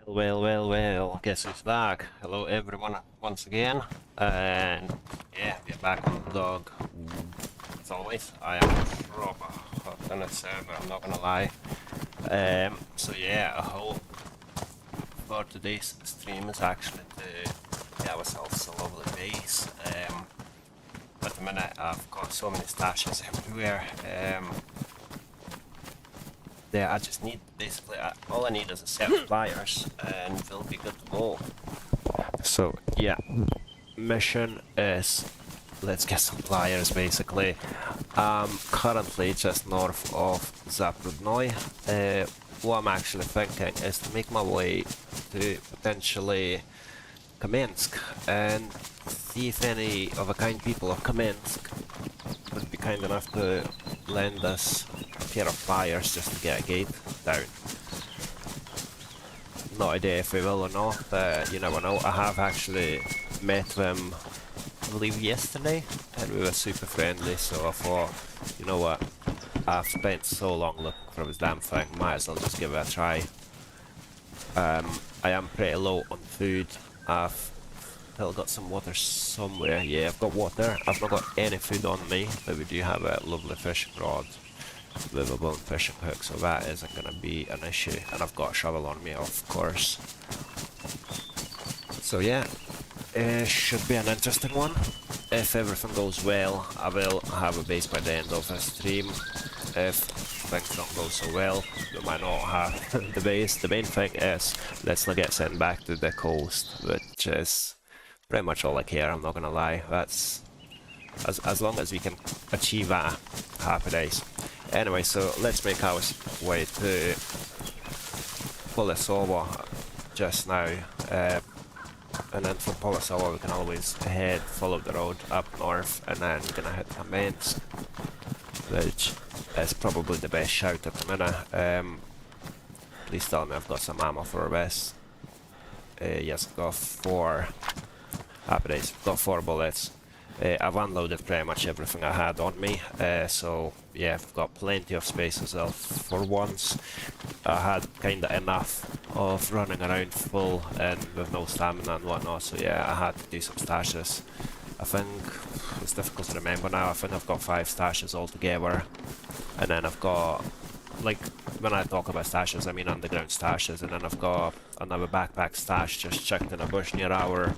Well, guess who's back? Hello everyone once again, and yeah, we're back on the dog. As always, I am proper hot on the server, I'm not gonna lie. So yeah, I hope for today's stream is actually to get ourselves a lovely base. At the minute I've got so many stashes everywhere. Yeah, I just need basically all I need is a set of pliers and we'll be good to go. So yeah, mission is let's get some pliers basically. I'm currently just north of Zaprudnoy. What I'm actually thinking is to make my way to potentially Kamensk and see if any of the kind people of Kamensk would be kind enough to lend us a pair of pliers just to get a gate down. No idea if we will or not, but you never know. I have actually met them, I believe yesterday, and we were super friendly, so I thought, you know what, I've spent so long looking for this damn thing, might as well just give it a try. I am pretty low on food. I've still got some water somewhere. Yeah, I've got water. I've not got any food on me, but we do have a lovely fishing rod with a bone fishing hook, so that isn't going to be an issue. And I've got a shovel on me, of course. So yeah, it should be an interesting one. If everything goes well, I will have a base by the end of the stream. If things don't go so well, we might not have the base. The main thing is, let's not get sent back to the coast, which is pretty much all I care, I'm not gonna lie. That's as long as we can achieve that, happy days. Anyway, so let's make our way to Polisowa just now. And then from Polisowa we can always follow the road up north, and then we're gonna hit Kamensk, which is probably the best shout at the minute. Please tell me I've got some ammo for this. Yes, I've got 4. Happy days, I've got 4 bullets. I've unloaded pretty much everything I had on me, so yeah, I've got plenty of space as well for once. I had kinda enough of running around full and with no stamina and whatnot, so yeah, I had to do some stashes. I think it's difficult to remember now. I think I've got 5 stashes altogether, and then I've got, like, when I talk about stashes I mean underground stashes, and then I've got another backpack stash just checked in a bush near our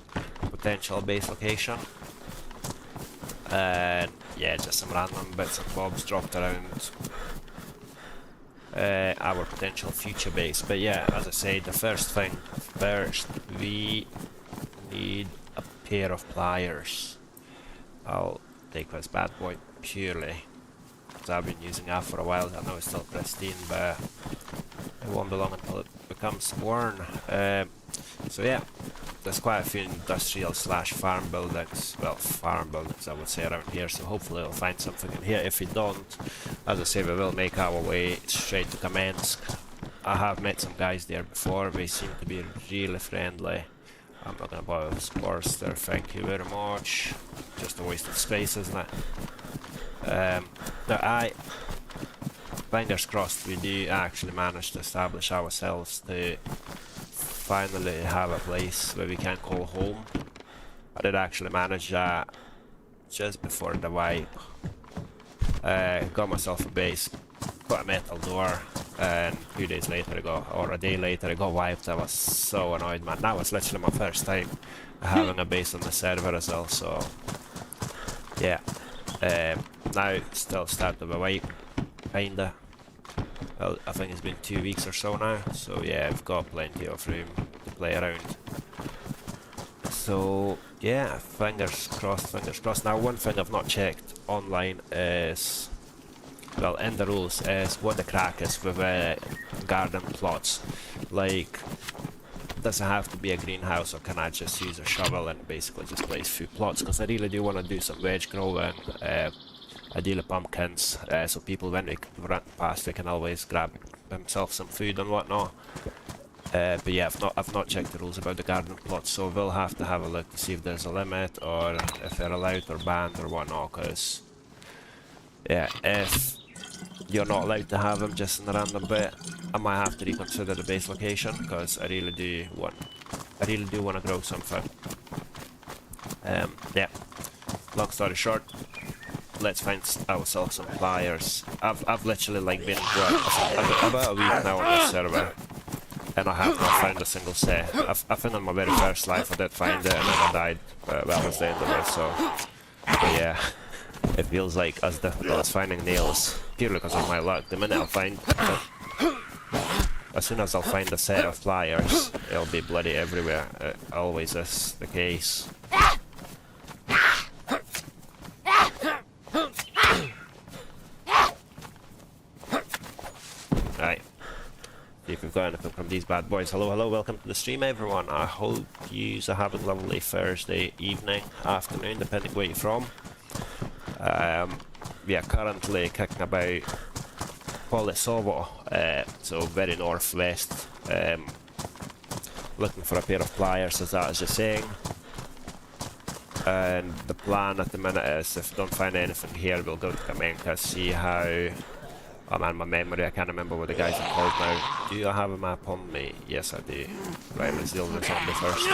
potential base location. And yeah, just some random bits and bobs dropped around our potential future base. But yeah, as I say, the first thing first, we need a pair of pliers. I'll take this bad boy purely because I've been using that for a while. I know it's still pristine, but it won't be long until it becomes worn. So yeah, there's quite a few industrial / farm buildings, well, farm buildings I would say around here, so hopefully we'll find something in here. If we don't, as I say, we will make our way straight to Kamensk. I have met some guys there before, they seem to be really friendly. I'm not gonna bother with sports there, thank you very much. Just a waste of space, isn't it? Now fingers crossed, we do actually manage to establish ourselves to finally have a place where we can call home. I did actually manage that just before the wipe. Got myself a base, got a metal door, and 2 days later or a day later I got wiped. I was so annoyed, man. That was literally my first time having a base on the server as well, so yeah. Now still start of a wipe, kinda. Well, I think it's been 2 weeks or so now, so yeah, I've got plenty of room to play around. So yeah, fingers crossed. Now one thing I've not checked online is, well, in the rules, is what the crack is with garden plots. Like, does it have to be a greenhouse, or can I just use a shovel and basically just place a few plots? Because I really do want to do some veg growing, ideally pumpkins, so people when they run past they can always grab themselves some food and whatnot. But yeah, I've not checked the rules about the garden plots, so we'll have to have a look to see if there's a limit or if they're allowed or banned or whatnot. Because yeah, if you're not allowed to have them just in a random bit. I might have to reconsider the base location because I really do want to grow something. Yeah. Long story short, let's find ourselves some pliers. I've literally like been about a week now on this server, and I have not found a single set. I think on my very first life I did find it, and then I died. But that was the end of it. So, but yeah, it feels like as difficult as finding nails, purely because of my luck. The minute I'll find, as soon as I'll find a set of pliers, it'll be bloody everywhere. It always is the case. Right. See if we've got anything from these bad boys. Hello, hello, welcome to the stream, everyone. I hope you are having a lovely Thursday evening, afternoon, depending where you're from. We are currently kicking about Polisovo, so very northwest. Looking for a pair of pliers, as that is just saying. And the plan at the minute is, if we don't find anything here, we'll go to Kamenka, see how... Oh man, my memory, I can't remember what the guys are called now. Do I have a map on me? Yes, I do. Right, let's deal with this zombie first.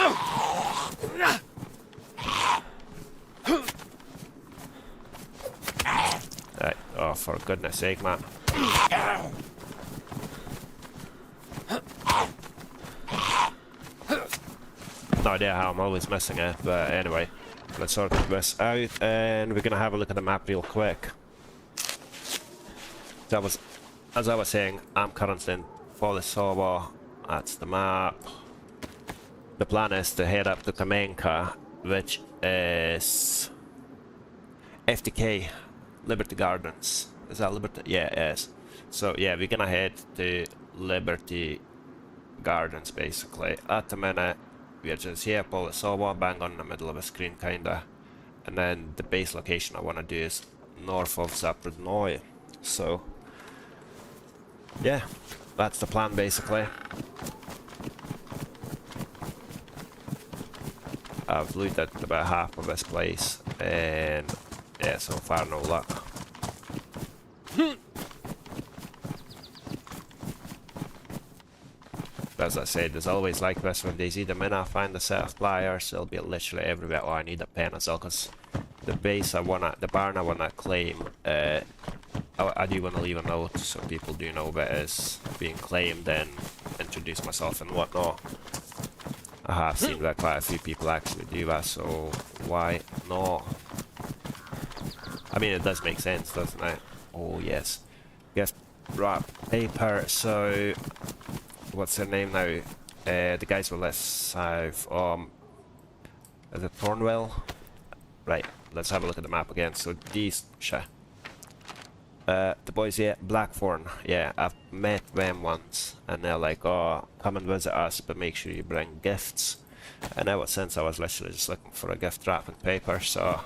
Right, oh, for goodness sake, man. No idea how I'm always missing it, but anyway. Let's sort this out, and we're gonna have a look at the map real quick. So as I was saying, I'm currently in Polisovo. That's the map. The plan is to head up to Kamenka, which is FTK, Liberty Gardens. Is that Liberty? Yeah, it is. So yeah, we're gonna head to Liberty Gardens basically. At the minute, we are just here, Polisovo, bang on in the middle of a screen kinda. And then the base location I wanna do is north of Zaprodnoye. So yeah, that's the plan basically. I've looted about half of this place, and yeah, so far no luck. As I said, there's always like this with DayZ. The minute I find a set of pliers, it'll be literally everywhere. Oh, I need a pen as well, because the base I wanna, the barn I wanna claim, I do want to leave a note so people do know that it's being claimed and introduce myself and whatnot. I have seen that quite a few people actually do that, so why not? I mean, it does make sense, doesn't it? Oh yes. Gift wrap paper, so what's their name now? The guys were less south. Is it Thornwell? Right, let's have a look at the map again. So these the boys here, Blackthorn, yeah, I've met them once, and they're like, oh, come and visit us, but make sure you bring gifts. And ever since, I was literally just looking for a gift wrapping paper, so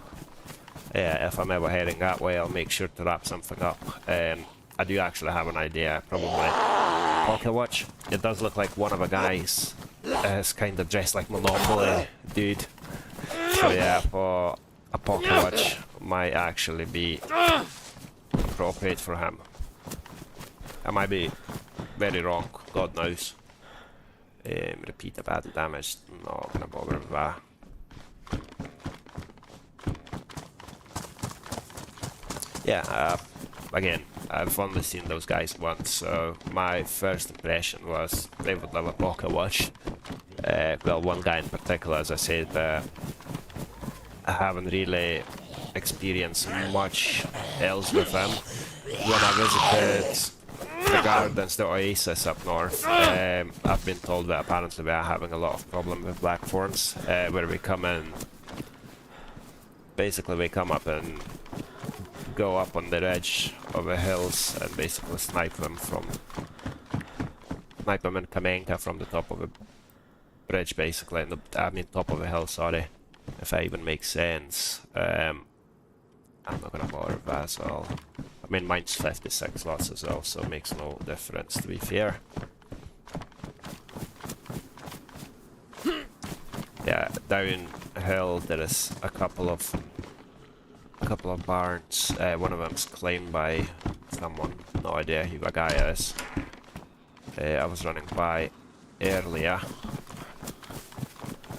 yeah, if I'm ever heading that way, I'll make sure to wrap something up. And I do actually have an idea, probably pocket watch. It does look like one of the guys is kind of dressed like Monopoly dude. So yeah, for a pocket watch might actually be appropriate for him. I might be very wrong, God knows. Repeat the bad damage, not gonna bother with that. Yeah, again, I've only seen those guys once, so my first impression was they would love a pocket watch. Well, one guy in particular, as I said, I haven't really experienced much else with them. When I visited the gardens, the oasis up north, I've been told that apparently we are having a lot of problem with blackthorns, where we come in, basically we come up and go up on the edge of the hills and basically snipe them in Kamenka from the top of a bridge, basically, I mean top of a hill, sorry, if that even makes sense. I'm not gonna bother with that as well. I mean, mine's 56 lots as well, so it makes no difference, to be fair. Yeah, downhill there is a couple of barns. One of them's claimed by someone. No idea who the guy is. I was running by earlier.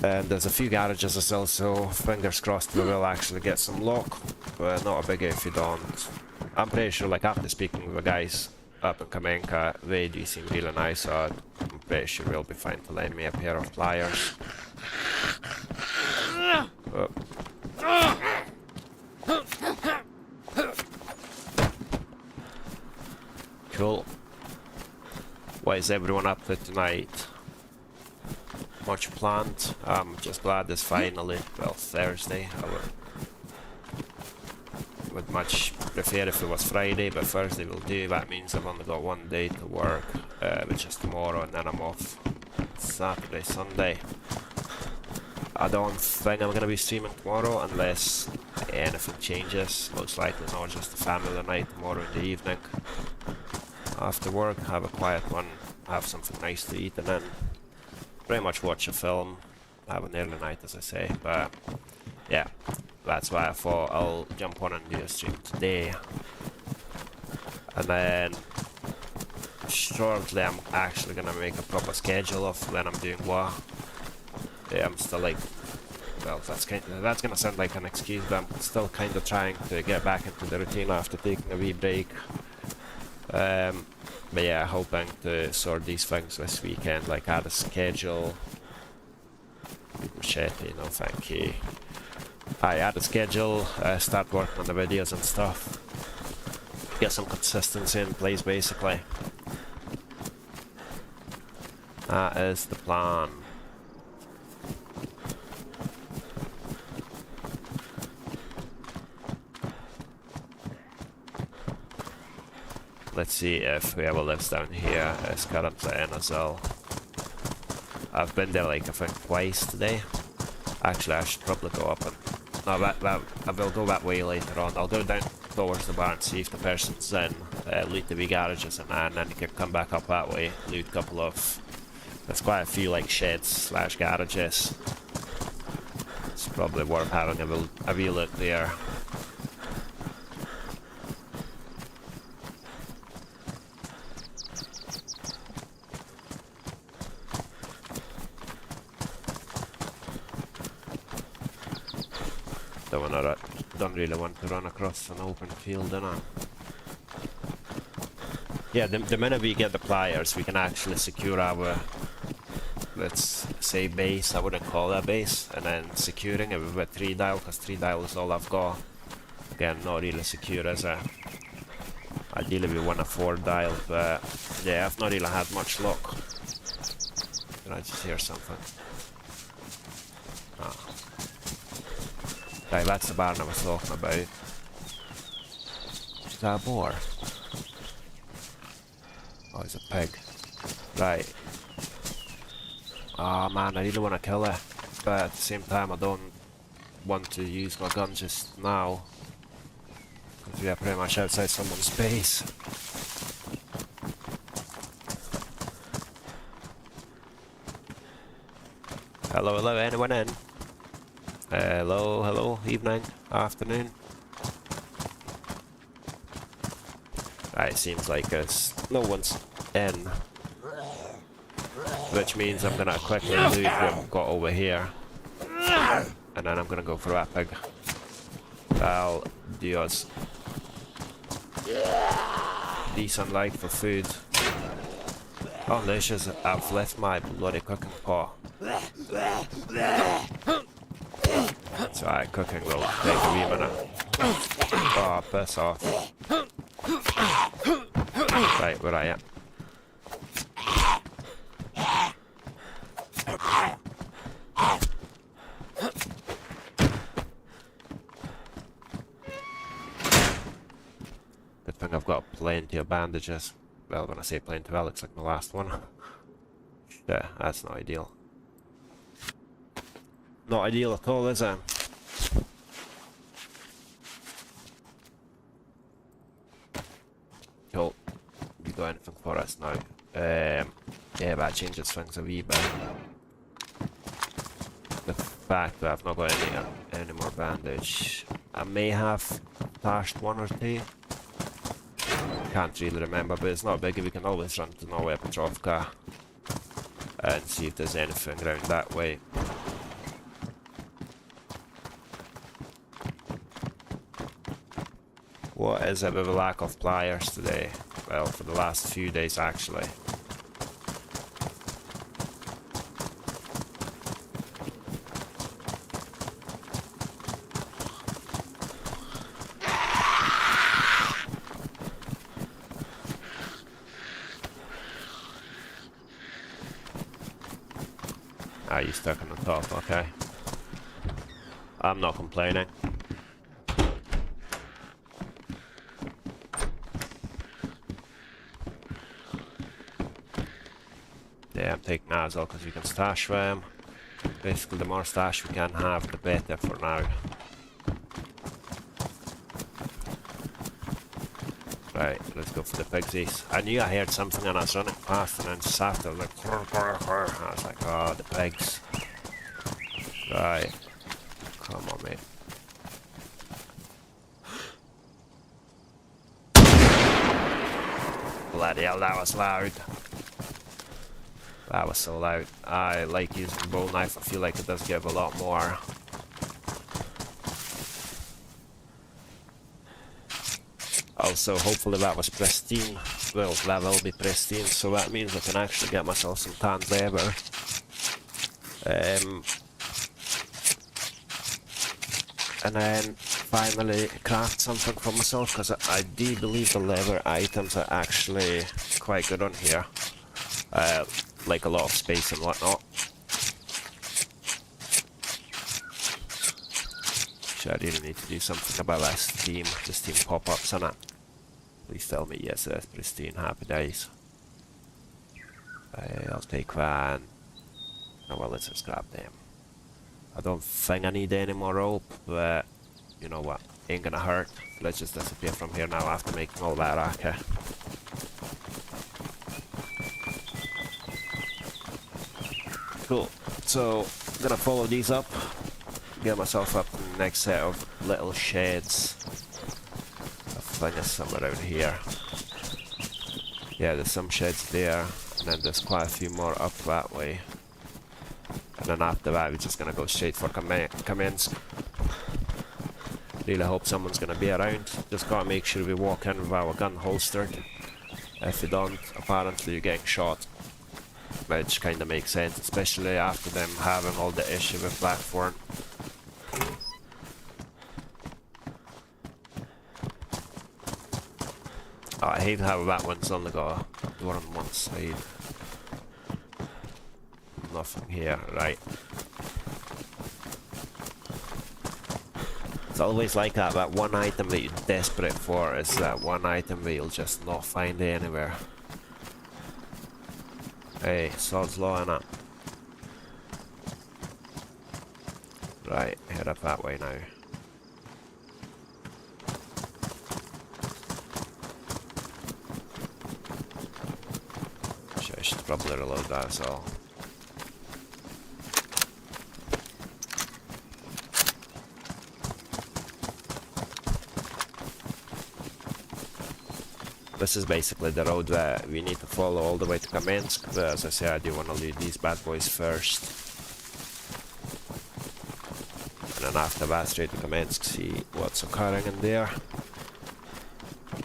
And there's a few garages as well, so fingers crossed we will actually get some luck. But not a biggie if you don't. I'm pretty sure, like, after speaking with the guys up in Kamenka, they do seem really nice, so I'm pretty sure we'll be fine to lend me a pair of pliers. Cool. What is everyone up to tonight? Much planned? I'm just glad it's finally, well, Thursday. I would much prefer if it was Friday, but Thursday will do. That means I've only got one day to work, which is tomorrow, and then I'm off Saturday, Sunday. I don't think I'm going to be streaming tomorrow unless anything changes. Most likely not, just a family night tomorrow in the evening. After work, have a quiet one, have something nice to eat, and then pretty much watch a film, have an early night as I say. But yeah, that's why I thought I'll jump on and do a stream today. And then shortly I'm actually gonna make a proper schedule of when I'm doing what. Yeah, I'm still like, well, that's gonna sound like an excuse, but I'm still kind of trying to get back into the routine after taking a wee break. But yeah, hoping to sort these things this weekend, like add a schedule. Machete, no thank you. I add a schedule, start working on the videos and stuff. Get some consistency in place, basically. That is the plan. Let's see if whoever lives down here is currently in as well. I've been there like I think twice today. Actually, I should probably go up and... No, I will go that way later on. I'll go down towards the bar and see if the person's in. Loot the wee garages and then you can come back up that way. Loot a couple of... There's quite a few like sheds slash garages. It's probably worth having a wee look there. Don't really want to run across an open field, do I? Yeah, the minute we get the pliers, we can actually secure our, let's say, base. I wouldn't call that base. And then securing it with a 3-dial, because 3-dial is all I've got. Again, not really secure as a... Ideally we want a 4-dial, but yeah, I've not really had much luck. Did I just hear something? Oh. Right, that's the barn I was talking about. Is that a boar? Oh, it's a pig. Right. Oh man, I really want to kill it. But at the same time, I don't want to use my gun just now. Because we are pretty much outside someone's base. Hello, hello, anyone in? Hello, hello, evening, afternoon. Right, seems like no one's in. Which means I'm gonna quickly loot what I've got over here. And then I'm gonna go for that pig. That'll do us decent like for food. Oh, delicious, I've left my bloody cooking pot. It's alright, cooking will take a wee minute. Oh, piss off. Right, where are you? Good thing I've got plenty of bandages. Well, when I say plenty, well, it's like my last one. Yeah, that's not ideal. Not ideal at all, is it? Cool. You got anything for us now? Yeah, that changes things a wee bit. The fact that I've not got any more bandage. I may have stashed one or two. Can't really remember, but it's not big. We can always run to Nowhere Petrovka and see if there's anything around that way. What is it with a lack of players today? Well, for the last few days actually. Ah, you stuck on the top, okay. I'm not complaining. Yeah, I'm taking that as well because we can stash them. Basically, the more stash we can have, the better for now. Right, let's go for the pigsies. I knew I heard something and I was running past, and then just after I was like, I was like, oh, the pigs. Right, come on, mate. Bloody hell, that was loud. That was so loud. I like using the bow knife. I feel like it does give a lot more. Also, hopefully that was pristine. Well, that will be pristine, so that means I can actually get myself some tanned leather. And then finally craft something for myself, because I do believe the leather items are actually quite good on here. Like a lot of space and whatnot. So I really need to do something about that Steam, the Steam pop-ups on it. Please tell me yes, that's pristine, happy days. I'll take that. Oh well, let's just grab them. I don't think I need any more rope, but you know what, ain't gonna hurt. Let's just disappear from here now after making all that, okay. Cool, so I'm gonna follow these up, get myself up to the next set of little sheds. I think there's some around here. Yeah, there's some sheds there, and then there's quite a few more up that way. And then after that, we're just gonna go straight for Kamensk. Really hope someone's gonna be around. Just gotta make sure we walk in with our gun holstered. If we don't, apparently you're getting shot. Which kinda makes sense, especially after them having all the issue with Blackthorn. Oh, I hate how that one's only got a door on one side. Nothing here, right. It's always like that, that one item that you're desperate for is that one item that you'll just not find anywhere. Hey, sod's law innit? Right, head up that way now. I should probably reload that as well. This is basically the road that we need to follow all the way to Kamensk, but as I say, I do want to leave these bad boys first. And then after that, straight to Kamensk, see what's occurring in there.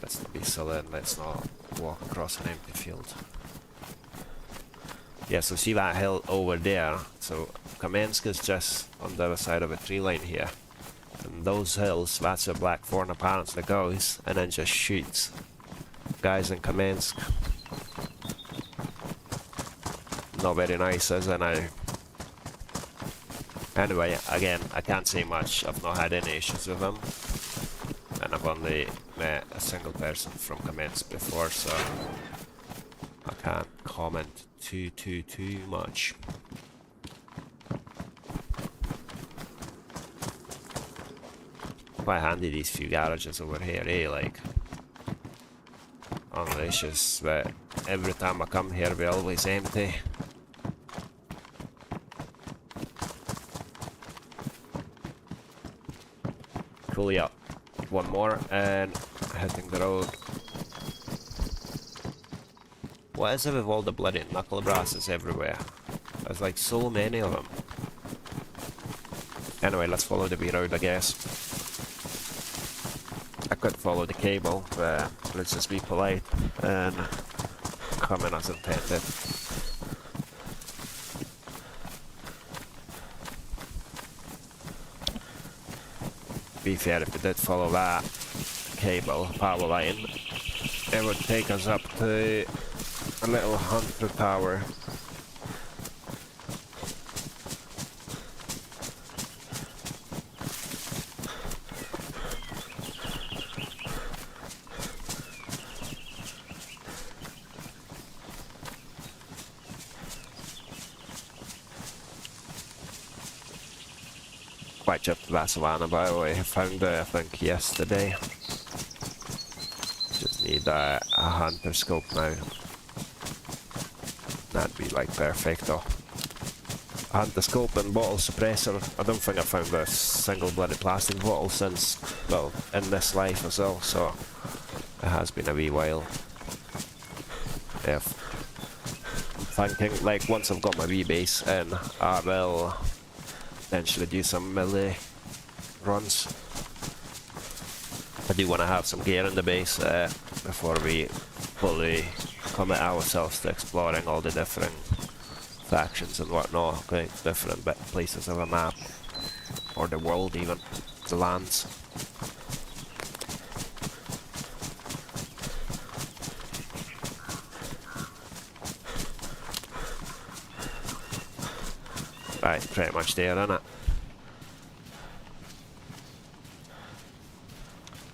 Let's not be silly and let's not walk across an empty field. Yeah, so see that hill over there? So Kamensk is just on the other side of a tree line here. And those hills, that's where Blackthorn apparently goes, and then just shoots guys in Kamensk. Not very nice, is it now? Anyway, again, I can't say much. I've not had any issues with them. And I've only met a single person from Kamensk before, so I can't comment too much. Quite handy these few garages over here, eh? Like, unleashes, but every time I come here we're always empty. Cool, yeah. One more and hitting the road. What is it with all the bloody knuckle brasses everywhere? There's like so many of them. Anyway, let's follow the B road, I guess. I could follow the cable, but let's just be polite and come in as intended. Be fair, if we did follow that cable, power line, it would take us up to a little hunter tower. Quite just that savannah, by the way. I found it, I think, yesterday. Just need a hunter scope now. That'd be like perfect though. Hunter scope and bottle suppressor. I don't think I found a single bloody plastic bottle since, well, in this life as well, so it has been a wee while. Yeah. I'm thinking, like, once I've got my wee base in, I will eventually do some melee runs. I do want to have some gear in the base before we fully commit ourselves to exploring all the different factions and whatnot, going to different places of a map, or the world even, the lands. Right, pretty much there, innit?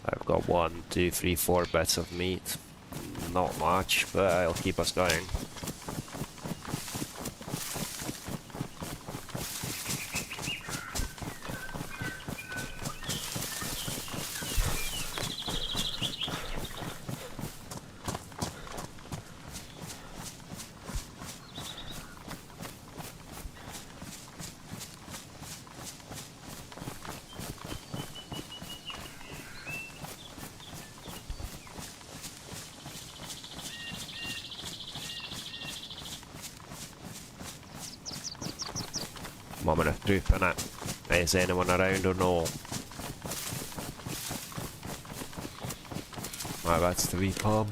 I've got 1, 2, 3, 4 bits of meat. Not much, but I'll keep us going. Moment of truth, innit? Is anyone around or no? Right, that's the wee pub.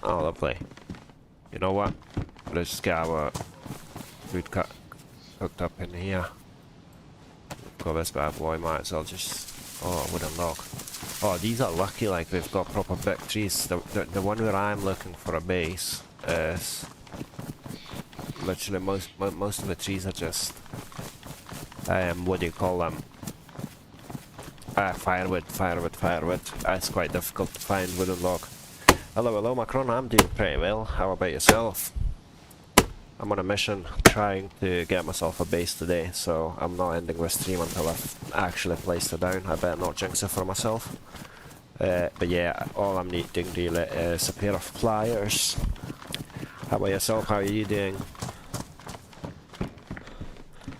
Oh, lovely. You know what? Let's just get our food cooked up in here. Got this bad boy, might as well just... Oh, wooden log. Oh, these are lucky, like, they've got proper big trees. The one where I'm looking for a base is... Literally, most of the trees are just... what do you call them? Firewood. It's quite difficult to find wooden log. Hello Macron, I'm doing pretty well. How about yourself? I'm on a mission trying to get myself a base today, so I'm not ending the stream until I've actually placed it down. I better not jinx it for myself. But yeah, all I'm needing really is a pair of pliers. How about yourself? How are you doing?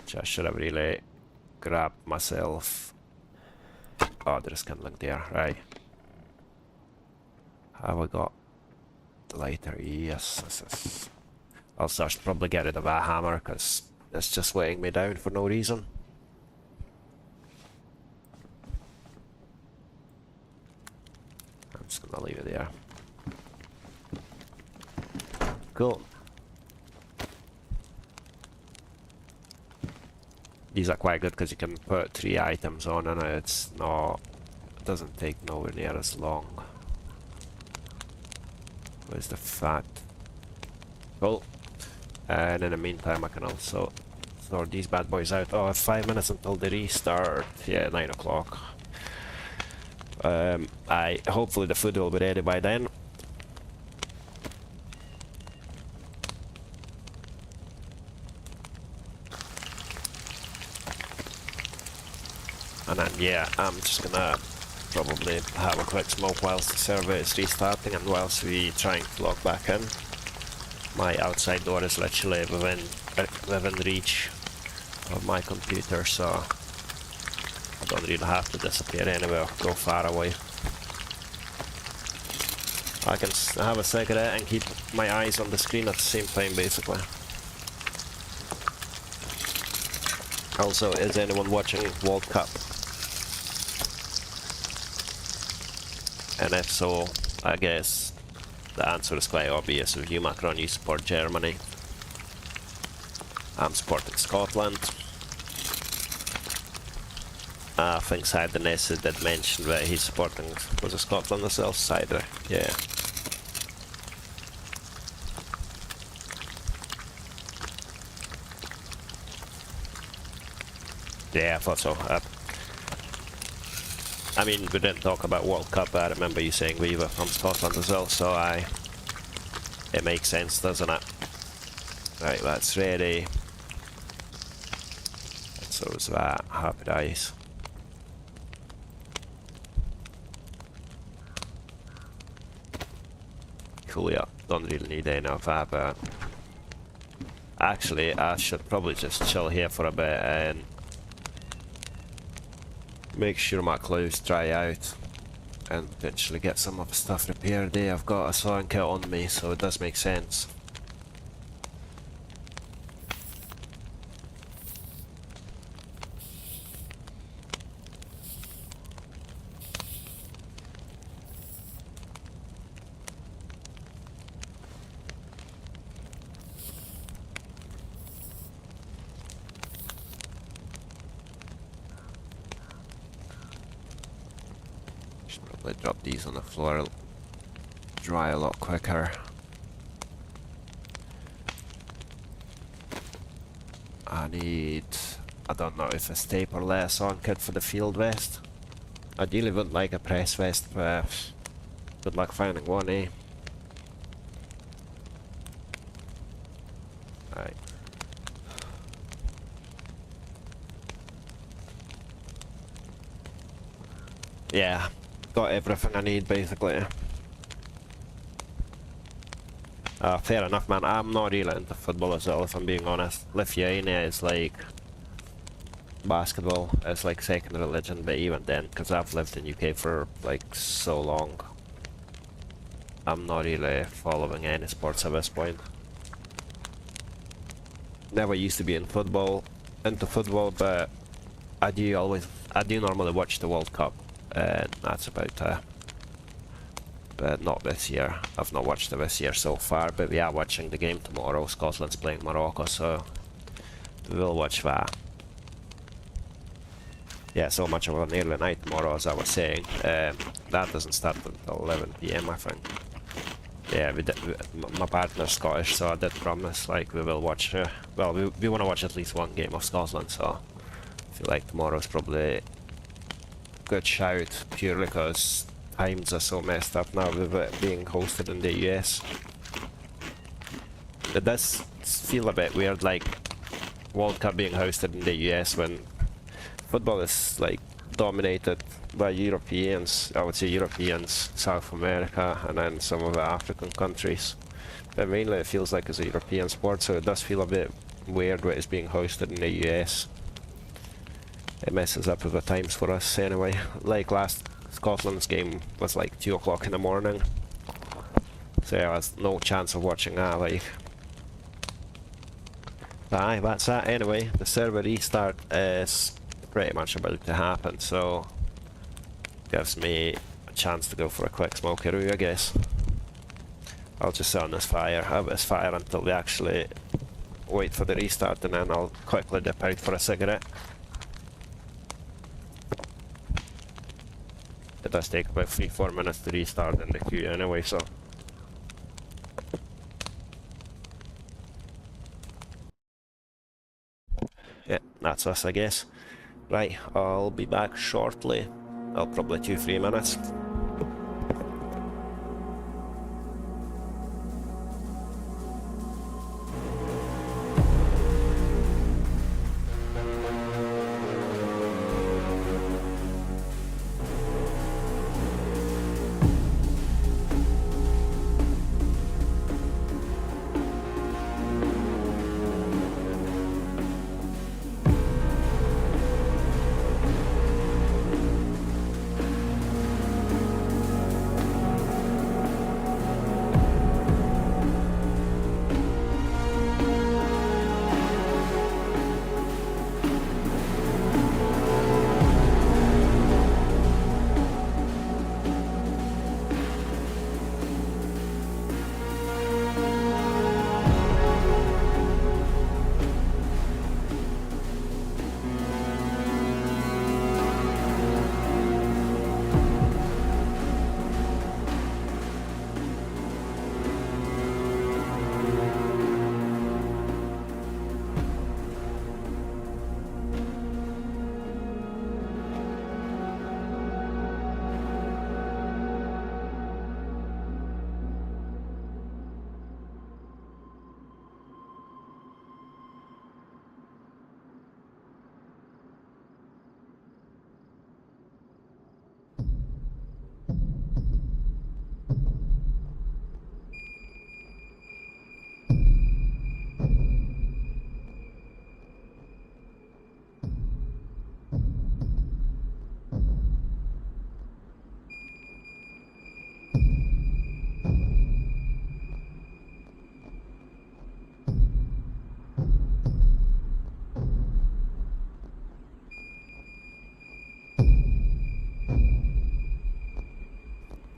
Just should have really grabbed myself. Oh, there's kindling there, right. Have I got the lighter? Yes. Also, I should probably get rid of that hammer because it's just weighing me down for no reason. I'm just gonna leave it there. Cool. These are quite good because you can put 3 items on and it doesn't take nowhere near as long. Where's the fat? Cool. And in the meantime I can also sort these bad boys out. Oh, I have 5 minutes until the restart. Yeah, 9 o'clock. Hopefully the food will be ready by then. And then yeah, I'm just gonna probably have a quick smoke whilst the server is restarting and whilst we trying to log back in. My outside door is literally within reach of my computer, so I don't really have to disappear anywhere or go far away. I can have a cigarette and keep my eyes on the screen at the same time, basically. Also, is anyone watching World Cup? And if so, I guess the answer is quite obvious. With you, Macron, you support Germany. I'm supporting Scotland. I think Sideness did mention that he's supporting, was it Scotland as well? Cider, yeah. Yeah, I thought so. I mean, we didn't talk about World Cup, but I remember you saying we were from Scotland as well, so it makes sense, doesn't it? Right, that's ready. And so is that. Happy days. Cool, yeah. Don't really need any of that, but actually, I should probably just chill here for a bit and make sure my clothes dry out and eventually get some of the stuff repaired. I've got a sewing kit on me, so it does make sense. Drop these on the floor, it'll dry a lot quicker. I don't know if a tape or less on kit for the field vest. Ideally would like a press vest, but good luck finding one, eh? Right. Yeah. Got everything I need, basically. Fair enough, man. I'm not really into football as well, if I'm being honest. Lithuania is like basketball. It's like second religion, but even then, because I've lived in UK for like so long, I'm not really following any sports at this point. Never used to be into football, but I do normally watch the World Cup. And that's about but not this year. I've not watched it this year so far, but we are watching the game tomorrow. Scotland's playing Morocco, so we will watch that. Yeah, so much of an early night tomorrow, as I was saying. That doesn't start until 11 PM, I think. Yeah, my partner's Scottish, so I did promise, like, we will watch, well, we want to watch at least one game of Scotland, so I feel like tomorrow's probably good shout, purely because times are so messed up now with it being hosted in the US. It does feel a bit weird, like World Cup being hosted in the US when football is like dominated by Europeans. I would say Europeans, South America, and then some of the African countries. But mainly it feels like it's a European sport, so it does feel a bit weird when it's being hosted in the US. It messes up with the times for us anyway. Like last Scotland's game was like 2 o'clock in the morning. So there was no chance of watching that, like. But aye, that's that anyway. The server restart is pretty much about to happen, so gives me a chance to go for a quick smokeroo, I guess. I'll just sit on this fire, have this fire until we actually wait for the restart, and then I'll quickly dip out for a cigarette. It does take about 3-4 minutes to restart in the queue anyway, so. Yeah, that's us, I guess. Right, I'll be back shortly. I'll probably 2-3 minutes.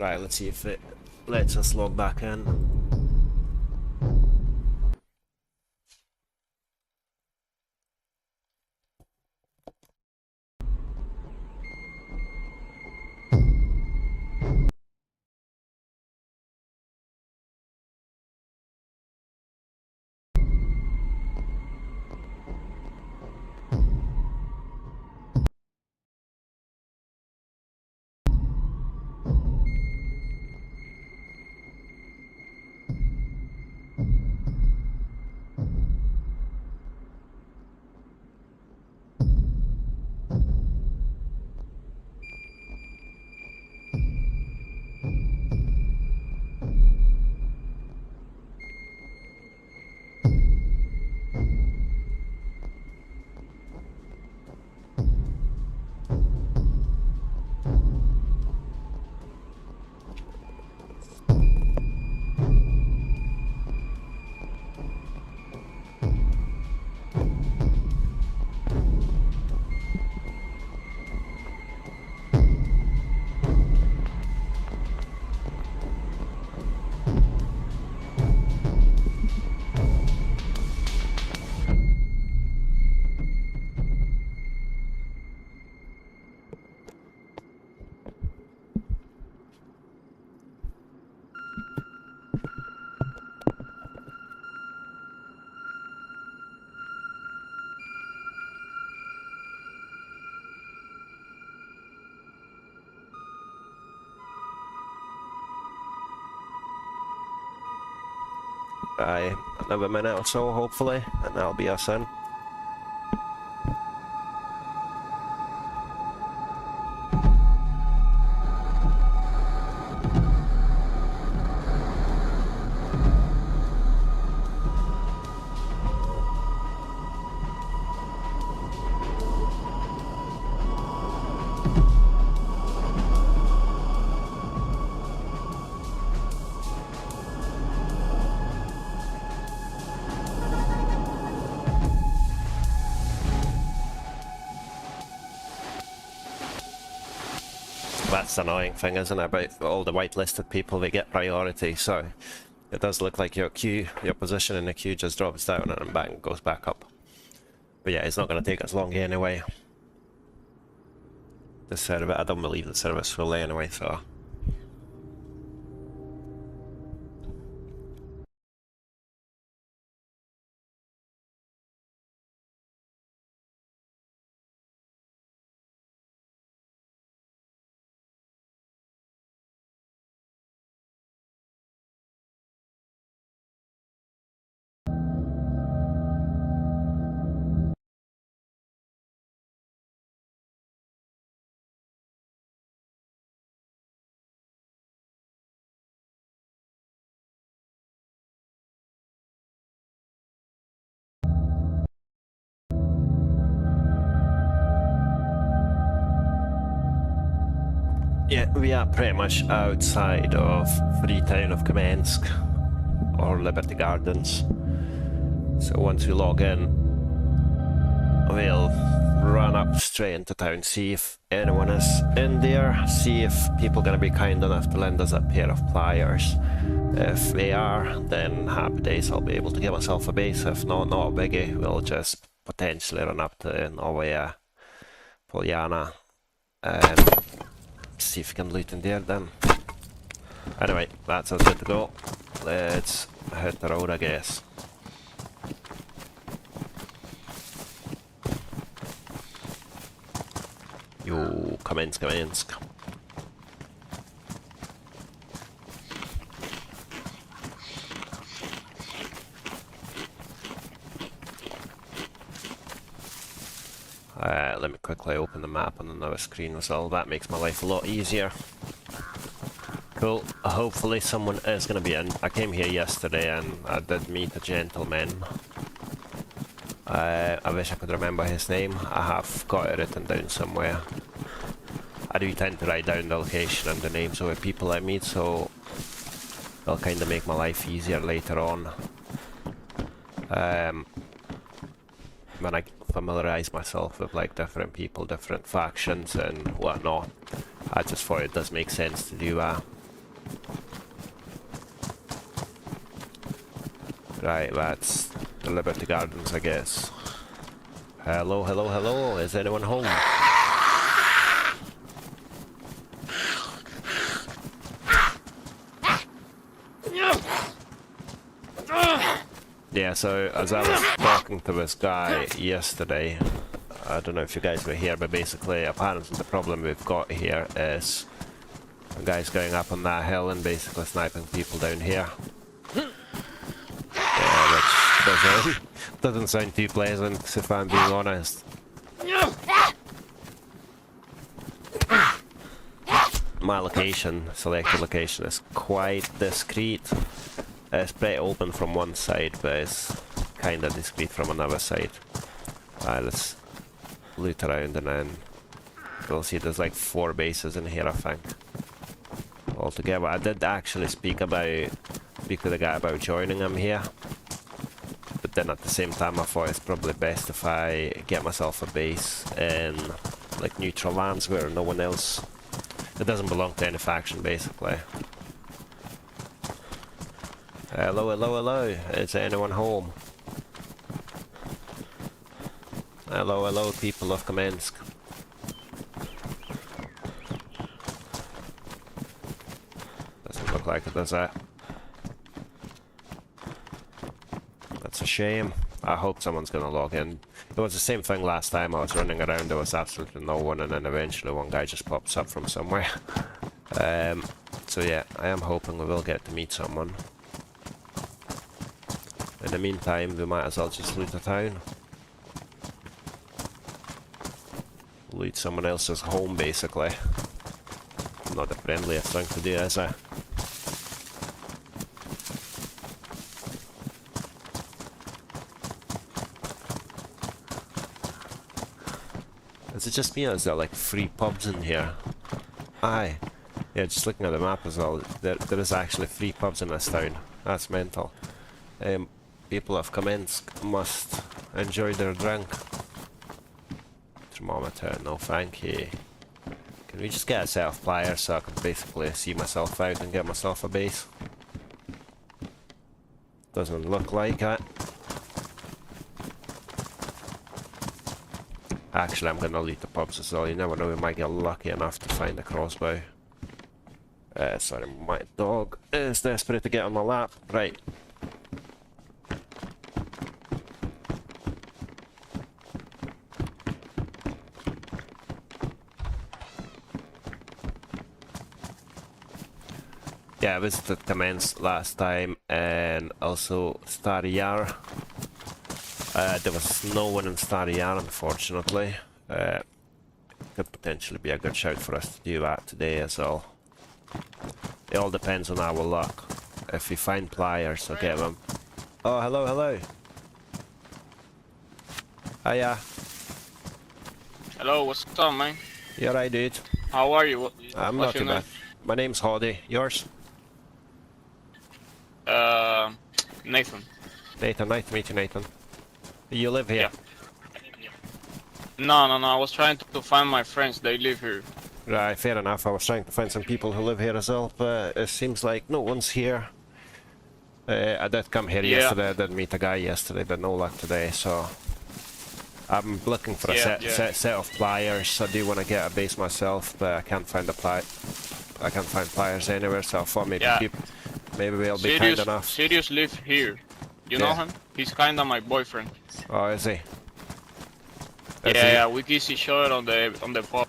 Right, let's see if it lets us log back in. Another minute or so, hopefully, and that'll be us in. That's the annoying thing, isn't it, about all the whitelisted people, they get priority, so it does look like your position in the queue just drops down and then goes back up. But yeah, it's not going to take us long anyway. The server, I don't believe the server's full anyway, so... Yeah, we are pretty much outside of Freetown of Kamensk, or Liberty Gardens. So once we log in, we'll run up straight into town, see if anyone is in there, see if people are going to be kind enough to lend us a pair of pliers. If they are, then happy days, I'll be able to get myself a base. If not, not a biggie, we'll just potentially run up to Novaya Polyana and see if we can loot in there then. Anyway, that's us good to go. Let's hit the road, I guess. Yo, Kamensk. Let me quickly open the map on another screen as well. That makes my life a lot easier. Cool. Hopefully someone is going to be in. I came here yesterday and I did meet a gentleman. I wish I could remember his name. I have got it written down somewhere. I do tend to write down the location and the names of the people I meet, so it'll kind of make my life easier later on. When I familiarize myself with like different people, different factions and whatnot, I just thought it does make sense to do that. Right, that's the Liberty Gardens, I guess. Hello, hello, hello. Is anyone home? Yeah, so as I was talking to this guy yesterday, I don't know if you guys were here, but basically, apparently the problem we've got here is a guy's going up on that hill and basically sniping people down here. Yeah, which doesn't sound too pleasant, if I'm being honest. My location, selected location, is quite discreet. It's pretty open from one side, but it's kinda discreet from another side. Alright, let's loot around and then we'll see there's like 4 bases in here, I think. Altogether. I did actually speak to the guy about joining him here. But then at the same time I thought it's probably best if I get myself a base in like neutral lands where no one else... It doesn't belong to any faction basically. Hello, hello, hello. Is anyone home? Hello, hello, people of Kamensk. Doesn't look like it, does it? That's a shame. I hope someone's gonna log in. It was the same thing last time. I was running around, there was absolutely no one, and then eventually one guy just pops up from somewhere. So yeah, I am hoping we will get to meet someone. In the meantime, we might as well just loot the town. Loot someone else's home, basically. Not the friendliest thing to do, is it? Is it just me or is there like 3 pubs in here? Aye. Yeah, just looking at the map as well, there is actually 3 pubs in this town. That's mental. People of Kamensk must enjoy their drink. Thermometer, no thank you. Can we just get a set of pliers so I can basically see myself out and get myself a base? Doesn't look like it. Actually, I'm gonna loot the pubs as well. You never know, we might get lucky enough to find a crossbow. Sorry, my dog is desperate to get on my lap. Right. Yeah, I visited Kamensk last time and also Stary Yar. There was no one in Stary Yar, unfortunately. Could potentially be a good shout for us to do that today as well. It all depends on our luck. If we find pliers, I'll get them. Oh, hello, hello. Hiya. Hello, what's up, man? You alright, dude? How are you? I'm not too bad. My name's Hoddy. Yours? Nathan. Nathan, nice to meet you, Nathan. You live here? Yeah. No, I was trying to find my friends. They live here. Right, fair enough. I was trying to find some people who live here as well, but it seems like no one's here. I did come here yesterday. I did meet a guy yesterday, but no luck today, so... I'm looking for a set of pliers. I do want to get a base myself, but I can't find I can't find pliers anywhere, so I thought maybe maybe we'll be kind enough. Sirius live here. You know him? He's kinda my boyfriend. Oh, is he? Yeah, we kiss each other on the pub,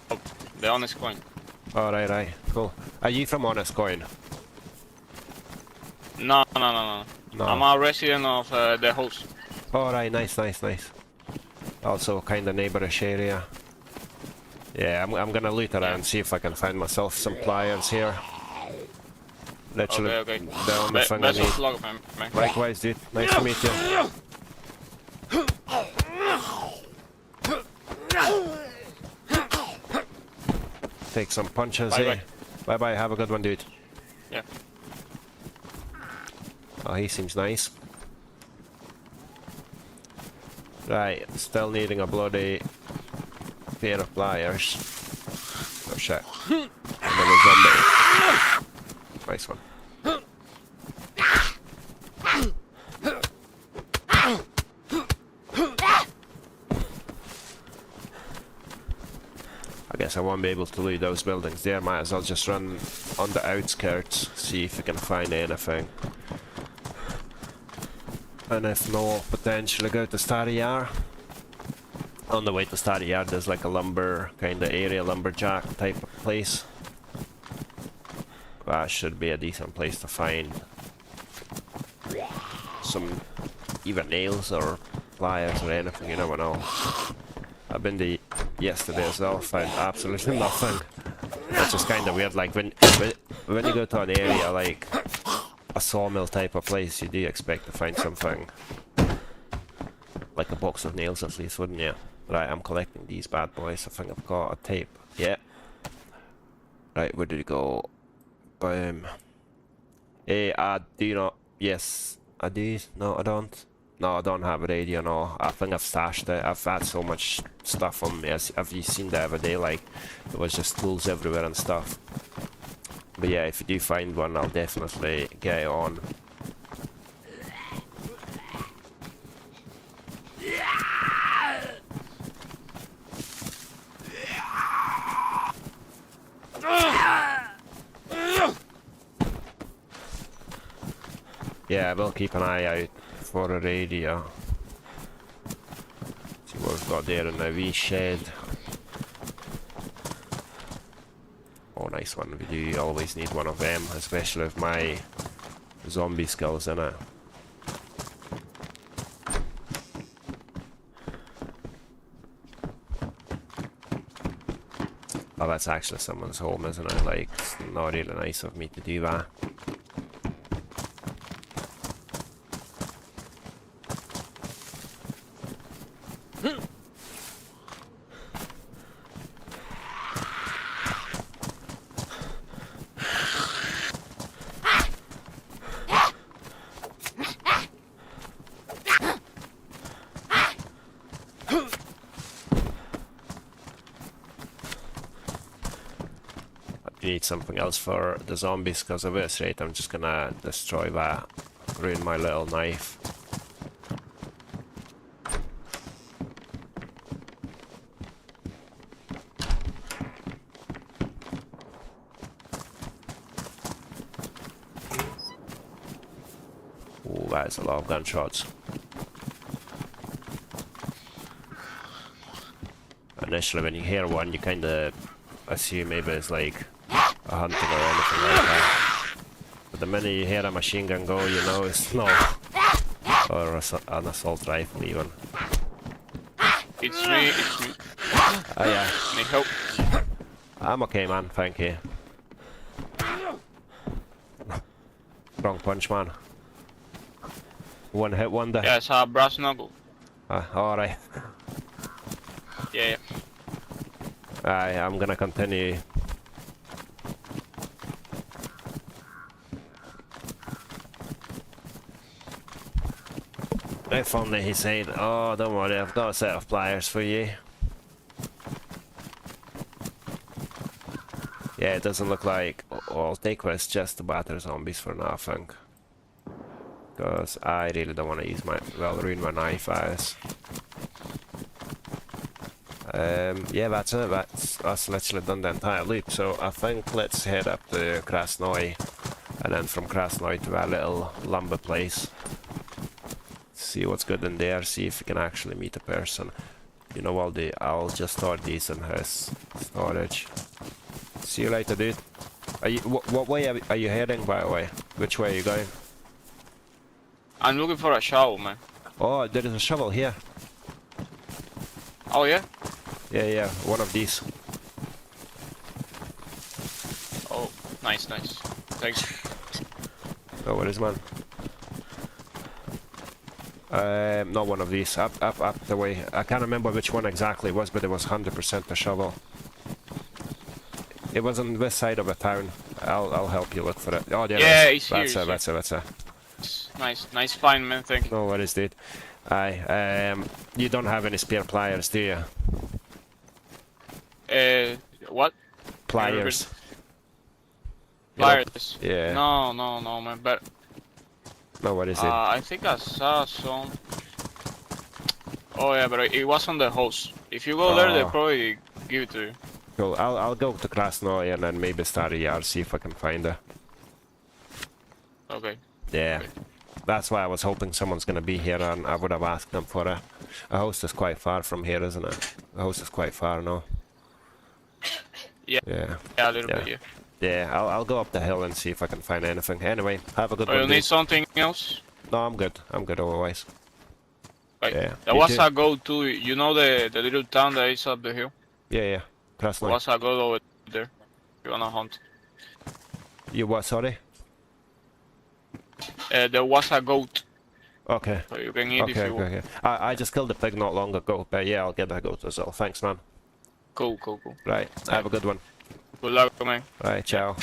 the Honest Coin. Oh, right, cool. Are you from Honest Coin? No. I'm a resident of the host. Oh, right, nice. Also kinda neighborish area. Yeah, I'm gonna loot around, see if I can find myself some pliers here. Literally, okay. the only thing I need. Luck, man. Likewise, dude. Nice to meet you. Take some punches, Bye-bye, have a good one, dude. Yeah. Oh, he seems nice. Right, still needing a bloody pair of pliers. Oh shit. Another zombie. Nice one. I guess I won't be able to loot those buildings there. Might as well just run on the outskirts, see if we can find anything. And if not, potentially go to Starry Yard. On the way to Starry Yard, there's like a lumber kind of area, lumberjack type of place. That should be a decent place to find some even nails or pliers or anything, you never know. I've been there yesterday as well, found absolutely nothing. It's just kind of weird, like when you go to an area like a sawmill type of place, you do expect to find something. Like a box of nails at least, wouldn't you? Right, I'm collecting these bad boys. I think I've got a tape. Yeah. Right, where did it go? Boom. Hey, I do not... Yes, I do. No, I don't. No, I don't have a radio, no. I think I've stashed it. I've had so much stuff on me. Have you seen that every day? Like, there was just tools everywhere and stuff. But yeah, if you do find one, I'll definitely get it on. Yeah, we'll keep an eye out for a radio. See what we've got there in the wee shed. Oh, nice one. We do always need one of them, especially with my zombie skills in it. Oh, that's actually someone's home, isn't it? Like, it's not really nice of me to do that. Need something else for the zombies, because of this rate I'm just gonna destroy that, ruin my little knife. Oh, that is a lot of gunshots. Initially when you hear one, you kinda assume maybe it's like a hunting or anything like that. But the minute you hear a machine gun go, you know it's not. Or an assault rifle even. It's me. Oh yeah. Need help? I'm okay, man, thank you. Wrong punch, man. One hit wonder. Yeah, it's a brass knuckle. Alright. Yeah. I'm gonna continue. If only he said, oh, don't worry, I've got a set of pliers for you. Yeah, it doesn't look like... Oh, I'll take this just to batter zombies for now, I think. Because I really don't want to use my... well, ruin my knife as. Yeah, that's it. That's literally done the entire loop. So I think let's head up to Krasnoy. And then from Krasnoy to our little lumber place. See what's good in there, see if we can actually meet a person. You know what, I'll just store these in his storage. See you later, dude. Are you, what way are you heading, by the way? Which way are you going? I'm looking for a shovel, man. Oh, there is a shovel here. Oh, yeah? Yeah, one of these. Oh, nice. Thanks. No worries, man. Not one of these. Up the way. I can't remember which one exactly it was, but it was 100% a shovel. It was on this side of the town. I'll help you look for it. Oh, there yeah, it is. That's it. Nice find, man. Thank you. No worries, dude. You don't have any spare pliers, do you? What? Pliers. Virus. Yeah. No, man. But No, what is it? I think I saw some. Oh yeah, but it was on the host. If you go there, they probably give it to you. Cool. I'll go to Krasnoye and then maybe start a yard, see if I can find her. Okay. Yeah. Okay. That's why I was hoping someone's gonna be here, and I would have asked them for a host is quite far from here, isn't it? The host is quite far, no? Yeah. Yeah. Yeah, a little bit, yeah. Yeah, I'll go up the hill and see if I can find anything. Anyway, have a good one. You need something else? No, I'm good. I'm good otherwise. Right. Yeah. There was a go-to, you know the little town that is up the hill? Yeah. Krasnoye. There was a go over there. You wanna hunt? You what, sorry? There was a goat. Okay. So you can eat if you want. Okay. I just killed a pig not long ago, but yeah, I'll get that goat as well. Thanks, man. Cool. Right, have a good one. Good luck, man. Right, ciao.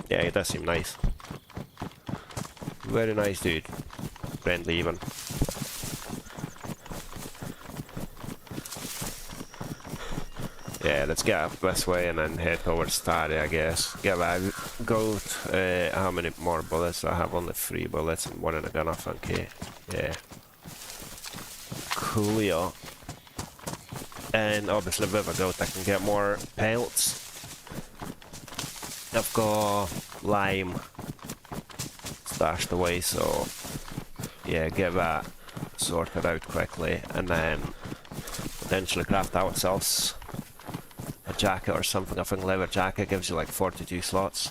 Yeah, it does seem nice. Very nice dude. Friendly even. Yeah, let's get up this way and then head towards Stari, I guess. Get that goat. How many more bullets? I have only 3 bullets and 1 in a gun, I think. Yeah. Coolio. And obviously with a goat I can get more pelts. I've got lime stashed away, so yeah, get that sorted out quickly and then potentially craft ourselves a jacket or something. I think leather jacket gives you like 42 slots.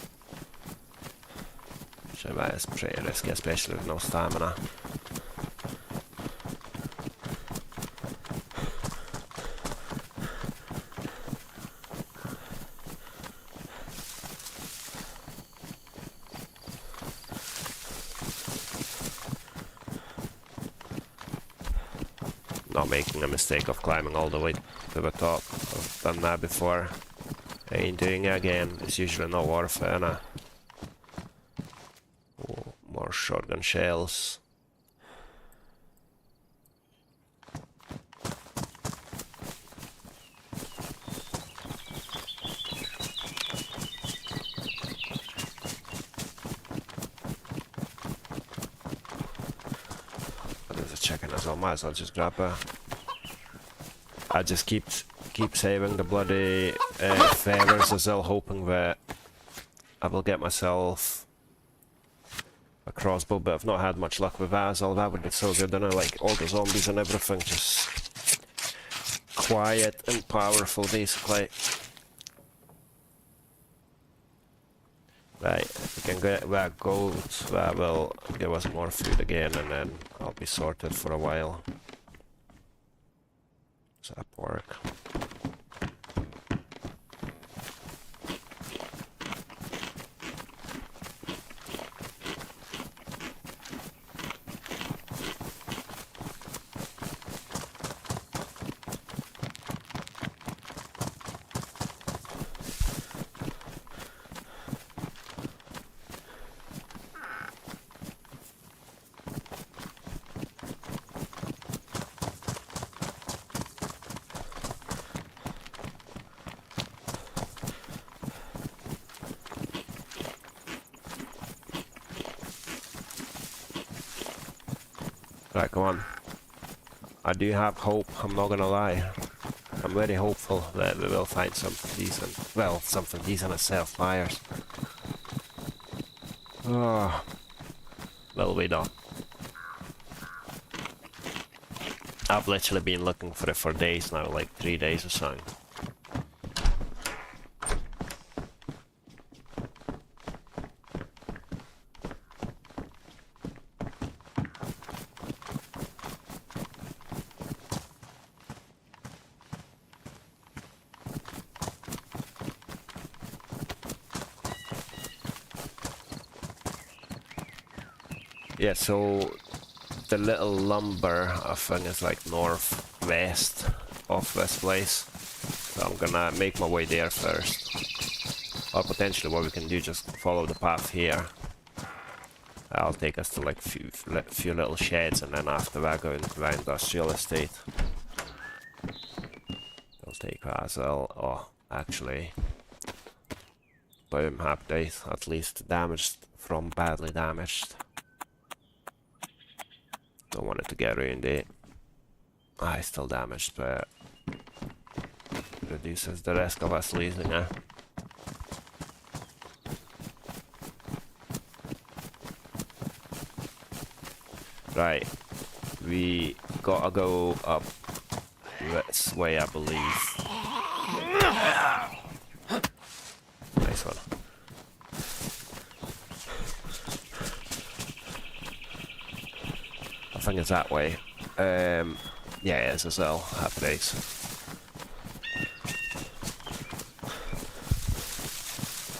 So that is pretty risky, especially with no stamina. Not making a mistake of climbing all the way to the top. I've done that before. I ain't doing it again. It's usually not worth it, innit? Oh, more shotgun shells. Chicken as well, might as well just grab her. I just keep saving the bloody feathers as well, hoping that I will get myself a crossbow, but I've not had much luck with that as well. That would be so good, and I like all the zombies and everything, just quiet and powerful basically. Right, if we can get that gold, that will give us more food again, and then I'll be sorted for a while. Does that work? Right, come on. I do have hope, I'm not gonna lie. I'm very hopeful that we will find something decent. Well, something decent as self-fires. Oh, will we not? I've literally been looking for it for days now, like 3 days or something. Yeah, so the little lumber, I think, is like northwest of this place. So I'm gonna make my way there first. Or potentially what we can do, just follow the path here. I'll take us to like few little sheds, and then after that go into the industrial estate. I'll take that as well. Oh, actually. Boom, happy days. At least damaged from badly damaged. Don't want it to get ruined, eh? Still damaged, but reduces the risk of us losing, eh? Right, we gotta go up this way, I believe. Nice one. I think it's that way. Yeah, it is as well. Happy days.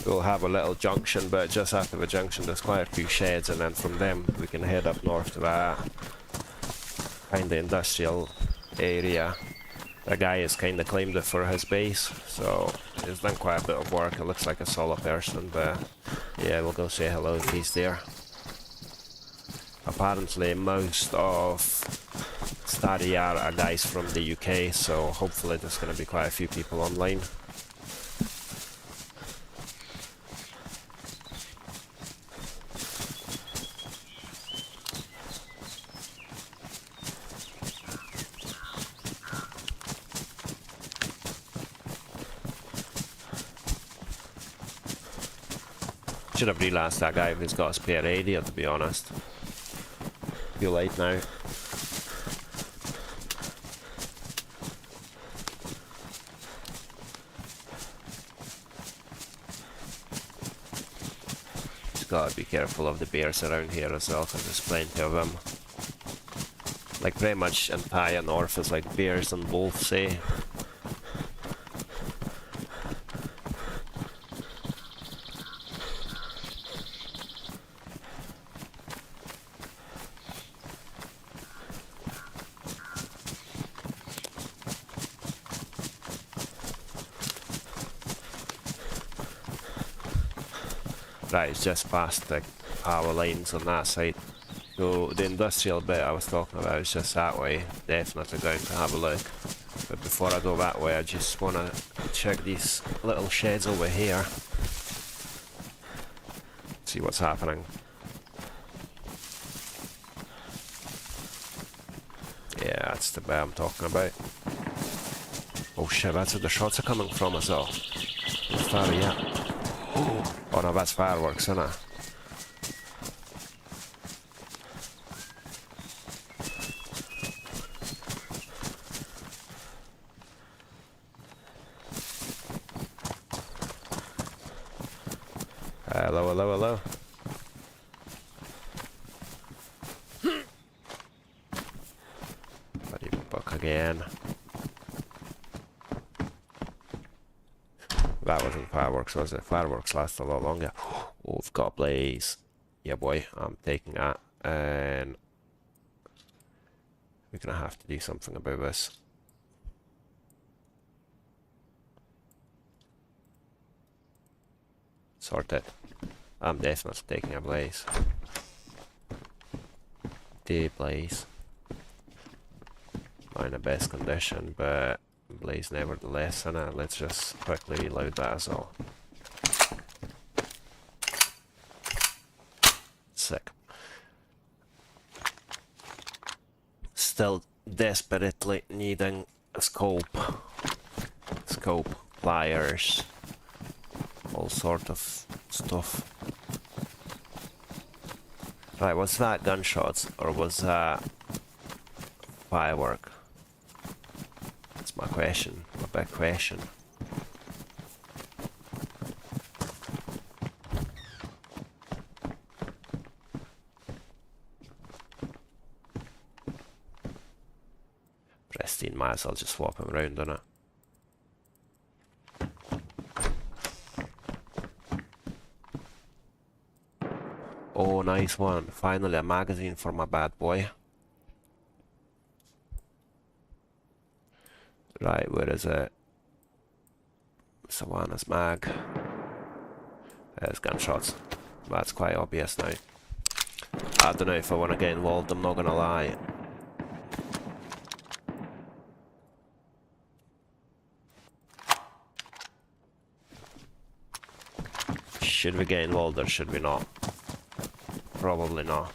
We'll have a little junction, but just after the junction there's quite a few sheds, and then from them we can head up north to that kind of industrial area. The guy has kind of claimed it for his base, so he's done quite a bit of work. It looks like a solo person, but yeah, we'll go say hello if he's there. Apparently most of Study are guys from the UK, so hopefully there's going to be quite a few people online. Should have realised that guy if he's got a spare radio, to be honest. Too late now. Just gotta be careful of the bears around here as well, because there's plenty of them. Like pretty much entire north is like bears and wolves, eh? Right, it's just past the power lines on that side. So the industrial bit I was talking about is just that way. Definitely going to have a look. But before I go that way, I just want to check these little sheds over here. See what's happening. Yeah, that's the bit I'm talking about. Oh shit, that's where the shots are coming from as well. How far are you at? Oh no, that's fireworks, isn't it? Hello, hello, hello. Bloody buck again. That wasn't fireworks, was it? Fireworks last a lot longer. Oh, we've got a blaze. Yeah, boy, I'm taking that. And we're gonna have to do something about this. Sorted. I'm definitely taking a blaze. The blaze. Not in the best condition, but blaze nevertheless, and let's just quickly reload that as well. Sick. Still desperately needing a scope, pliers, all sort of stuff. Right, was that gunshots or was that firework? That's my question, my big question. Pristine, might as well just swap him around, innit? Oh, nice one. Finally a magazine for my bad boy. Right, where is it? Savannah's mag. There's gunshots. That's quite obvious now. I don't know if I want to get involved, I'm not gonna lie. Should we get involved or should we not? Probably not.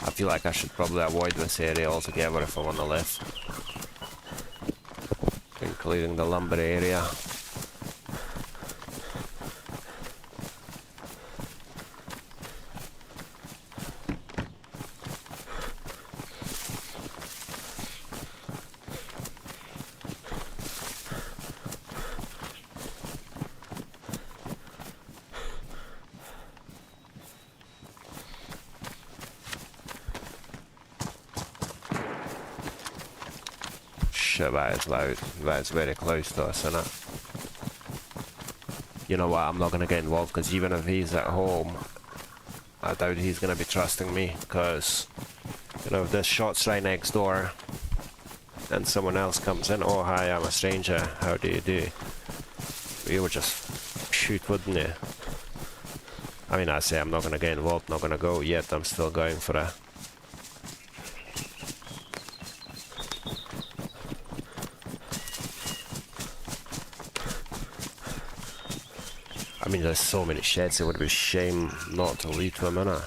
I feel like I should probably avoid this area altogether if I want to live. Including the lumber area. Shit, that is loud. That is very close to us, isn't it? You know what, I'm not going to get involved, because even if he's at home, I doubt he's going to be trusting me, because, you know, if this shot's right next door, and someone else comes in, oh hi, I'm a stranger, how do you do? You would just shoot, wouldn't you? I mean, I say I'm not going to get involved, not going to go yet, I'm still going for it. I mean, there's so many sheds, it would be a shame not to lead to them, innit?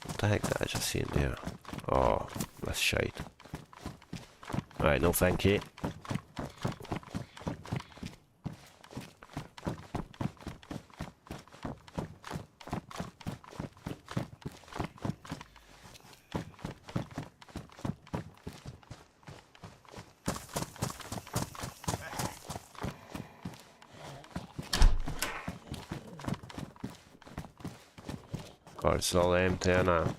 What the heck did I just see in there? Oh, that's shite. Alright, no thank you. God, it's all empty now.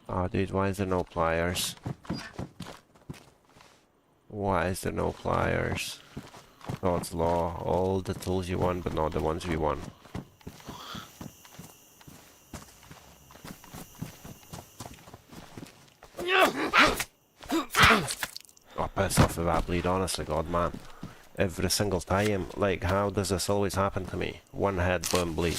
Oh dude, why is there no pliers? Why is there no pliers? God's law, all the tools you want, but not the ones we want. Oh, piss off with that bleed, honestly, God, man. Every single time, like, how does this always happen to me? One head, boom, bleed.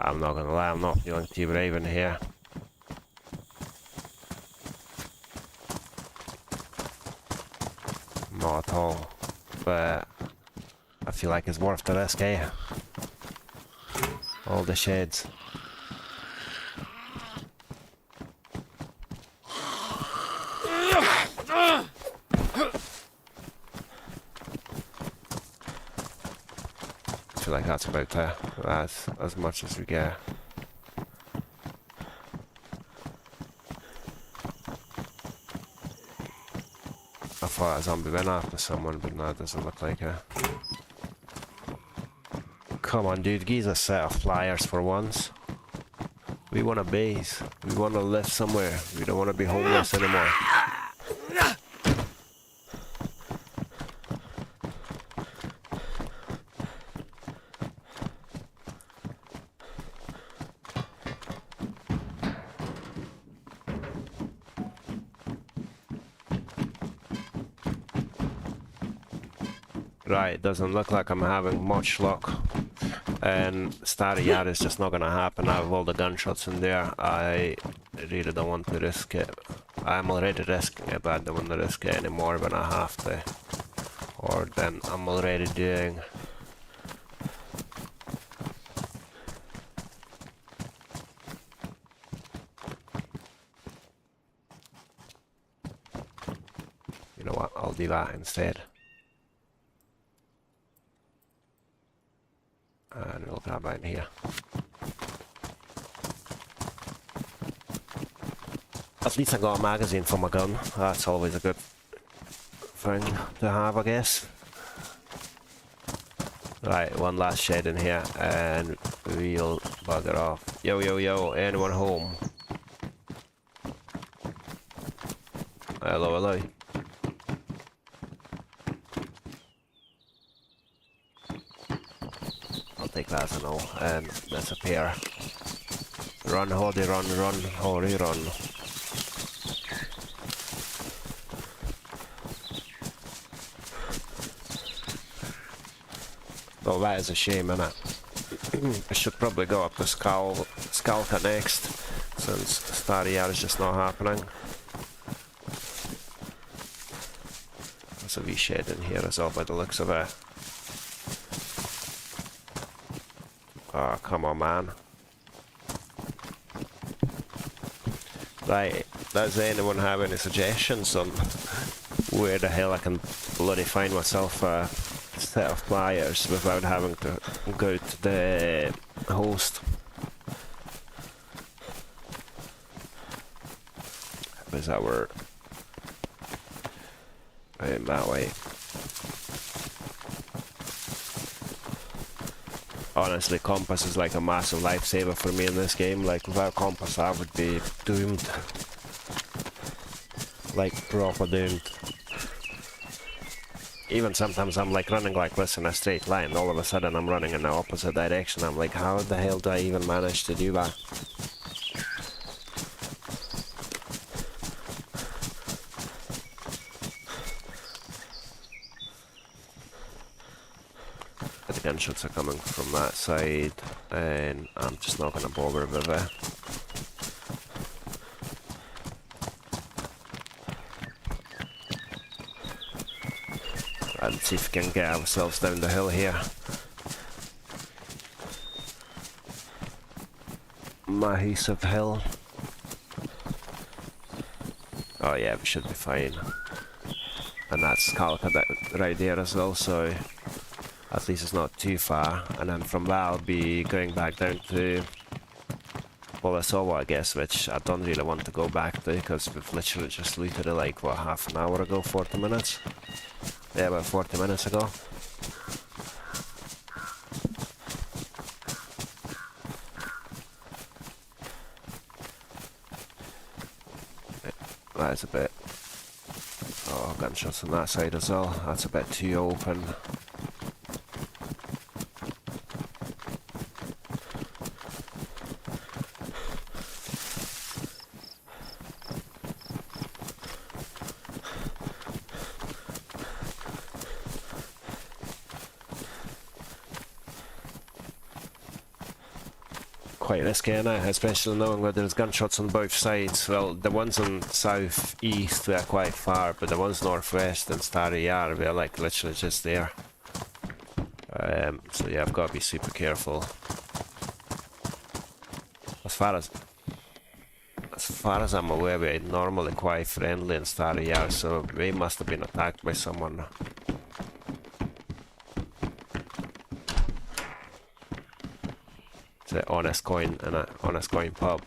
I'm not gonna lie, I'm not feeling too brave in here. Not at all. But I feel like it's worth the risk, eh? All the sheds. I feel like that's about it. That's as much as we get. I thought a zombie went after someone, but no, it doesn't look like it. Come on, dude, give us a set of flyers for once. We want a base. We want to live somewhere. We don't want to be homeless anymore. Right, doesn't look like I'm having much luck. And Starry Yard is just not gonna happen. I have all the gunshots in there. I really don't want to risk it. I'm already risking it, but I don't want to risk it anymore when I have to. Or then I'm already doing. You know what, I'll do that instead. And we'll grab out in here. At least I got a magazine for my gun. That's always a good thing to have, I guess. Right, one last shed in here and we'll bugger off. Yo, yo, yo, anyone home? Hello, hello. I'll take that as a no and disappear. Run, Hoddy, run, run, Hoddy, run. Well, that is a shame, innit? I should probably go up to Skalka next, since Starry Yard is just not happening. There's a wee shed in here as well by the looks of it. Oh, come on, man. Right, does anyone have any suggestions on where the hell I can bloody find myself a set of pliers without having to go to the host? Is that where? Right, that way. Honestly, compass is like a massive lifesaver for me in this game. Like, without compass I would be doomed. Like, proper doomed. Even sometimes I'm like running like this in a straight line, all of a sudden I'm running in the opposite direction. I'm like, how the hell do I even manage to do that? The gunshots are coming from that side, and I'm just not gonna bother with it. Let's see if we can get ourselves down the hill here. Massive hill. Oh yeah, we should be fine. And that's Skalka right there as well, so at least it's not too far. And then from that I'll be going back down to Bolasowa, I guess, which I don't really want to go back to because we've literally just looted it like, what, half an hour ago, 40 minutes? Yeah, about 40 minutes ago. That's a bit... Oh, gunshots on that side as well. That's a bit too open. Quite risky, innit? Especially knowing that there's gunshots on both sides. Well, the ones on south-east were quite far, but the ones northwest and Starry Yard were like literally just there. So yeah, I've got to be super careful. As far as I'm aware, we're normally quite friendly in Starry Yard, so we must have been attacked by someone. It's an honest coin and an honest coin pub.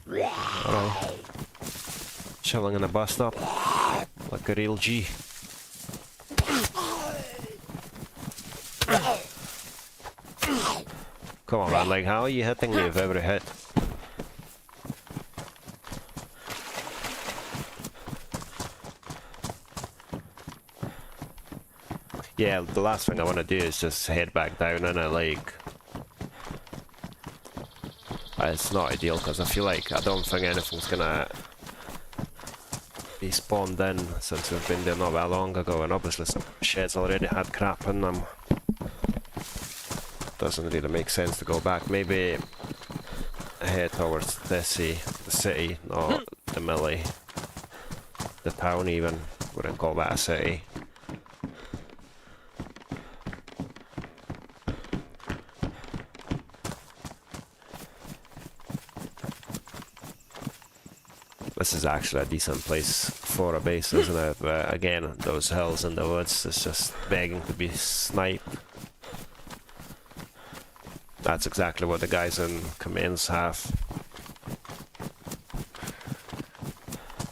Hello. Chilling in a bus stop like a real G. Come on, man, like, how are you hitting me with every hit? Yeah, the last thing I want to do is just head back down in it, like... It's not ideal, because I feel like I don't think anything's gonna be spawned in since we've been there not that long ago, and obviously some sheds already had crap in them. Doesn't really make sense to go back. Maybe head towards the city, not the millie. The town even, wouldn't call that a city. This is actually a decent place for a base, isn't it? But again, those hills in the woods is just begging to be sniped. That's exactly what the guys in commands have.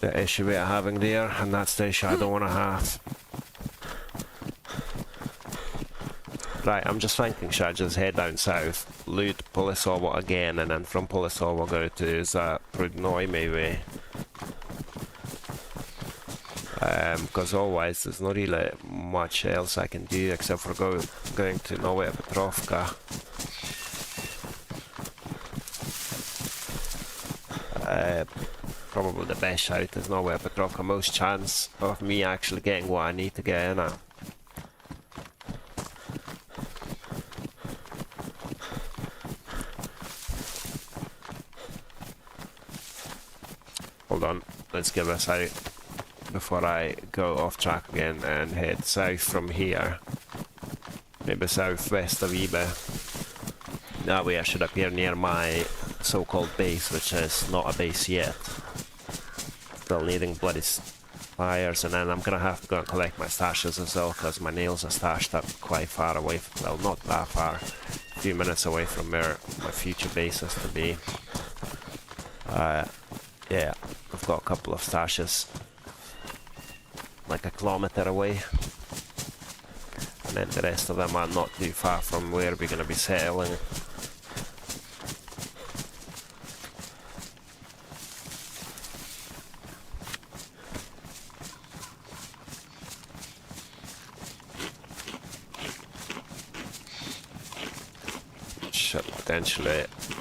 The issue we're having there, and that's the issue I don't want to have. Right, I'm just thinking, should I just head down south, loot Polisawa again, and then from Polisawa go to Prudnoy maybe? Because otherwise there's not really much else I can do except for going to Novaya Petrovka. Probably the best shout is Novaya Petrovka, most chance of me actually getting what I need to get in at. Hold on, let's give this out before I go off track again and head south from here. Maybe southwest of Ibe. That way I should appear near my so-called base, which is not a base yet. Still needing bloody fires, and then I'm gonna have to go and collect my stashes as well, because my nails are stashed up quite far away from, well, not that far, a few minutes away from where my future base is to be. Yeah, I've got a couple of stashes like a kilometer away, and then the rest of them are not too far from where we're going to be settling.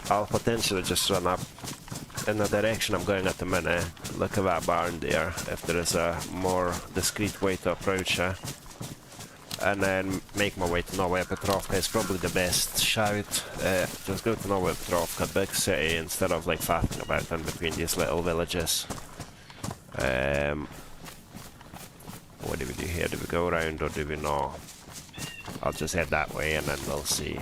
I'll potentially just run up in the direction I'm going at the minute. Look at that barn there, if there is a more discreet way to approach it. And then make my way to Novaya Petrovka is probably the best shout. Just go to Novaya Petrovka, big city, instead of like faffing about in between these little villages. What do we do here? Do we go around or do we not? I'll just head that way and then we'll see.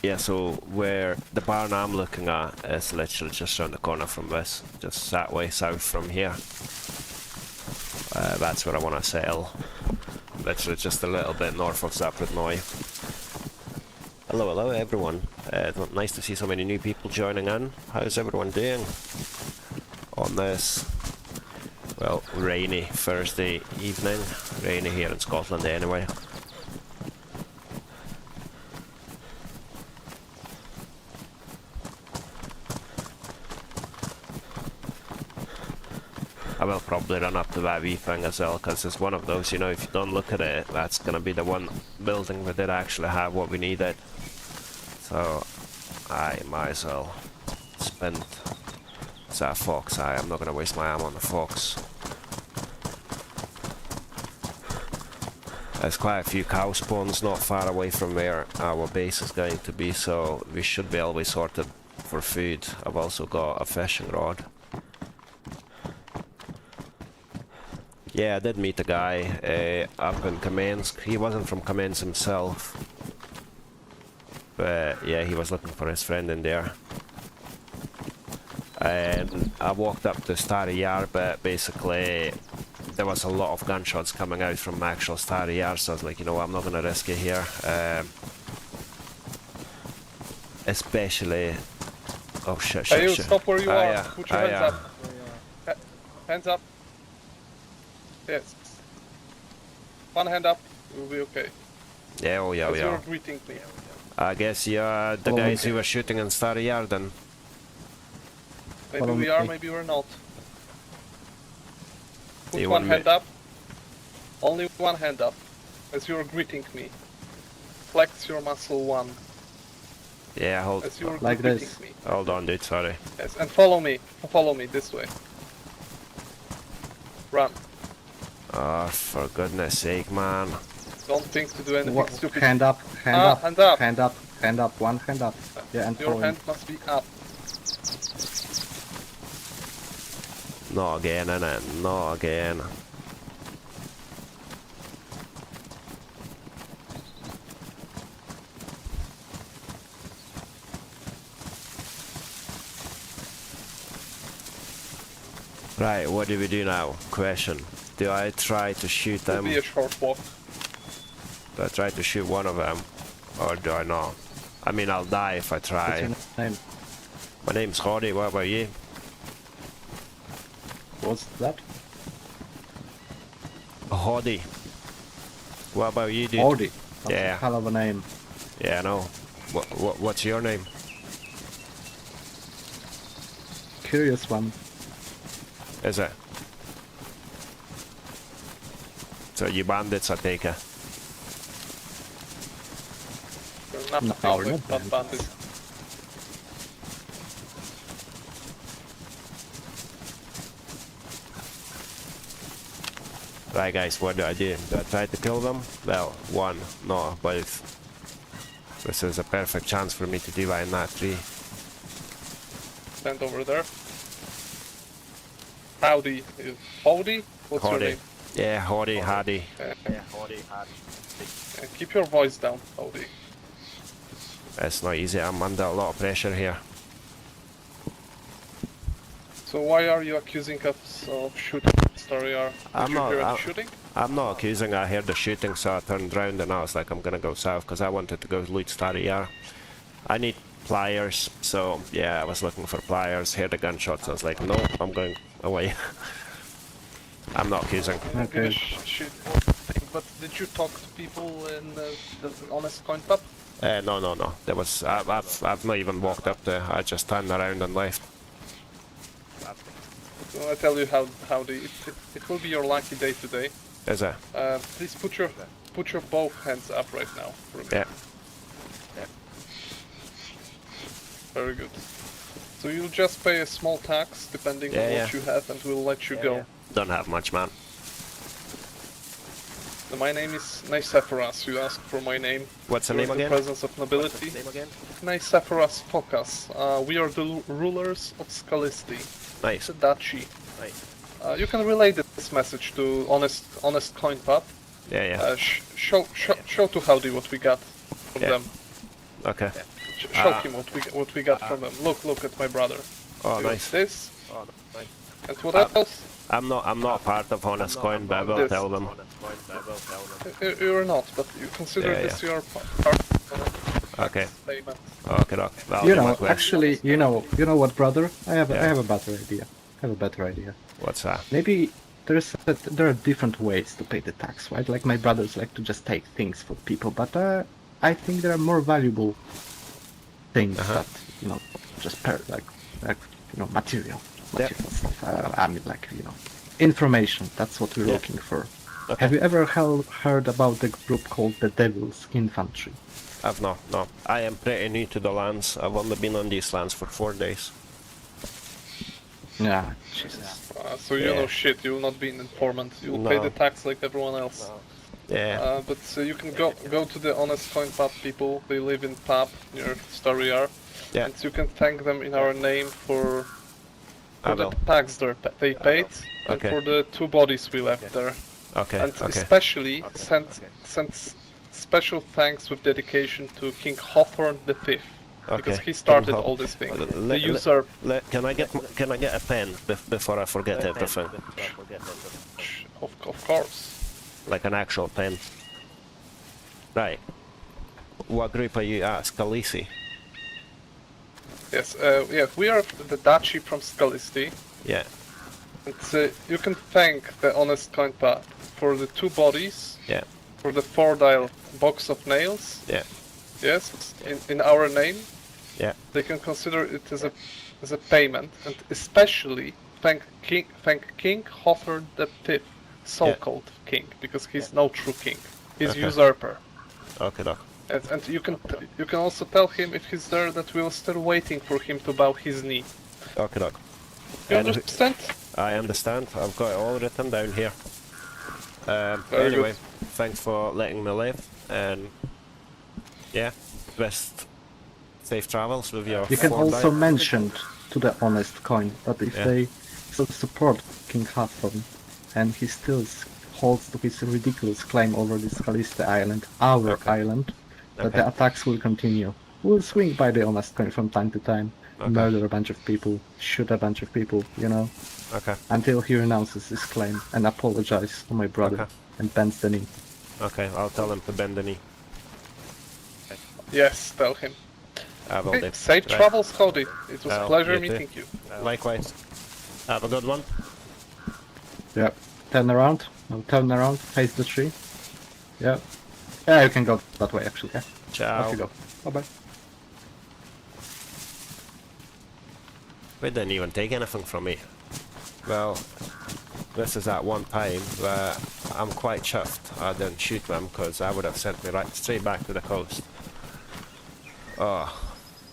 Yeah, so where the barn I'm looking at is literally just around the corner from this, just that way south from here. That's where I want to settle. Literally just a little bit north of Zapradnoy. Hello everyone. Nice to see so many new people joining in. How's everyone doing on this, well, rainy Thursday evening? Rainy here in Scotland anyway. I will probably run up to that wee thing as well, because it's one of those, you know, if you don't look at it, that's going to be the one building that did actually have what we needed. So, I might as well spend... Is that a fox? I'm not going to waste my ammo on the fox. There's quite a few cow spawns not far away from where our base is going to be, so we should be always sorted for food. I've also got a fishing rod. Yeah, I did meet a guy up in Kamensk. He wasn't from Kamensk himself, but yeah, he was looking for his friend in there. And I walked up to Stary Yar, but basically there was a lot of gunshots coming out from actual Stary Yar, so I was like, you know what, I'm not gonna risk it here. Especially... Oh shit. Hey, you stop where you are. Yeah. Put your hands up. Hands up. Yes. One hand up, we'll be okay. Yeah, oh yeah, we are. You're greeting me. I guess you're the guys who were shooting in Stary Yar then. Maybe we are, maybe we're not. Put one hand up. Only one hand up. As you're greeting me. Flex your muscle one. Yeah, hold as you're like this. Me. Hold on, dude, sorry. Yes, and follow me. Follow me this way. Run. Oh, for goodness sake, man. Don't think to do anything stupid. Hand up, hand up, hand up. Hand up, hand up, one hand up. Yeah, and your hand must be up. Not again, innit? Not again. Right, what do we do now? Question. Do I try to shoot It'll them? be a short walk. Do I try to shoot one of them? Or do I not? I mean, I'll die if I What's try. your name? My name's Hardy, what about you? What's that? Hardy. What about you, dude? Audi. That's Yeah. a hell of a name. Yeah, I know. What's your name? Curious one. Is it? So you bandits, I take it. You're not No, quick, we're not but bandits. Right, guys, what do I do? Do I try to kill them? Well, one, no, both. This is a perfect chance for me to divide that tree. Stand over there. Howdy. Howdy? What's your Hardy. name? Yeah, Hardy, Hardy. Keep your voice down, Howdy. It's not easy, I'm under a lot of pressure here. So why are you accusing us of shooting Story R? Did I'm you not- hear any I'm- shooting? I'm not accusing, I heard the shooting, so I turned round and I was like, I'm gonna go south, because I wanted to go loot Starry Yar. I need pliers, so yeah, I was looking for pliers, heard the gunshots, I was like, no, I'm going away. I'm not accusing. Give a Okay. shit thing, but did you talk to people in the Honest Coin Pub? No. There was, I've not even walked up there, I just turned around and left. So I tell you it will be your lucky day today. Is it? Please put your both hands up right now for me. Yeah. Very good. So you'll just pay a small tax depending on Yeah, what you have, and we'll let you go. Don't have much, man. So my name is Nicephoras. You asked for my name. What's the You're name in the again? presence of nobility. Name again? Nicephoras Focus. We are the rulers of Scalisti. Nice. It's a duchy. Nice. You can relay this message to Honest Coin Pub. Yeah. Show to Howdy what we got from Yeah. them. Okay. Show him what we got from them. Look at my brother. Oh, You got nice. This Oh, nice. and what else? I'm not part of Honest Coin, but I will This. tell them. You're not, but you consider Yeah, this your part Okay. payment. Okay, doc. That'll You be my know, question. actually, you know what, brother? I have Yeah. a better idea. What's that? Maybe there are different ways to pay the tax, right? Like my brothers like to just take things from people, but I think there are more valuable things that just like material stuff. I mean, like information. That's what we're Yeah. looking for. Okay. Have you ever heard about the group called the Devil's Infantry? I've not. No. I am pretty new to the lands. I've only been on these lands for 4 days. Yeah, Jesus. So you Yeah. know shit. You will not be an informant. You will No. pay the tax like everyone else. Yeah. But you can go to the Honest Coin Pub people. They live in pub near Story R. Yeah. And you can thank them in our name for I the will. tax they paid and Okay. for the 2 bodies we left there. Okay. And Okay. especially send special thanks with dedication to King Hawthorne V. Because Okay. he started King all this thing. Haw- The le- usurp. Can I get a pen before I forget everything? Of course. Like an actual pen. Right. What group are you at? Scalisi? Yes, we are the duchy from Scalisti. Yeah. And, you can thank the Honest Coin Pub for the 2 bodies, Yeah. for the 4-dial box of nails. Yeah. Yes, in our name. Yeah. They can consider it as a payment, and especially thank King Hawthorne V, so-called king, because he's no true king. He's Okay. usurper. Okay, doc. And you can also tell him if he's there that we're still waiting for him to bow his knee. Okay, doc. You And understand? I understand. I've got it all written down here. Very Anyway, good. thanks for letting me live, and yeah, best safe travels with your. You can 4 also dice. mention to the Honest Coin that if Yeah. they still support King Hawthorne and he still holds to his ridiculous claim over this Caliste Island, our island, that Okay. the attacks will continue. We'll swing by the Honest Coin from time to time, Okay. murder a bunch of people, shoot a bunch of people, Okay. until he renounces his claim and apologizes to my brother Okay. and bends the knee. Okay, I'll tell him to bend the knee. Yes, tell him. I will Okay, do. safe Right. travels, Cody. It was a Oh, pleasure you too. meeting you. Likewise. Have a good one. Yeah. Turn around. No, turn around. Face the tree. Yeah. Yeah, you can go that way actually. Yeah. Ciao. Off you go. Bye bye. They didn't even take anything from me. Well, this is that one time where I'm quite chuffed I didn't shoot them, because I would have sent me right straight back to the coast. Oh,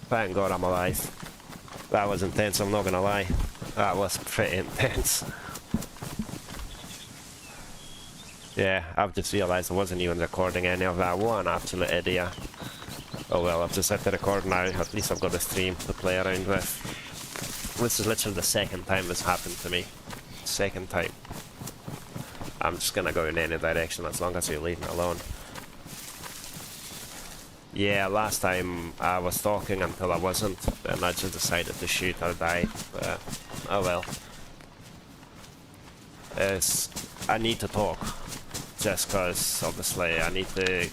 thank God I'm alive. That was intense, I'm not gonna lie. That was pretty intense. Yeah, I've just realised I wasn't even recording any of that. What an absolute idiot. Oh well, I've just hit the record now. At least I've got a stream to play around with. This is literally the second time this happened to me. Second time. I'm just gonna go in any direction as long as you leave me alone. Yeah, last time I was talking until I wasn't, and I just decided to shoot or die. But, oh well. I need to talk. Just because, obviously, I need to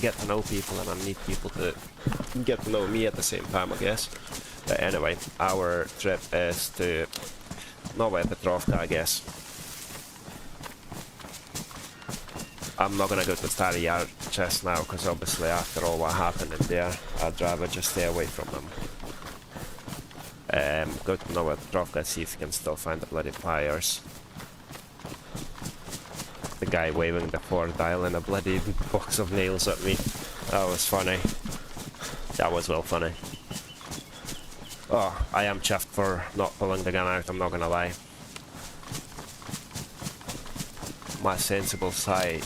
get to know people, and I need people to get to know me at the same time, I guess. But anyway, our trip is to Nova Petrovka, I guess. I'm not gonna go to Starry Yard just now, because obviously after all what happened in there, I'd rather just stay away from them. Go to Nova Petrovka, see if you can still find the bloody pliers. The guy waving the 4 dial and a bloody box of nails at me. That was funny. That was well funny. Oh, I am chuffed for not pulling the gun out, I'm not gonna lie. My sensible sight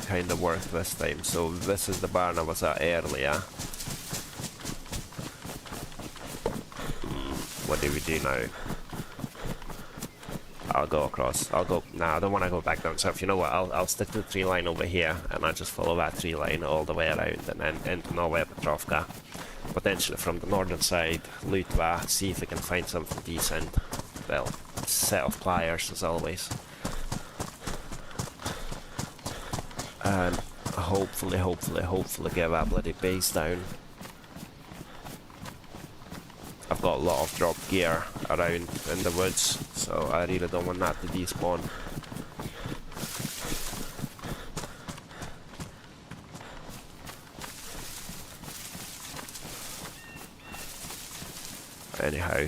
kind of worked this time, so this is the barn I was at earlier. What do we do now? I'll go across. Nah, I don't want to go back down south. You know what? I'll stick to the tree line over here, and I'll just follow that tree line all the way around, and then into Nova Petrovka. Potentially from the northern side, loot that, see if we can find something decent. Well, set of pliers as always. And hopefully get that bloody base down. I've got a lot of drop gear around in the woods, so I really don't want that to despawn. Anyhow,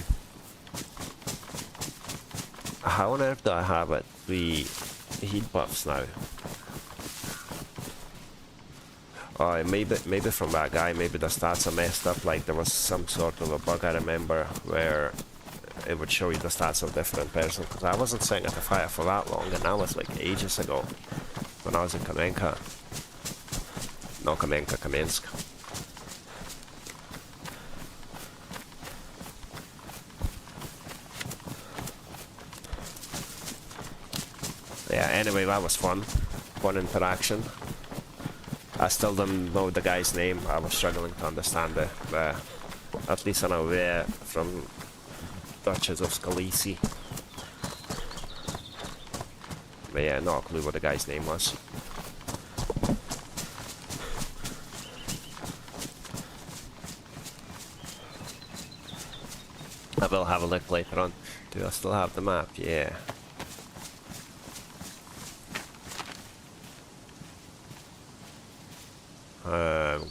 how on earth do I have it 3 heat buffs now? Oh, maybe from that guy, maybe the stats are messed up, like there was some sort of a bug I remember where it would show you the stats of different person, because I wasn't sitting at the fire for that long, and that was like ages ago, when I was in Kamenka. No, Kamenka, Kamensk. Yeah, anyway, that was fun. Fun interaction. I still don't know the guy's name. I was struggling to understand it, but at least I know where from Duchess of Scalisi. But yeah, not a clue what the guy's name was. I will have a look later on. Do I still have the map? Yeah.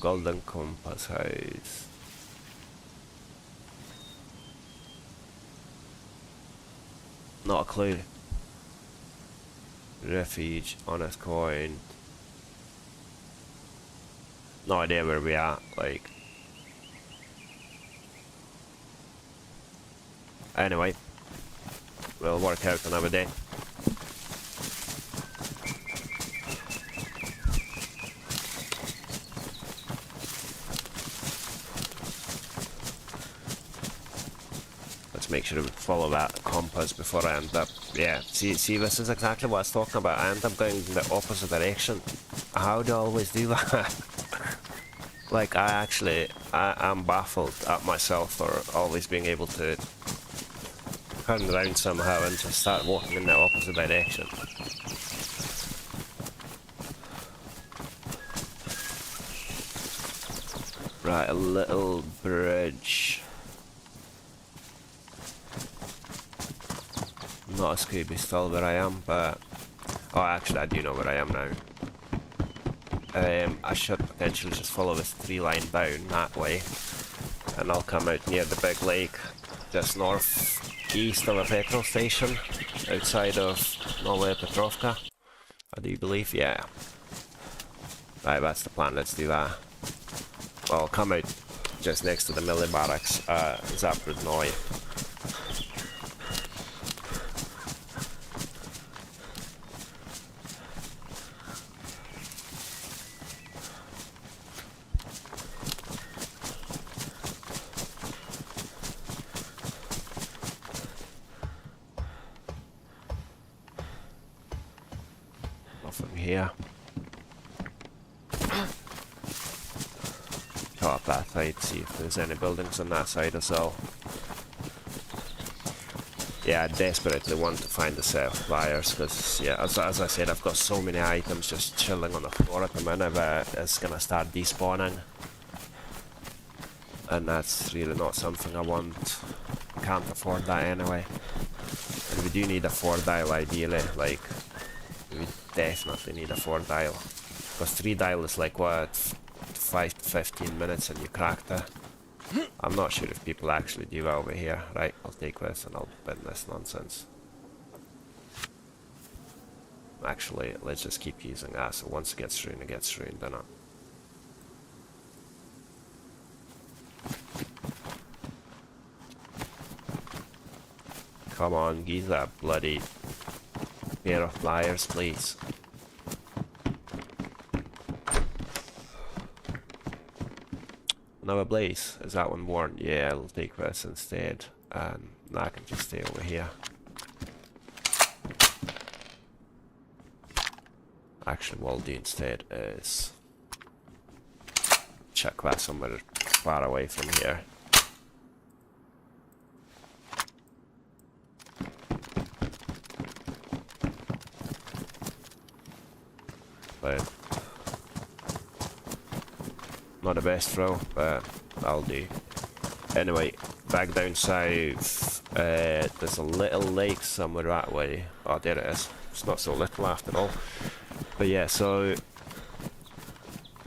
Golden Compass House. Not a clue. Refuge, honest coin. No idea where we are, like. Anyway, we'll work out another day. Make sure to follow that compass before I end up. Yeah, see, this is exactly what I was talking about. I end up going in the opposite direction. How do I always do that? Like, I'm baffled at myself for always being able to turn around somehow and just start walking in the opposite direction. Right, a little bridge. Not a Scooby still where I am, but... Oh, actually I do know where I am now. I should potentially just follow this 3-line down that way. And I'll come out near the big lake, just north-east of a petrol station, outside of Novaya Petrovka, I do believe, yeah. Right, that's the plan, let's do that. Well, I'll come out just next to the military barracks, Zaprudnoy. Nothing here. Go up that side, see if there's any buildings on that side as well. Yeah, I desperately want to find the self-flyers, because, yeah, as I said, I've got so many items just chilling on the floor at the minute that it's gonna start despawning. And that's really not something I want. Can't afford that anyway. And we do need a 4-dial ideally, like, we definitely need a 4-dial. Because 3-dial is like, what, 5 to 15 minutes and you cracked it. I'm not sure if people actually do that over here. Right, I'll take this and I'll bin this nonsense. Actually, let's just keep using that, so once it gets ruined, then Come on, give that bloody pair of pliers, please. Another blaze. Is that one worn? Yeah, I'll take this instead. And I can just stay over here. Actually, what I'll do instead is chuck that somewhere far away from here. But not the best throw, but that'll do. Anyway, back down south, there's a little lake somewhere that way. Oh, there it is. It's not so little after all. But yeah, so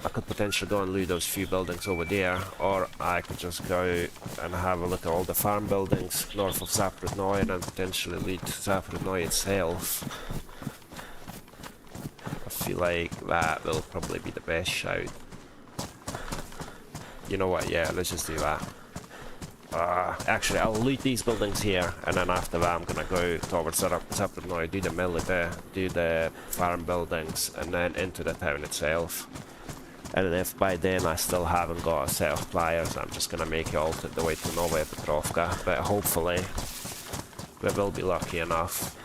I could potentially go and loot those few buildings over there, or I could just go and have a look at all the farm buildings north of Zaprudnoy and then potentially loot Zaprudnoy itself. I feel like that will probably be the best shout. You know what, yeah, let's just do that. Actually, I'll loot these buildings here, and then after that I'm gonna go towards Zaprudnoy, do the mill there, do the farm buildings, and then into the town itself. And if by then I still haven't got a set of pliers, I'm just gonna make it all the way to Novaya Petrovka, but hopefully we will be lucky enough.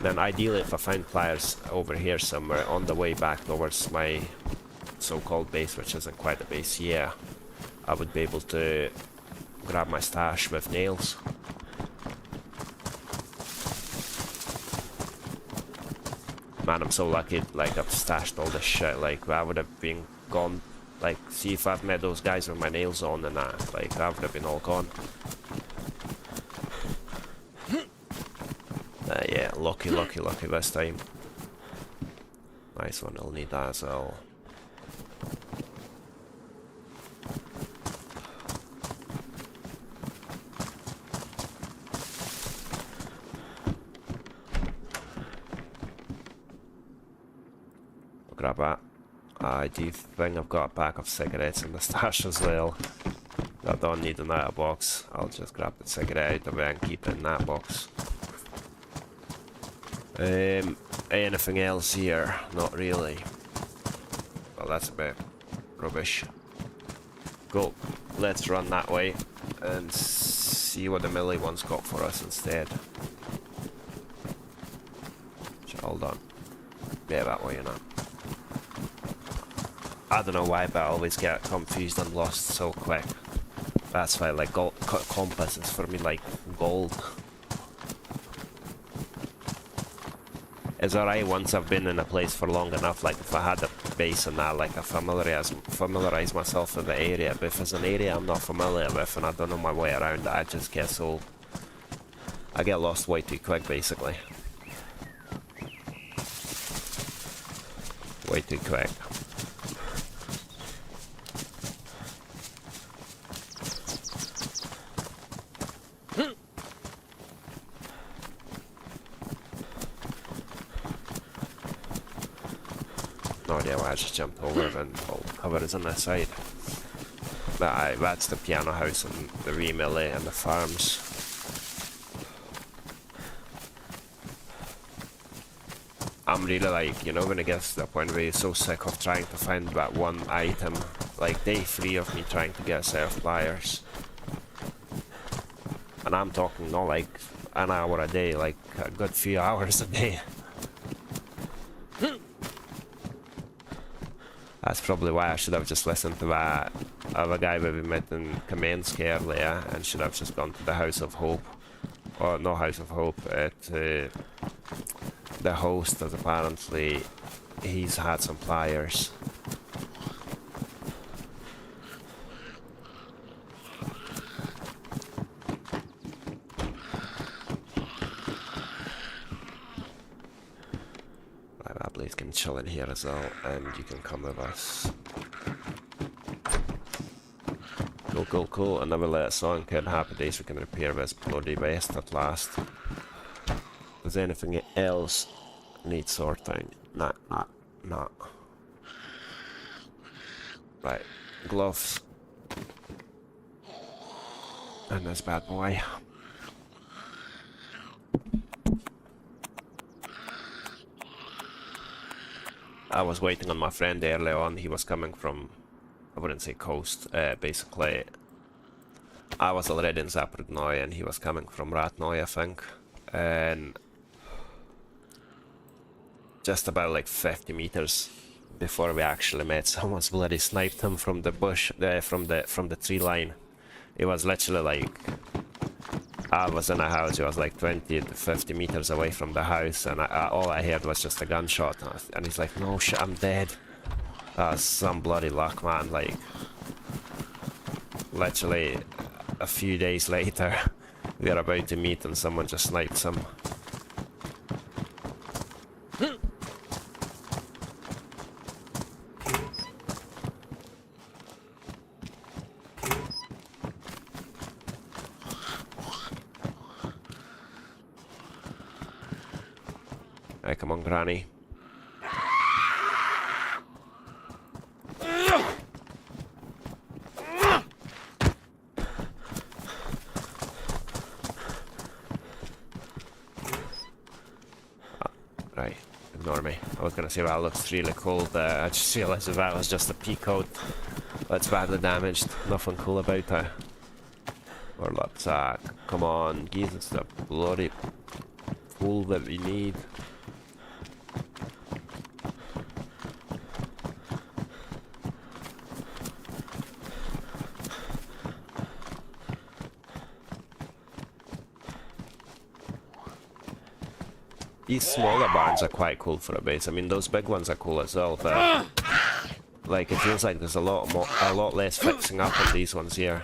Then ideally if I find pliers over here somewhere on the way back towards my so-called base, which isn't quite a base, yeah, I would be able to grab my stash with nails. Man, I'm so lucky, like, I've stashed all this shit, like, I would have been gone, like, see if I've met those guys with my nails on and that, like, I would have been all gone. Yeah, lucky this time. Nice one, I'll need that as well. Grab that. I do think I've got a pack of cigarettes in the stash as well. I don't need another box. I'll just grab the cigarette out of it and keep it in that box. Anything else here? Not really. Well, that's a bit rubbish. Cool. Let's run that way and see what the melee one's got for us instead. Hold on. Yeah, that way, you know. I don't know why, but I always get confused and lost so quick. That's why like compass is for me like gold. It's alright once I've been in a place for long enough, like if I had a base and that, like I familiarize myself with the area, but if it's an area I'm not familiar with and I don't know my way around, I just get so... I get lost way too quick, basically. Way too quick. No idea why I just jumped over and all cover is on this side. But that's the piano house and the re-melee and the farms. I'm really like, you know, when it gets to the point where you're so sick of trying to find that one item, like day 3 of me trying to get a set of pliers. And I'm talking not like an hour a day, like a good few hours a day. That's probably why I should have just listened to that other guy that we met in Kamensk earlier and should have just gone to the House of Hope. Or no House of Hope, the host, as apparently he's had some pliers. That blade can chill in here as well, and you can come with us. Cool, cool, cool. Another letter song, kid. Happy days we can repair this bloody vest at last. Does anything else need sorting? Nah. Right, gloves. And this bad boy. I was waiting on my friend earlier on. He was coming from, I wouldn't say coast, basically. I was already in Zaprodnoye and he was coming from Ratnoy, I think. And just about like 50 meters before we actually met, someone's bloody sniped him from the bush, from the tree line. It was literally like, I was in a house, it was like 20 to 50 meters away from the house, and all I heard was just a gunshot, and he's like, no shit, I'm dead. That's some bloody luck, man. Like, literally a few days later, we are about to meet and someone just sniped him. Hey, come on, Granny. Right, ignore me. I was gonna say that looks really cool, but I just realized that was just a P-code. That's badly damaged. Nothing cool about it. Or rucksack. Come on, give us the bloody tool that we need. These smaller barns are quite cool for a base. I mean, those big ones are cool as well, but like it feels like there's a lot less fixing up on these ones here.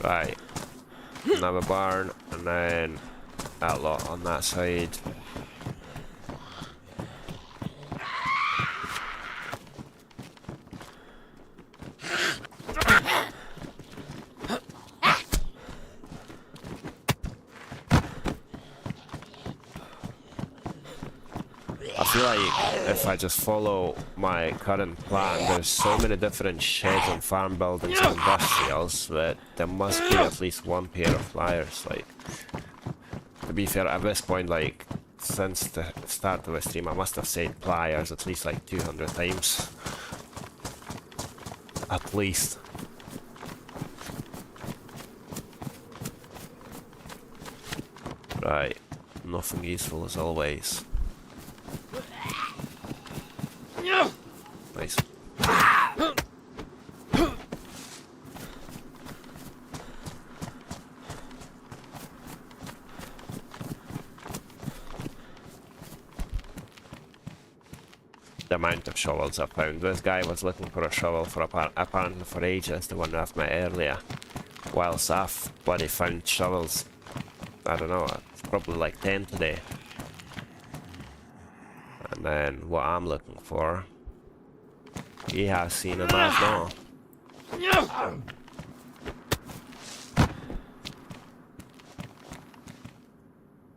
Right, another barn, and then that lot on that side. I feel like if I just follow my current plan, there's so many different sheds and farm buildings and industrials that there must be at least one pair of flyers. Like, to be fair, at this point, like, since the start of the stream, I must have said pliers at least like 200 times. At least. Right, nothing useful as always. Nice. The amount of shovels I found. This guy was looking for a shovel for apparently for ages, the one I've met earlier. Whilst I've bloody found shovels, I don't know, probably like 10 today. And then what I'm looking for, he has seen enough now.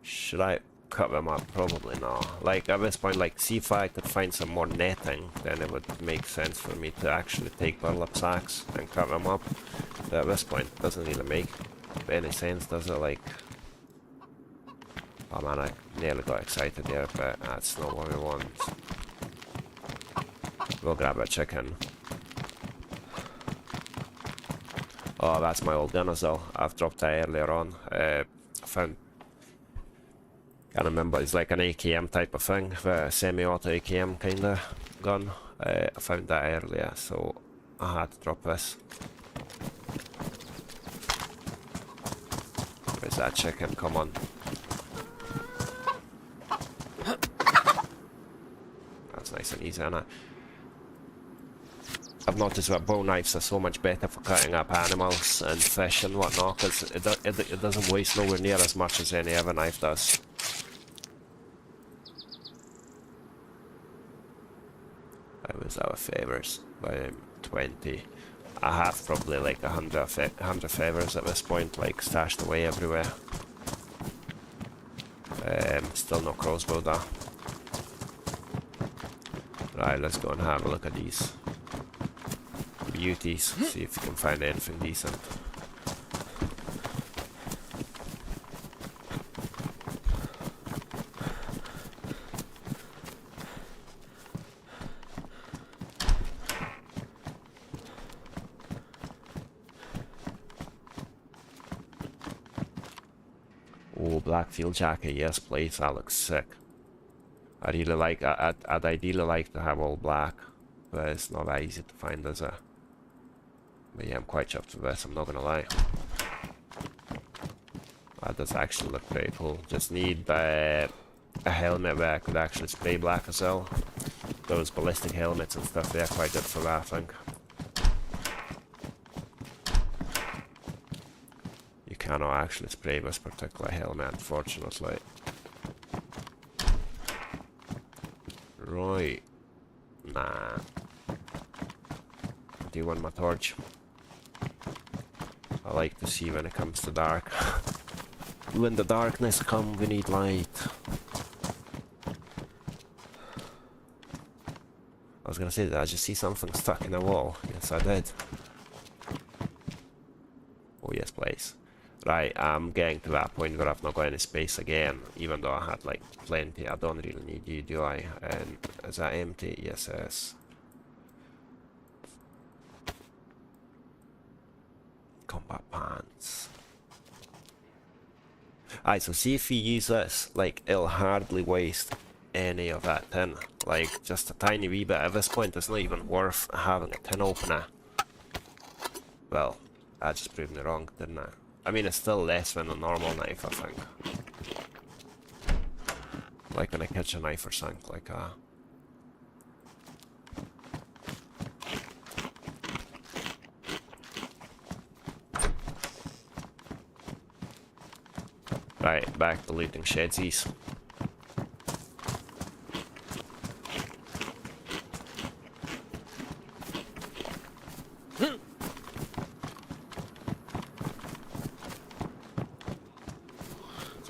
Should I cut them up? Probably not. Like at this point, like see if I could find some more netting, then it would make sense for me to actually take burlap sacks and cut them up. But at this point, it doesn't really make any sense, does it? Like, oh man, I nearly got excited there, but that's not what we want. We'll grab a chicken. Oh, that's my old gun as well. I've dropped that earlier on. I found, can't remember, it's like an AKM type of thing, a semi-auto AKM kind of gun. I found that earlier, so I had to drop this. Where's that chicken? Come on. That's nice and easy, isn't it? I've noticed that bow knives are so much better for cutting up animals and fish and whatnot, because it doesn't waste nowhere near as much as any other knife does. That was our favors by 20. I have probably like 100 favors at this point, like stashed away everywhere. Still no crossbow though. Right, let's go and have a look at these beauties, see if we can find anything decent. Oh, black field jacket, yes please, that looks sick. I really like, I'd ideally like to have all black, but it's not that easy to find, is it? But yeah, I'm quite chuffed with this, I'm not gonna lie. That does actually look pretty cool. Just need a helmet where I could actually spray black as well. Those ballistic helmets and stuff, they're quite good for that, I think. You cannot actually spray this particular helmet, unfortunately. Right. Nah. Do you want my torch? I like to see when it comes to dark. When the darkness comes, we need light. I was gonna say, did I just see something stuck in the wall? Yes, I did. Oh yes, please. Right, I'm getting to that point where I've not got any space again, even though I had like plenty. I don't really need you, do I? And is that empty? Yes, yes. Combat pants. Alright, so see if you use this, like, it'll hardly waste any of that tin. Like, just a tiny wee bit. At this point, it's not even worth having a tin opener. Well, I just proved me wrong, didn't I? I mean, it's still less than a normal knife, I think. Like on a kitchen knife or something like that. Right, back to looting shedsies. There's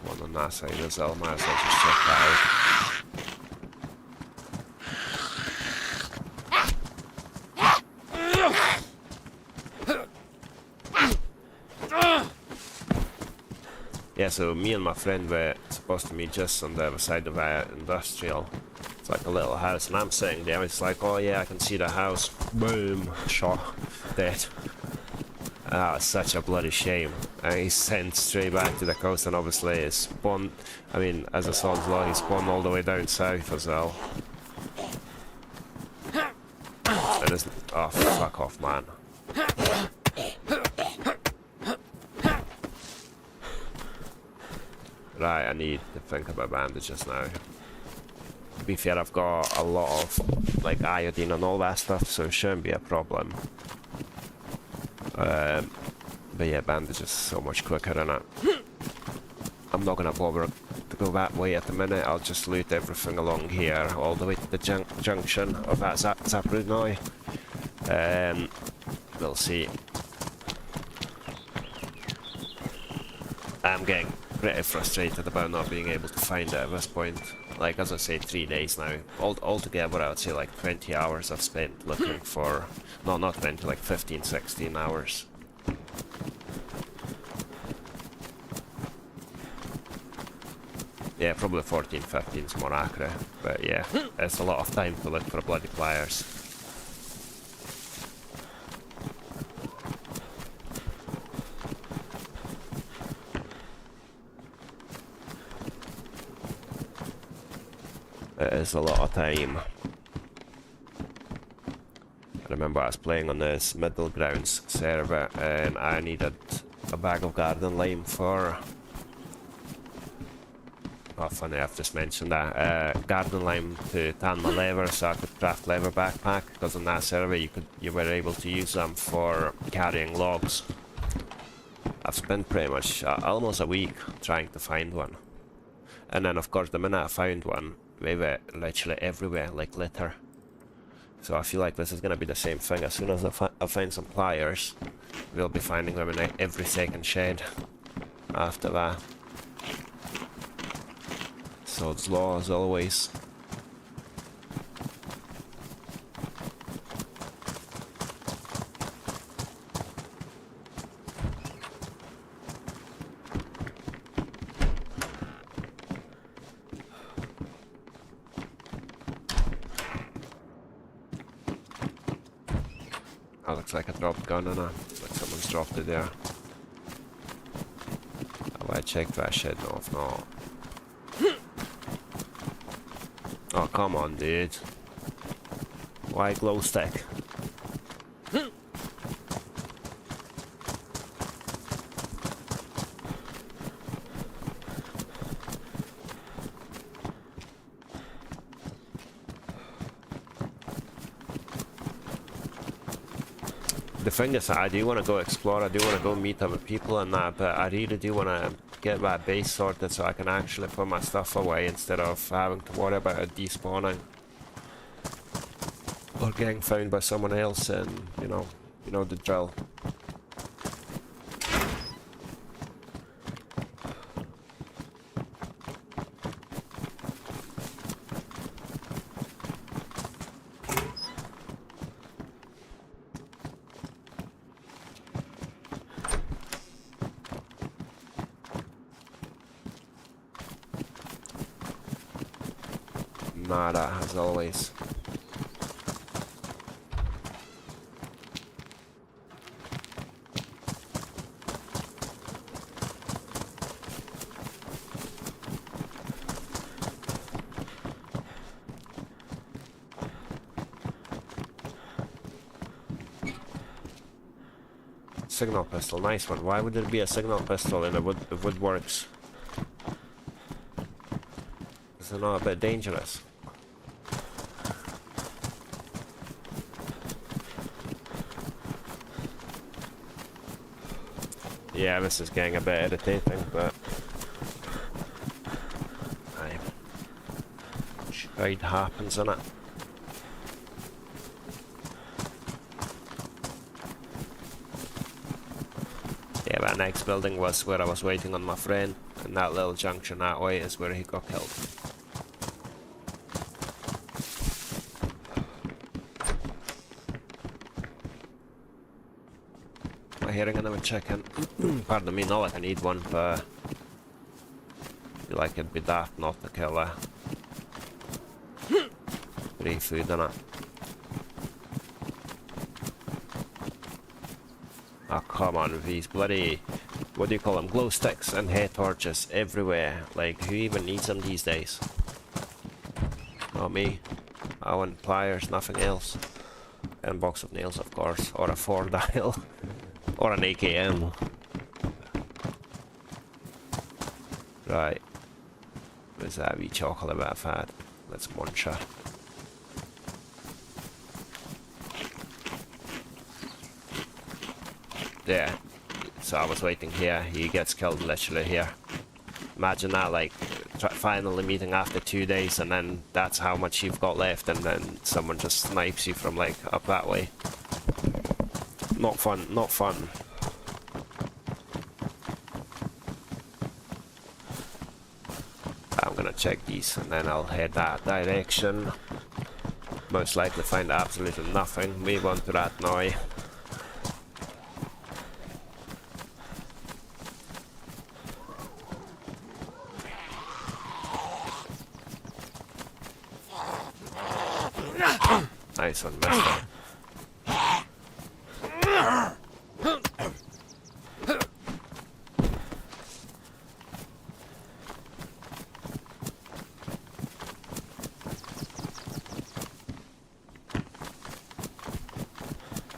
one on that side as well, might as well just check that out. Yeah, so me and my friend were supposed to meet just on the other side of our industrial. It's like a little house, and I'm sitting there, it's like, oh yeah, I can see the house. Boom, shot, dead. That was such a bloody shame. And he's sent straight back to the coast, and obviously it's spawned, I mean, as a son's law, he spawned all the way down south as well. There's... Oh, fuck off, man. Right, I need to think about bandages now. To be fair, I've got a lot of, like, iodine and all that stuff, so it shouldn't be a problem. But yeah, bandages so much quicker, innit? I'm not gonna bother to go that way at the minute. I'll just loot everything along here, all the way to the junction of that Zaprudnoy. We'll see. I'm getting pretty frustrated about not being able to find it at this point. Like, as I say, 3 days now. Altogether, I would say like 20 hours I've spent looking for... No, not 20, like 15, 16 hours. Yeah, probably 14, 15 is more accurate. But yeah, it's a lot of time to look for bloody pliers. It is a lot of time. I remember I was playing on this Middle Grounds server and I needed a bag of garden lime for... Oh, funny, I've just mentioned that. Garden lime to tan my leather so I could craft leather backpack, because on that server you were able to use them for carrying logs. I've spent pretty much almost a week trying to find one. And then of course the minute I found one, they were literally everywhere, like litter. So I feel like this is going to be the same thing. As soon as I find some pliers, we'll be finding them in every second shed after that. Sod's law as always. That looks like a dropped gun, and like someone's dropped it there. Have I checked that shed? No, if not. Oh, come on, dude. Why glow stick? The thing is, I do want to go explore, I do want to go meet other people and that, but I really do want to get that base sorted so I can actually put my stuff away instead of having to worry about it despawning. Or getting found by someone else and, you know the drill. Nada, as always. Signal pistol, nice one. Why would there be a signal pistol in a woodworks? Is it not a bit dangerous? Yeah, this is getting a bit irritating, but it happens, innit? Yeah, that next building was where I was waiting on my friend, and that little junction that way is where he got killed. Am I hearing another chicken? Pardon me, not like I need one, but I feel like it'd be daft not to kill her. Free food, innit? Oh, come on with these bloody, what do you call them, glow sticks and head torches everywhere. Like, who even needs them these days? Not me. I want pliers, nothing else. And a box of nails, of course, or a 4-dial, or an AKM. Right. Where's that wee chocolate bit of fat? Let's munch her. There. So I was waiting here. He gets killed literally here. Imagine that, like, finally meeting after 2 days, and then that's how much you've got left, and then someone just snipes you from, like, up that way. Not fun, not fun. I'm gonna check these, and then I'll head that direction. Most likely find absolutely nothing. Move on to that now. Nice one, mister.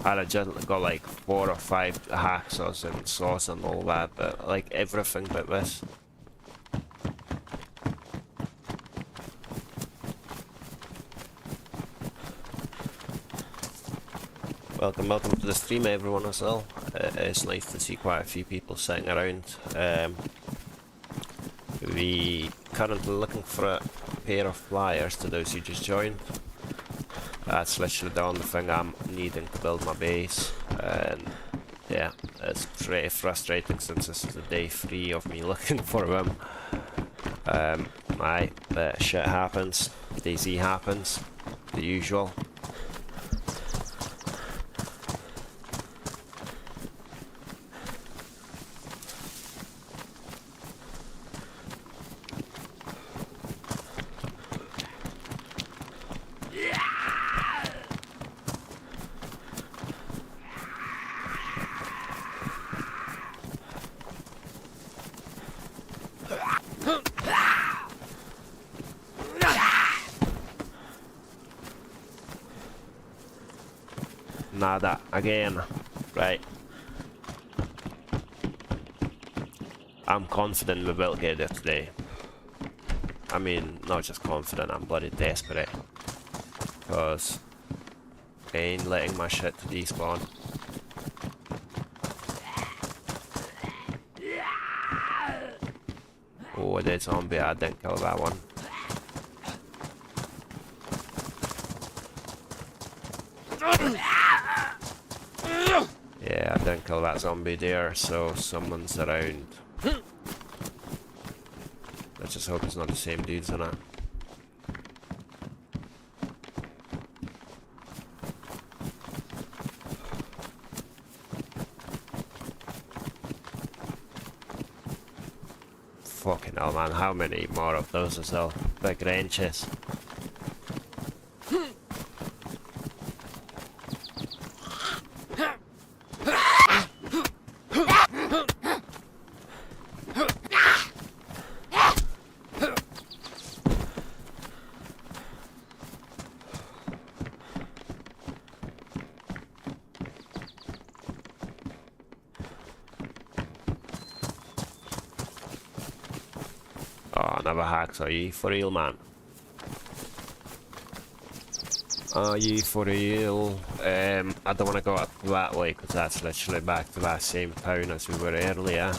I just got like 4 or 5 hacksaws and saws and all that, but like everything but this. Welcome to the stream, everyone, as well. It's nice to see quite a few people sitting around. We currently looking for a pair of pliers to those who just joined. That's literally the only thing I'm needing to build my base, and yeah, it's pretty frustrating since this is the day 3 of me looking for them. But shit happens, DayZ happens, the usual. Nada again. Right. I'm confident we will get it today. I mean, not just confident, I'm bloody desperate. Because I ain't letting my shit to despawn. Oh, a dead zombie, I didn't kill that one. Yeah, I didn't kill that zombie there, so someone's around. Let's just hope it's not the same dudes in it. Fucking hell, man, how many more of those as well? Big wrenches. Another hacks, are you for real, man? Are you for real? I don't want to go up that way because that's literally back to that same town as we were earlier.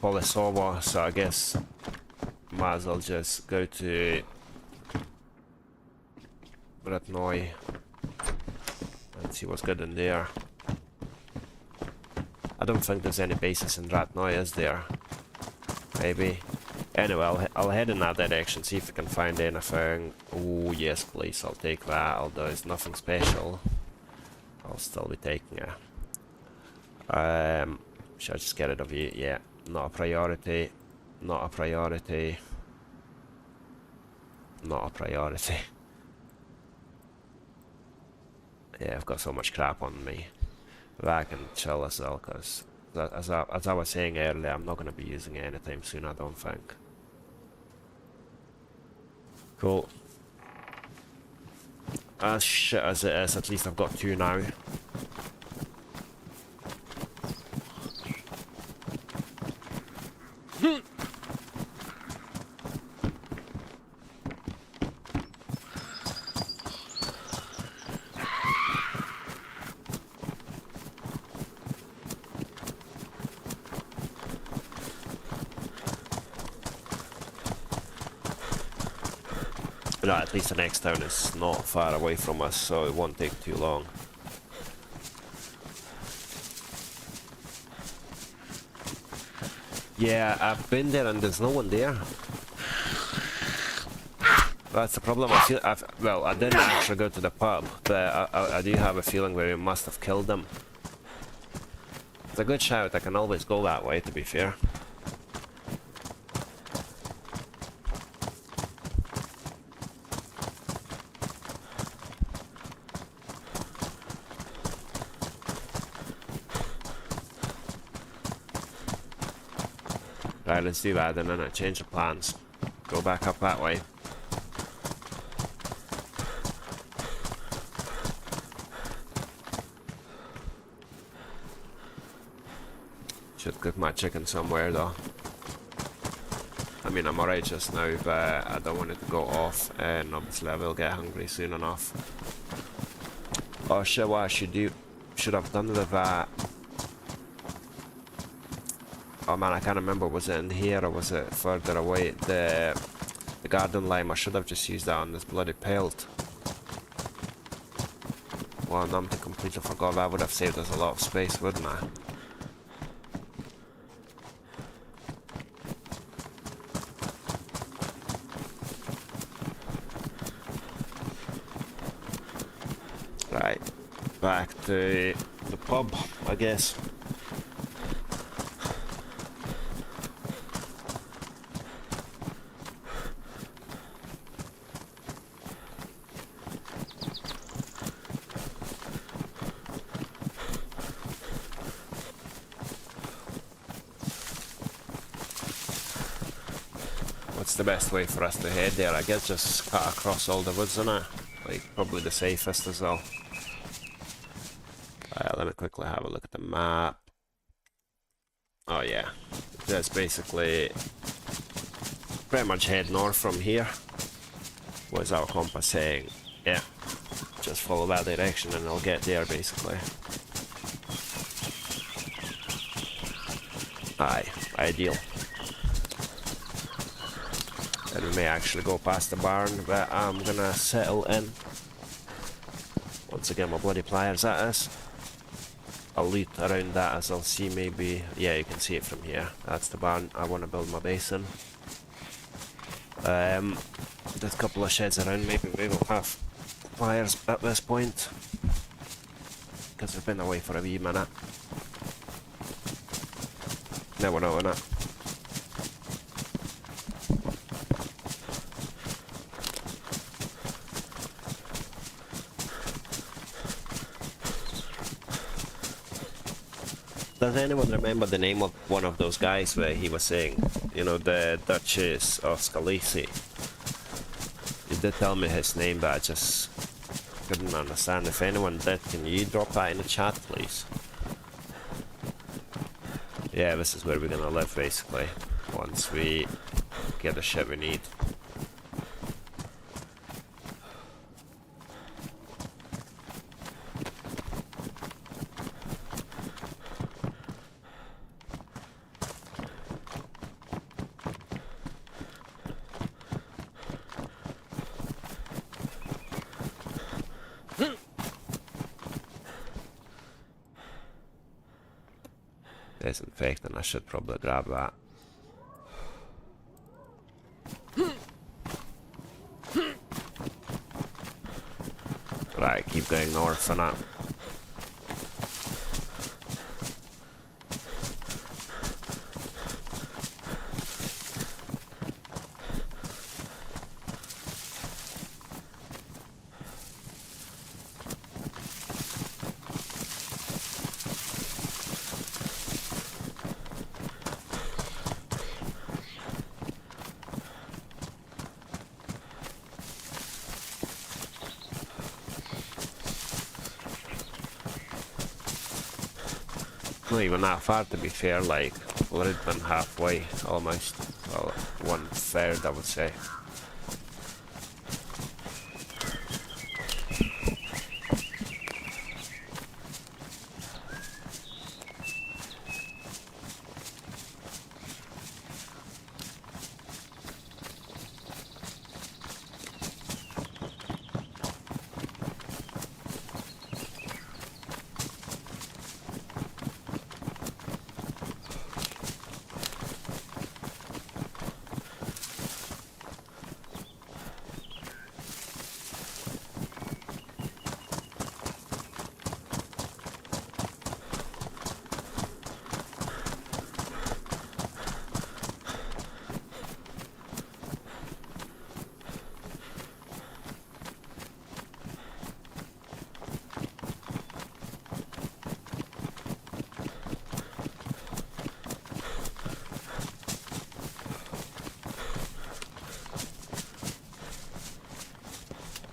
Polisawa, so I guess might as well just go to Bratnoy and see what's good in there. I don't think there's any bases in Ratnoy, is there? Maybe. Anyway, I'll head in that direction, see if I can find anything. Oh yes, please, I'll take that. Although it's nothing special, I'll still be taking it. Should I just get rid of you? Yeah, not a priority. Not a priority. Not a priority. Yeah, I've got so much crap on me. But I can chill as well, because as I was saying earlier, I'm not going to be using it anytime soon, I don't think. Cool. As shit as it is, at least I've got 2 now. Right, at least the next town is not far away from us, so it won't take too long. Yeah, I've been there and there's no one there. That's the problem. Well, I didn't actually go to the pub, but I do have a feeling where we must have killed them. It's a good shout. I can always go that way, to be fair. Right, let's do that and then I change the plans. Go back up that way. Should cook my chicken somewhere though. I mean, I'm alright just now, but I don't want it to go off, and obviously I will get hungry soon enough. Oh shit, what I should have done with that. Oh man, I can't remember, was it in here or was it further away? The garden lime, I should have just used that on this bloody pelt. Well, no, I completely forgot. That would have saved us a lot of space, wouldn't I? Right, back to the pub, I guess. What's the best way for us to head there? I guess just cut across all the woods, isn't it? Like, probably the safest as well. Let me quickly have a look at the map. Oh yeah, that's basically pretty much head north from here. What's our compass saying? Yeah, just follow that direction and I'll get there basically. Aye, ideal. And we may actually go past the barn, but I'm gonna settle in. Once again, my bloody pliers at us. I'll loot around that as I'll see maybe. Yeah, you can see it from here. That's the barn I want to build my base in. There's a couple of sheds around, maybe we will have pliers at this point. Because we've been away for a wee minute. Never know, innit? Does anyone remember the name of one of those guys where he was saying, you know, the Duchess of Scalisi? He did tell me his name, but I just couldn't understand. If anyone did, can you drop that in the chat, please? Yeah, this is where we're gonna live, basically, once we get the shit we need. Disinfectant, I should probably grab that. Right, keep going north for now. Not even that far to be fair, like, we've already been halfway, almost. Well, 1/3 I would say.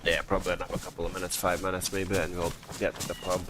Yeah, probably another couple of minutes, 5 minutes maybe, and we'll get to the pub.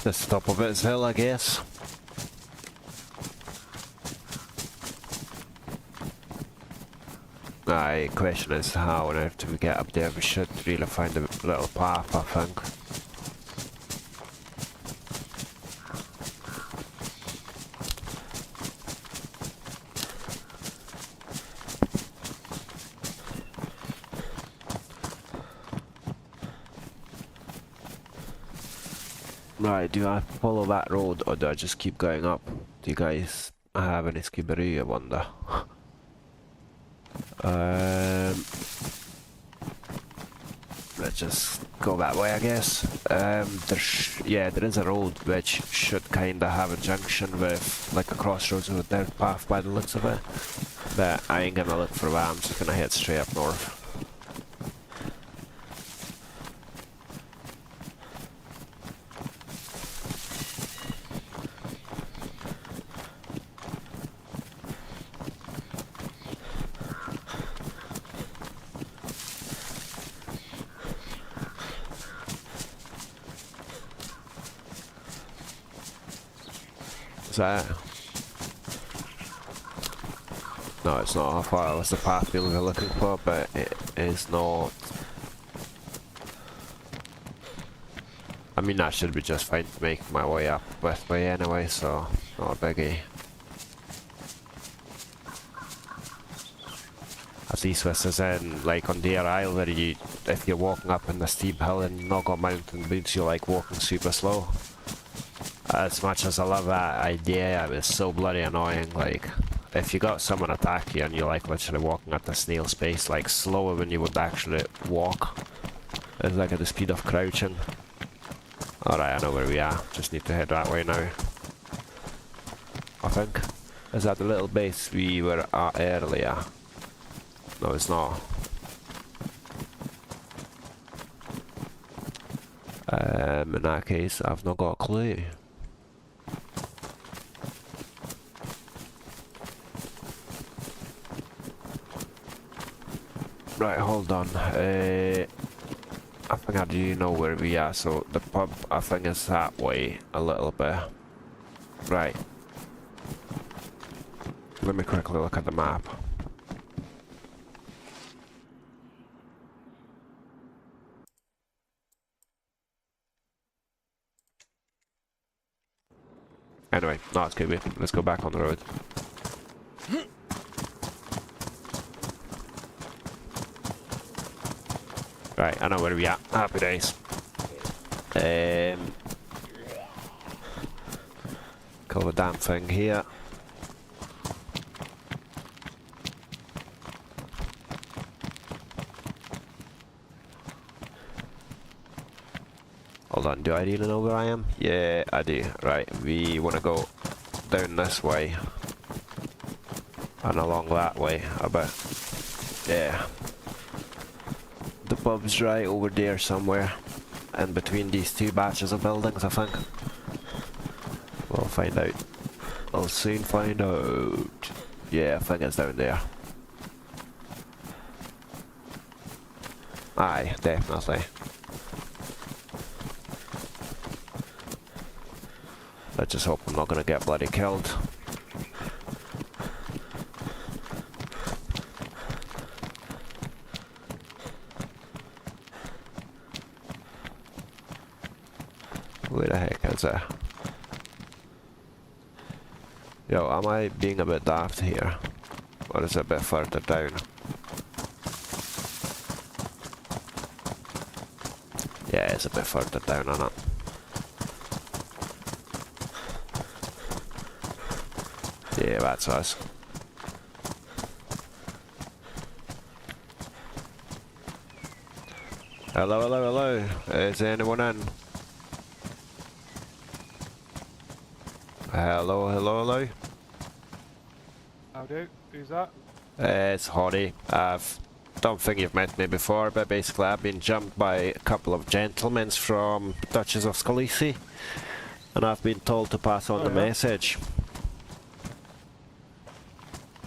This top of it is hill, I guess. Aye, question is how on earth do we get up there? We should really find a little path, I think. Right, do I follow that road or do I just keep going up? Do you guys have any skibberoo, I wonder? Let's just go that way, I guess. Yeah, there is a road which should kinda have a junction with, like a crossroads with a dirt path by the looks of it. But I ain't gonna look for that, I'm just gonna head straight up north. Is that it? No, it's not. I thought it was the path we were looking for, but it is not. I mean, that should be just fine to make my way up this way anyway, so not a biggie. At least this is in, like on Deer Isle, where you, if you're walking up in the steep hill and you've not got mountain boots, you're like walking super slow. As much as I love that idea, it's so bloody annoying. Like, if you got someone attack you and you're like literally walking at the snail's pace, like slower than you would actually walk, it's like at the speed of crouching. Alright, I know where we are. Just need to head that way now. I think. Is that the little base we were at earlier? No, it's not. In that case, I've not got a clue. Right, hold on. I think I do know where we are, so the pub, I think, is that way a little bit. Right. Let me quickly look at the map. Anyway, no, it's good. Let's go back on the road. Right, I know where we are. Happy days. Kill the damn thing here. Hold on, do I really know where I am? Yeah, I do. Right, we want to go down this way. And along that way, a bit. Yeah. The pub's right over there somewhere. In between these two batches of buildings, I think. We'll find out. I'll soon find out. Yeah, I think it's down there. Aye, definitely. Let's just hope I'm not gonna get bloody killed. Where the heck is it? Yo, am I being a bit daft here? Or is it a bit further down? Yeah, it's a bit further down, isn't it? Yeah, that's us. Hello, hello, hello. Is anyone in? Hello, hello, hello. How do? Who's that? It's Hoddy. Don't think you've met me before, but basically I've been jumped by a couple of gentlemen from Duchess of Scalisi, and I've been told to pass on the message.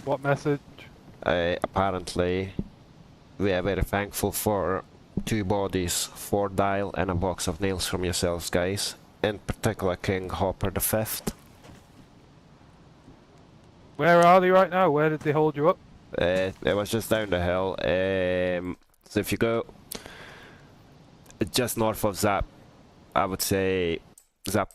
What message? Apparently, we are very thankful for 2 bodies, 4 dial, and a box of nails from yourselves, guys. In particular, King Hopper the Fifth. Where are they right now? Where did they hold you up? It was just down the hill. So if you go just north of Zap, I would say Zap.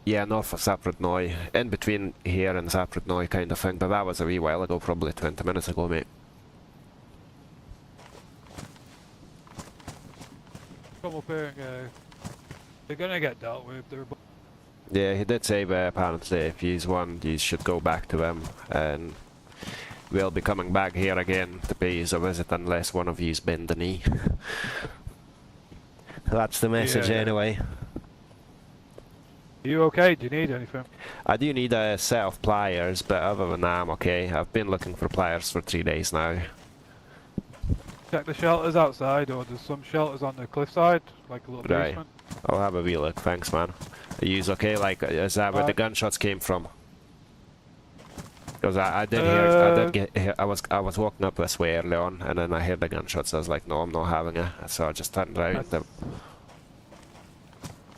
Yeah, north of Zaprodnoy, in between here and Zaprodnoy kind of thing, but that was a wee while ago, probably 20 minutes ago, mate. Come up here and go. They're gonna get dealt with. Yeah, he did say that apparently if he's won, you should go back to him, and we'll be coming back here again to pay you a visit unless one of you's bend the knee. That's the message anyway. Are you okay? Do you need anything? I do need a set of pliers, but other than that, I'm okay. I've been looking for pliers for 3 days now. Check the shelters outside, or there's some shelters on the cliffside, like a little basement. I'll have a wee look, thanks man. Are you okay? Like, is that where the gunshots came from? Because I was walking up this way early on, and then I heard the gunshots. I was like, no, I'm not having it. So I just turned around.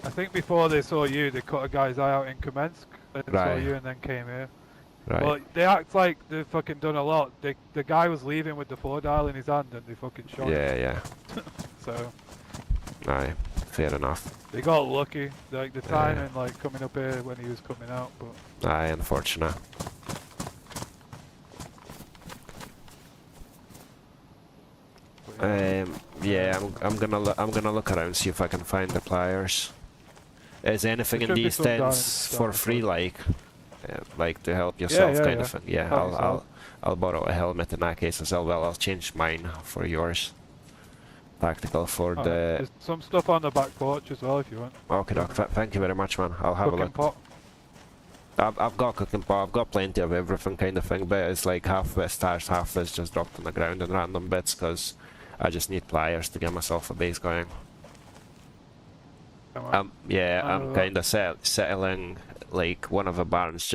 I think before they saw you, they cut a guy's eye out in Kamensk. They saw you and then came here. Right. Well, they act like they've fucking done a lot. The guy was leaving with the 4-dial in his hand and they fucking shot him. Yeah. So. Aye, fair enough. They got lucky. Like the timing, like coming up here when he was coming out, but. Aye, unfortunate. Yeah, I'm gonna look around, see if I can find the pliers. Is anything in these tents for free, like to help yourself, kind of thing? Yeah, I'll borrow a helmet in that case as well. Well, I'll change mine for yours. Tactical for the. There's some stuff on the back porch as well if you want. Okay, doc. Thank you very much, man. I'll have a look. Pot. I've got a cooking pot. I've got plenty of everything, kind of thing. But it's like half of it stashed, half of it's just dropped on the ground in random bits because I just need pliers to get myself a base going. Yeah, I'm kind of settling like one of the barns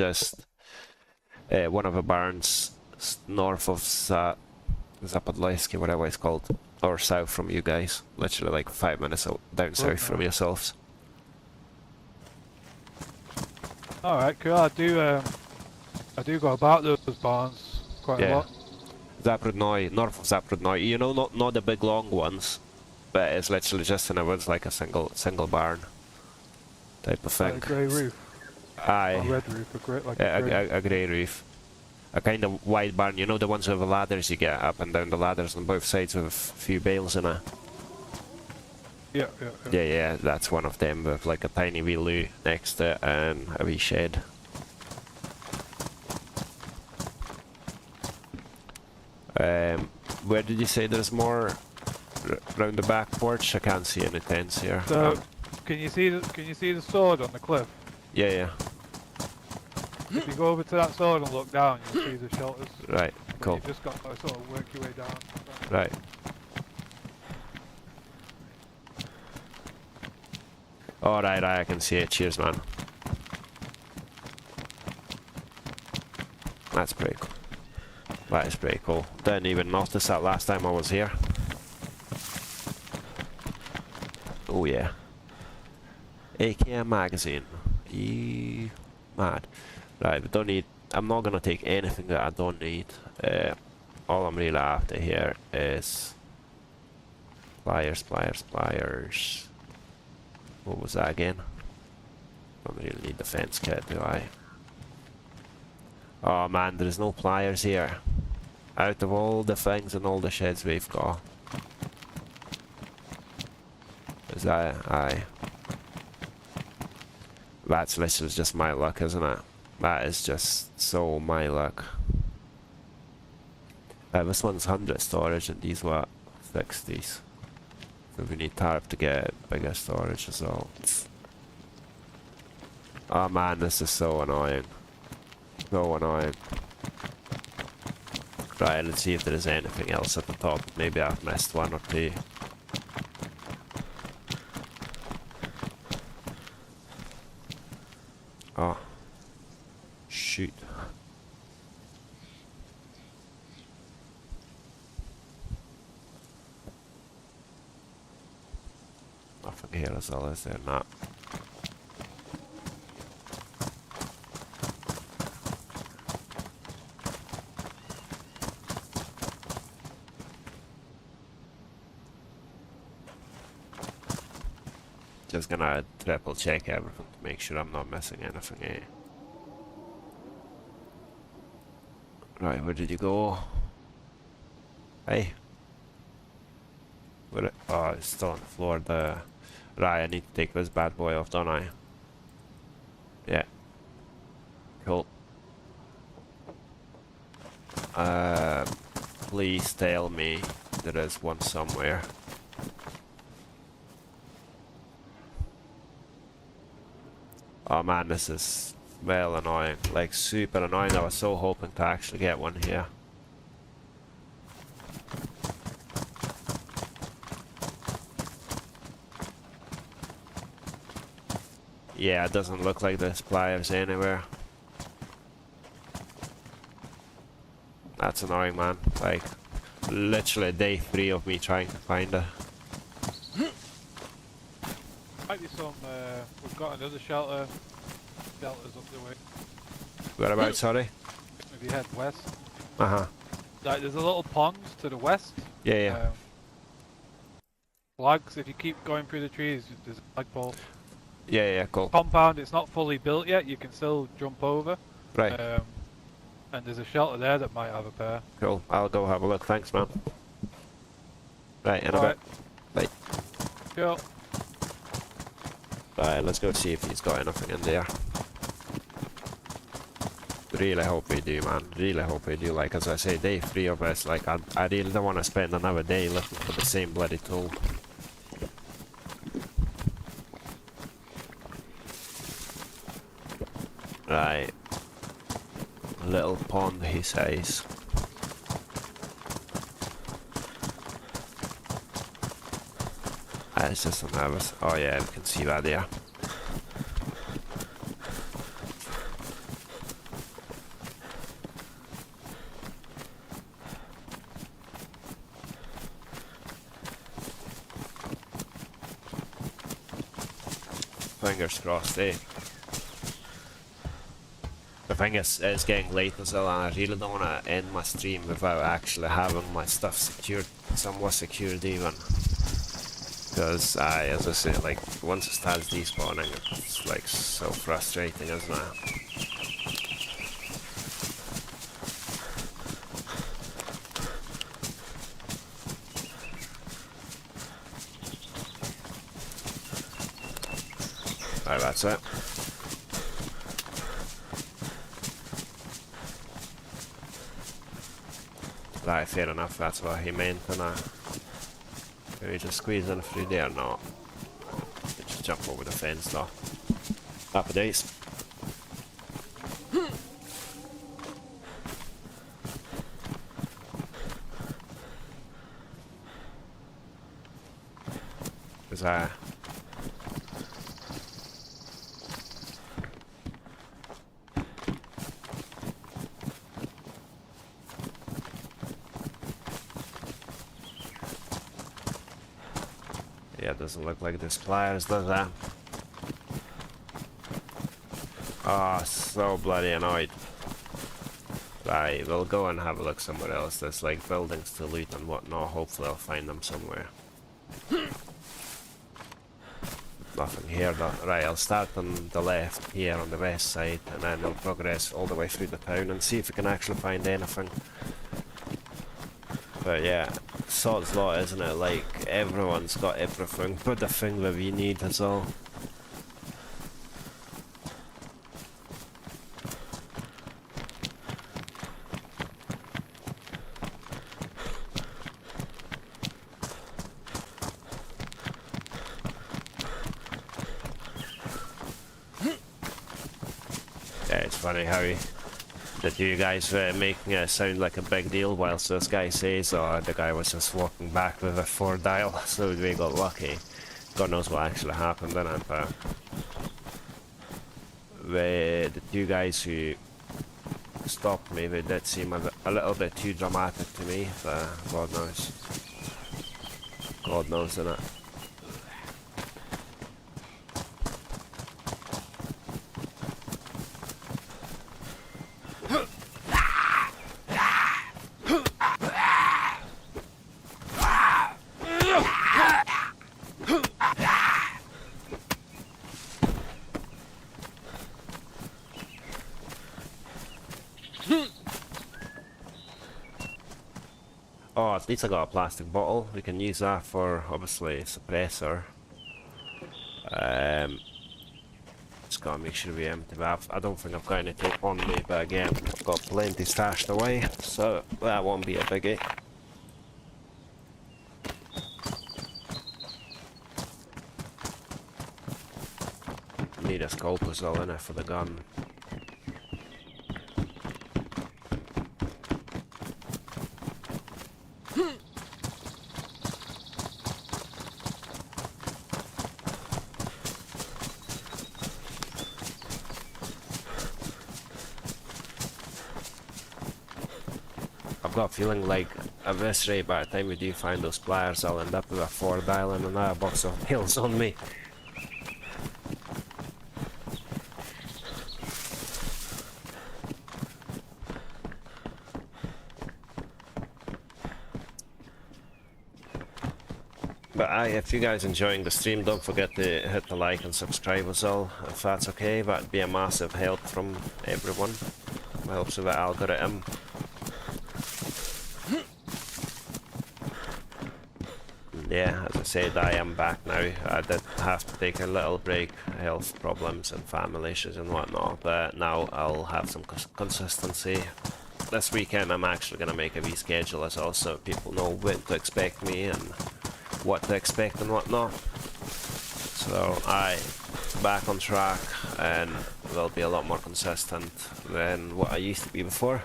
north of Zapodlejski, whatever it's called, or south from you guys. Literally like 5 minutes down south from yourselves. Alright, cool. I I do go about those barns quite a Yeah. lot. Zaprudnoy, north of Zaprudnoy. You know, not the big long ones, but it's literally just in the woods, like a single barn type of Like thing. a grey roof. Or Aye. red roof, like Yeah, a grey. a grey roof. A kind of wide barn, you know, the ones with the ladders you get up and down the ladders on both sides with a few bales in it. Yeah. Yeah, that's one of them with like a tiny wee loo next to it and a wee shed. Where did you say there's more round the back porch? I can't see any tents here. So, can you see the sword on the cliff? Yeah. If you go over to that sword and look down, you'll see the shelters. Right, But cool. You've just got to sort of work your way down. Right. Alright, I can see it. Cheers, man. That's pretty cool. That is pretty cool. Didn't even notice that last time I was here. Oh yeah. AKM magazine. Mad. Right, we don't need... I'm not gonna take anything that I don't need. All I'm really after here is... Pliers. What was that again? Don't really need the fence kit, do I? Oh man, there's no pliers here. Out of all the things and all the sheds we've got. Is that... Aye. That's literally just my luck, isn't it? That is just so my luck. This one's 100 storage and these what? 60s. So we need tarp to get bigger storage as well. Oh man, this is so annoying. So annoying. Right, let's see if there is anything else at the top. Maybe I've missed one or two. Oh. Shoot. Nothing here as well, is there? Not. Just gonna triple check everything to make sure I'm not missing anything, eh? Right, where did you go? Hey. Where oh, it's still on the floor. Right, I need to take this bad boy off, don't I? Yeah. Cool. Please tell me there is one somewhere. Oh man, this is well annoying. Like, super annoying. I was so hoping to actually get one here. Yeah, it doesn't look like there's pliers anywhere. That's annoying, man. Like, literally day 3 of me trying to find it. Might be some, we've got another shelters up the way. Whereabouts, sorry? If you head west. Uh-huh. Like, there's a little pond to the west. Yeah. Flags, if you keep going through the trees, there's a flagpole. Yeah, cool. Compound, it's not fully built yet, you can still jump over. Right. And there's a shelter there that might have a pair. Cool. I'll go have a look. Thanks, man. Right, in a bit. Bye. Sure. Right, let's go see if he's got anything in there. Really hope we do, man. Really hope we do. Like, as I say, day 3 of us, like, I really don't want to spend another day looking for the same bloody tool. Right. Little pond, he says. It's just a nervous. Oh yeah, we can see that there. Fingers crossed, eh? The thing is, it's getting late as well, and I really don't want to end my stream without actually having my stuff secured, somewhat secured even. Because, as I say, like, once it starts despawning, it's like so frustrating, isn't it? Right, that's it. Right, fair enough, that's what he meant, and can we just squeeze in through there? No. Just jump over the fence though. Happy days. Cause yeah, it doesn't look like there's pliers, does that? Oh, so bloody annoyed. Right, we'll go and have a look somewhere else. There's like buildings to loot and whatnot. Hopefully I'll find them somewhere. Nothing here though. Right, I'll start on the left here on the west side, and then we'll progress all the way through the town and see if we can actually find anything. But yeah, sod's law, isn't it? Like, everyone's got everything but the thing that we need is all. Yeah, it's funny how the two guys were making it sound like a big deal, whilst this guy says, oh, the guy was just walking back with a 4 dial, so we got lucky. God knows what actually happened, didn't it? But the two guys who stopped me, they did seem a little bit too dramatic to me, but God knows. God knows, innit? Oh, at least I got a plastic bottle. We can use that for, obviously, a suppressor. Just gotta make sure we empty that. I don't think I've got anything on me, but again, I've got plenty stashed away, so that won't be a biggie. Need a scope as well, innit, for the gun. I've got a feeling like at this rate, by the time we do find those pliers, I'll end up with a 4 dial and another box of pills on me. But if you guys enjoying the stream, don't forget to hit the like and subscribe as well, if that's okay. That'd be a massive help from everyone. It helps with the algorithm. Yeah, as I said, I am back now. I did have to take a little break, health problems and family issues and whatnot, but now I'll have some consistency. This weekend I'm actually going to make a reschedule as well, so people know when to expect me and what to expect and whatnot. So back on track, and will be a lot more consistent than what I used to be before.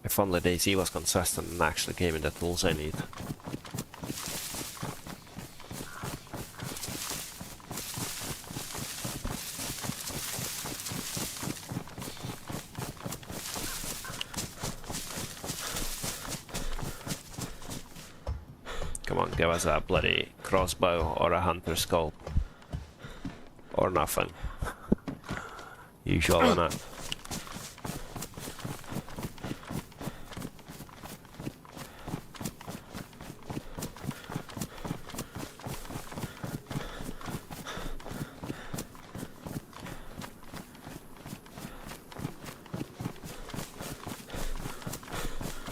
If only DayZ was consistent and actually gave me the tools I need. Come on, give us a bloody crossbow or a hunter skull. Or nothing. Usual, innit?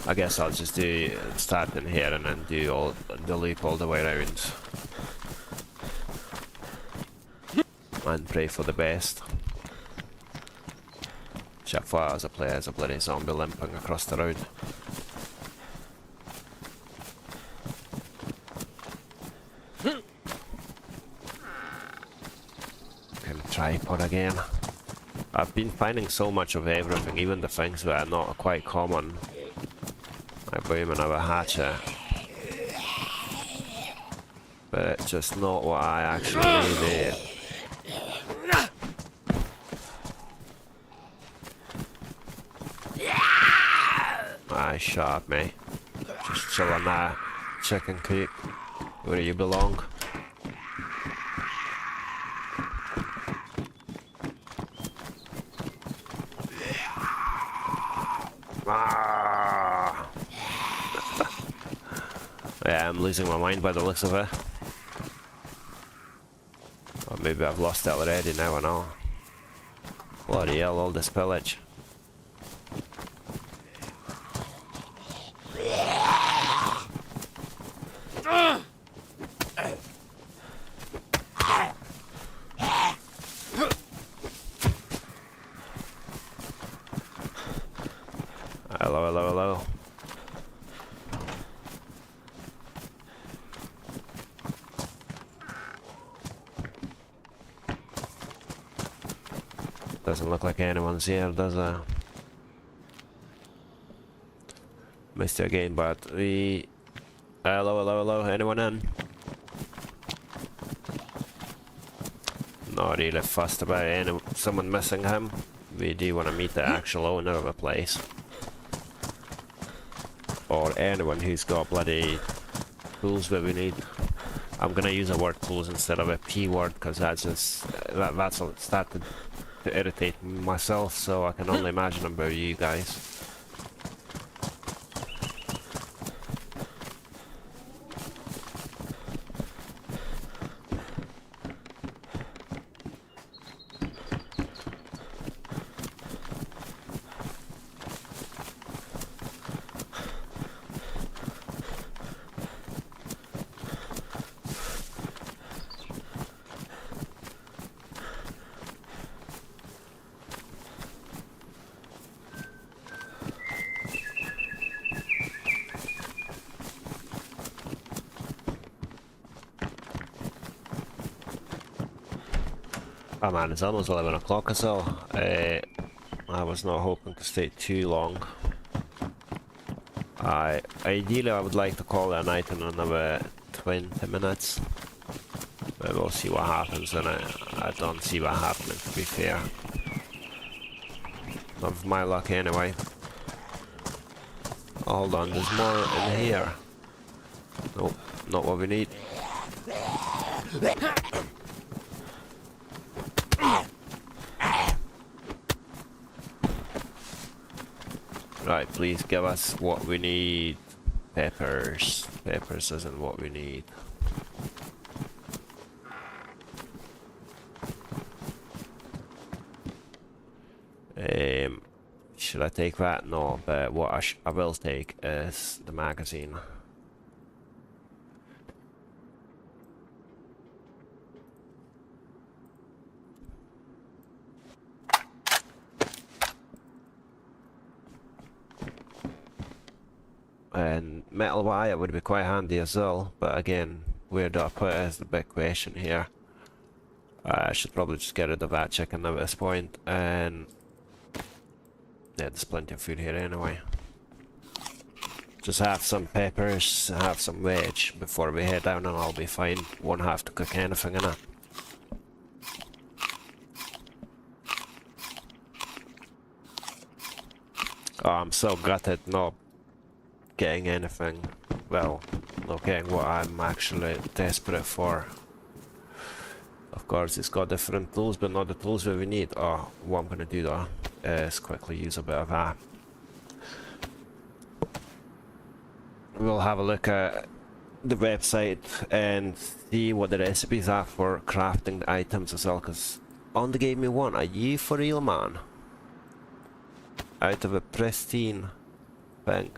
I guess I'll just start in here and then do all the loop all the way around. And pray for the best. Shit, flat as a player as a bloody zombie limping across the road. Kind of tripod again. I've been finding so much of everything, even the things that are not quite common. I boom another hatchet. But it's just not what I actually need. Aye, shut up, mate. Just chill on that chicken coop where you belong. Ah. Yeah, I'm losing my mind by the looks of it. Or maybe I've lost it already now, I know. Bloody hell, all this pillage. Hello, hello, hello. Doesn't look like anyone's here, does it? Missed you again, but we... Hello, hello, hello, anyone in? Not really fussed about someone missing him. We do want to meet the actual owner of a place. Or anyone who's got bloody tools that we need. I'm gonna use a word tools instead of a P word because that's just that's started to irritate myself, so I can only imagine about you guys. Oh man, it's almost 11 o'clock or so. I was not hoping to stay too long. Ideally I would like to call it a night in another 20 minutes. But we'll see what happens, and I don't see what happening, to be fair. Not with my luck anyway. Oh, hold on, there's more in here. Nope, not what we need. Right, please give us what we need. Peppers. Peppers isn't what we need. Should I take that? No, but what I will take is the magazine. And metal wire would be quite handy as well, but again, where do I put it is the big question here. I should probably just get rid of that chicken at this point, and yeah, there's plenty of food here anyway. Just have some peppers, have some veg before we head down and I'll be fine. Won't have to cook anything in it. Oh, I'm so gutted not getting anything. Well, not getting what I'm actually desperate for. Of course, it's got different tools, but not the tools that we need. Oh, what I'm gonna do though is quickly use a bit of that. We'll have a look at the website and see what the recipes are for crafting the items as well, because on the game we want, are you for real, man? Out of a pristine thing.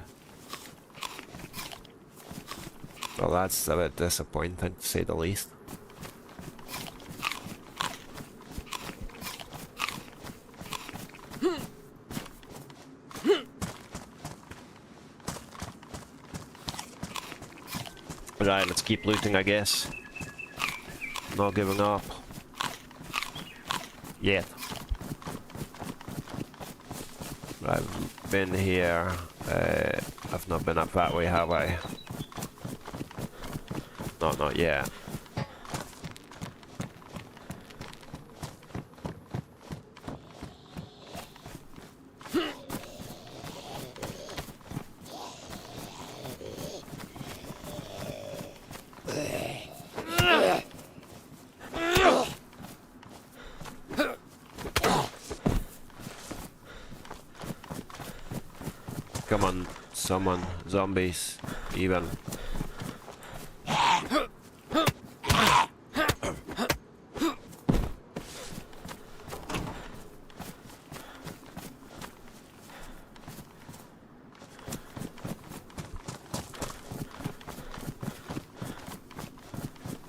Well, that's a bit disappointing to say the least. Right, let's keep looting, I guess. Not giving up. Yet. I've been here. I've not been up that way, have I? No, not yet. Come on, someone, zombies, even.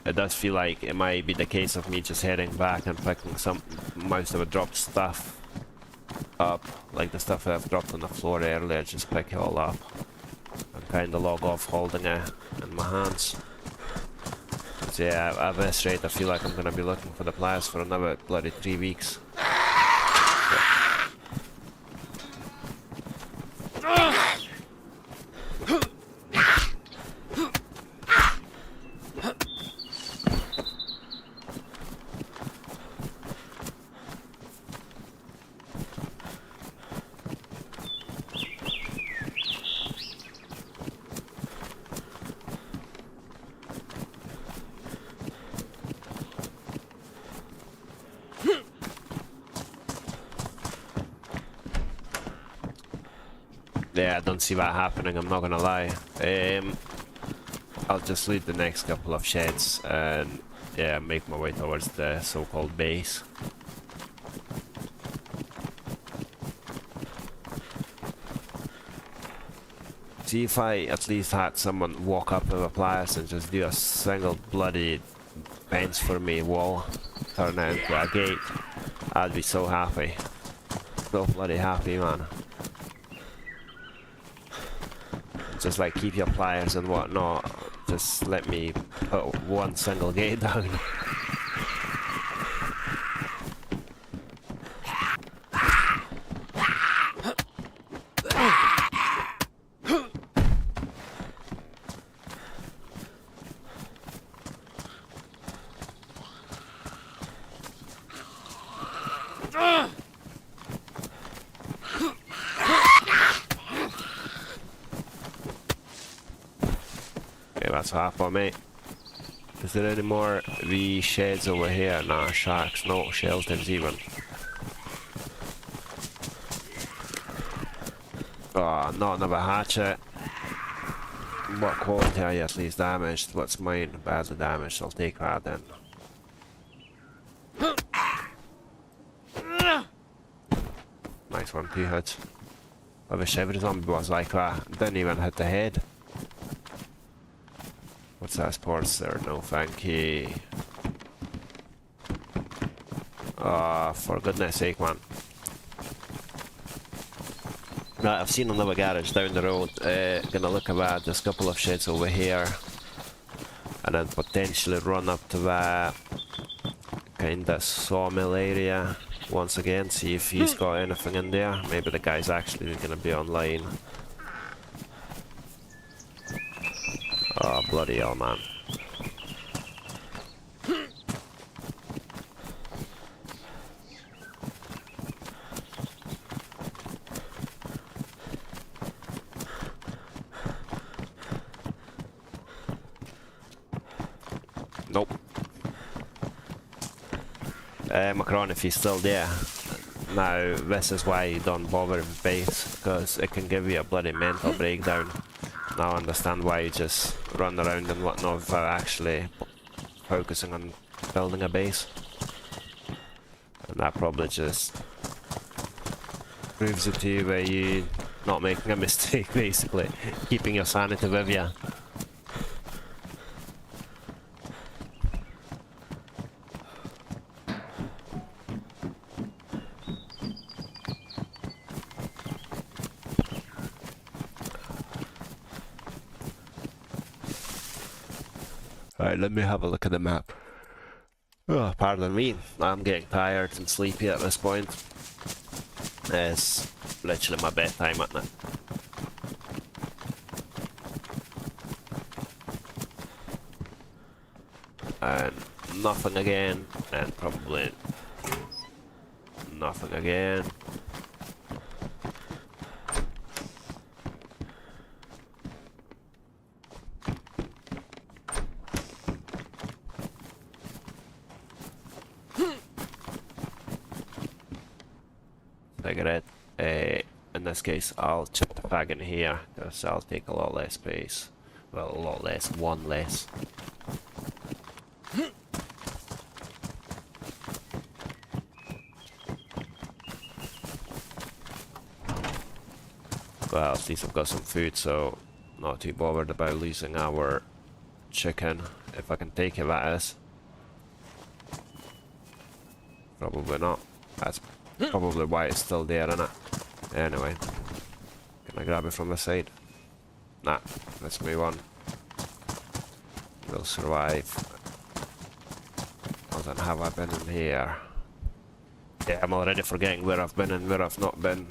It does feel like it might be the case of me just heading back and picking some most of the dropped stuff up, like the stuff that I've dropped on the floor earlier, just pick it all up and kind of log off holding it in my hands. So yeah, at this rate I feel like I'm going to be looking for the pliers for another bloody 3 weeks. Yeah, I don't see that happening, I'm not gonna lie. I'll just loot the next couple of sheds and yeah, make my way towards the so-called base. See if I at least had someone walk up with a pliers and just do a single bloody fence for me wall, turn it into a gate, I'd be so happy. So bloody happy, man. Just like keep your pliers and whatnot, just let me put one single gate down. That's half on me. Is there any more wee sheds over here? Nah, sharks, no shelters even. Oh, not another hatchet. What quality are you at least damaged? What's mine? Badly damaged, I'll take that then. Nice one, 2 hits. I wish every zombie was like that. Didn't even hit the head. What's that sports there? No thank you. For goodness sake, man. Right, I've seen another garage down the road. Gonna look at that. There's a couple of sheds over here. And then potentially run up to that kinda sawmill area once again. See if he's got anything in there. Maybe the guy's actually gonna be online. Oh, bloody hell, man. Nope. Macron, if he's still there. Now, this is why you don't bother with base, because it can give you a bloody mental breakdown. Now I understand why you just run around and whatnot without actually focusing on building a base. And that probably just proves it to you where you're not making a mistake, basically. Keeping your sanity with you. Right, let me have a look at the map. Oh, pardon me, I'm getting tired and sleepy at this point. It's literally my bedtime at night. And nothing again, and probably nothing again. Cigarette. In this case, I'll chip the fag in here because I'll take a lot less space. Well, a lot less, one less. Well, at least I've got some food, so not too bothered about losing our chicken, if I can take it, that is. Probably not. That's probably why it's still there, innit? Anyway, can I grab it from the side? Nah, let's move on. We'll survive. Well, then have I been in here? Yeah, I'm already forgetting where I've been and where I've not been.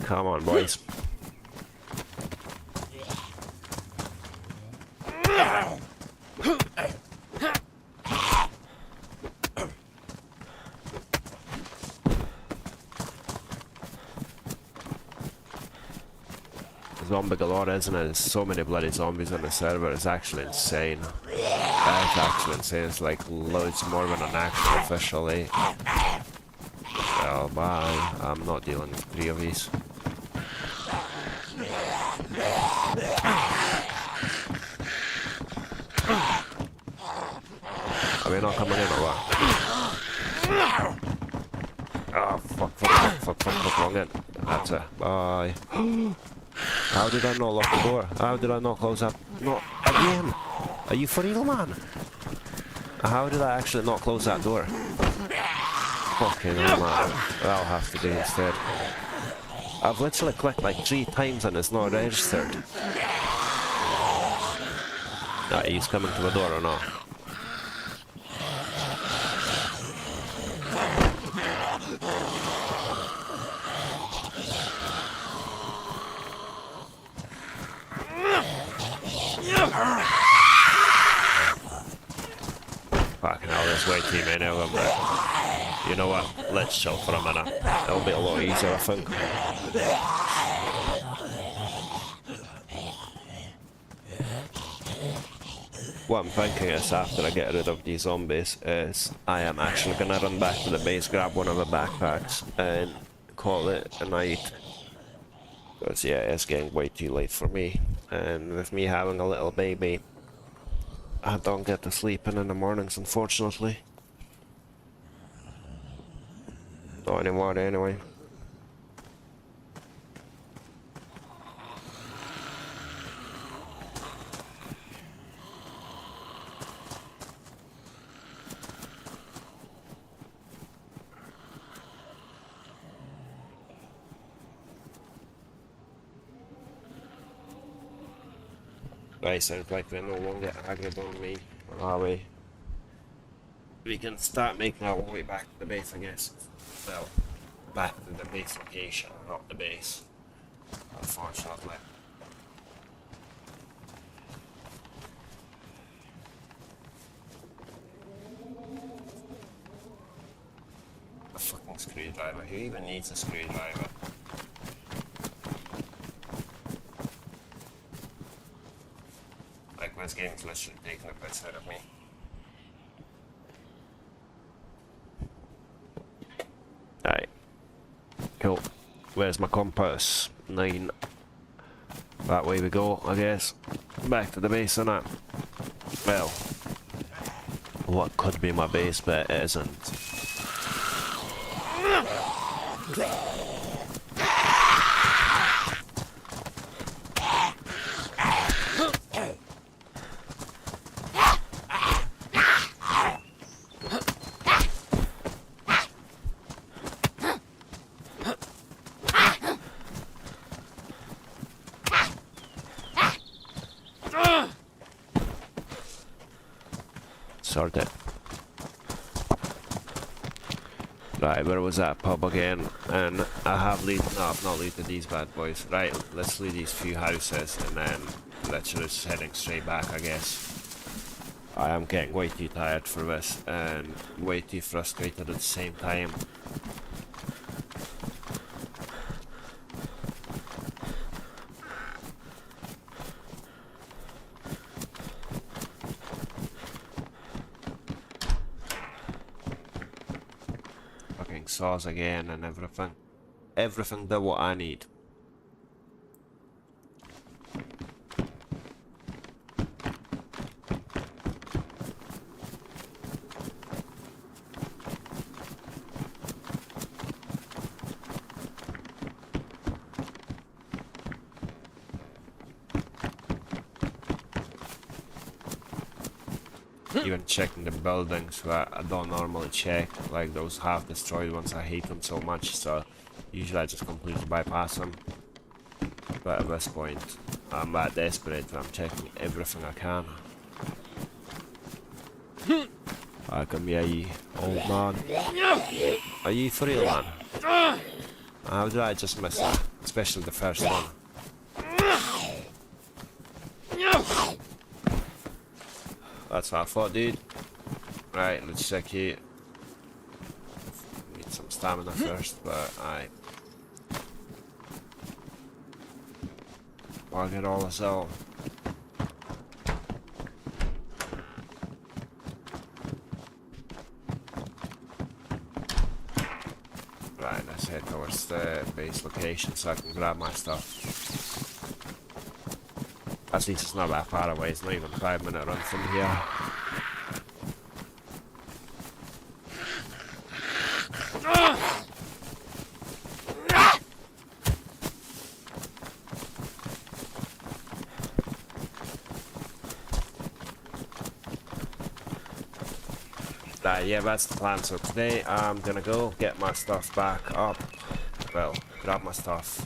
Come on, boys. Zombie galore, isn't it? There's so many bloody zombies on the server, it's actually insane. That's actually insane, it's like loads more than an actual officially. Well, bye. I'm not dealing with 3 of these. Are we not coming in or what? Oh, fuck, wrong end. That's it. Bye. How did I not lock the door? How did I not close up? Not again! Are you for real, man? How did I actually not close that door? Fucking hell, man. That'll have to do instead. I've literally clicked like 3 times and it's not registered. Right, he's coming to the door or not? Fucking hell, there's way too many of them, but you know what, let's chill for a minute. It'll be a lot easier, I think. What I'm thinking is, after I get rid of these zombies, is I am actually gonna run back to the base, grab one of the backpacks, and call it a night. Because yeah, it's getting way too late for me. And with me having a little baby, I don't get to sleeping in the mornings, unfortunately. Not anymore, anyway. Right, sounds like they're no longer aggroed on me, are we? We can start making our way back to the base, I guess. Well, back to the base location, not the base. Unfortunately. A fucking screwdriver. Who even needs a screwdriver? This game's literally taking a piss out of me. Alright. Cool. Where's my compass? 9. That way we go, I guess. Back to the base, innit? Well, what could be my base, but it isn't. Sort it. Right, where was that pub again? And I have looted, no, I've not looted these bad boys. Right, let's loot these few houses and then literally just heading straight back, I guess. I am getting way too tired for this and way too frustrated at the same time. Saws again and everything. Everything that what I need. Even checking the buildings that I don't normally check, like those half destroyed ones, I hate them so much, so usually I just completely bypass them. But at this point, I'm that desperate that I'm checking everything I can. Come here, you old man. Are you for real, man? How did I just miss that? Especially the first one. That's what I thought, dude. Right, let's check here. Need some stamina first, but I I'll get all this out. Right, let's head towards the base location so I can grab my stuff. At least it's not that far away, it's not even a 5-minute run from here. Right, yeah, that's the plan. So today I'm gonna go get my stuff back up. Well, grab my stuff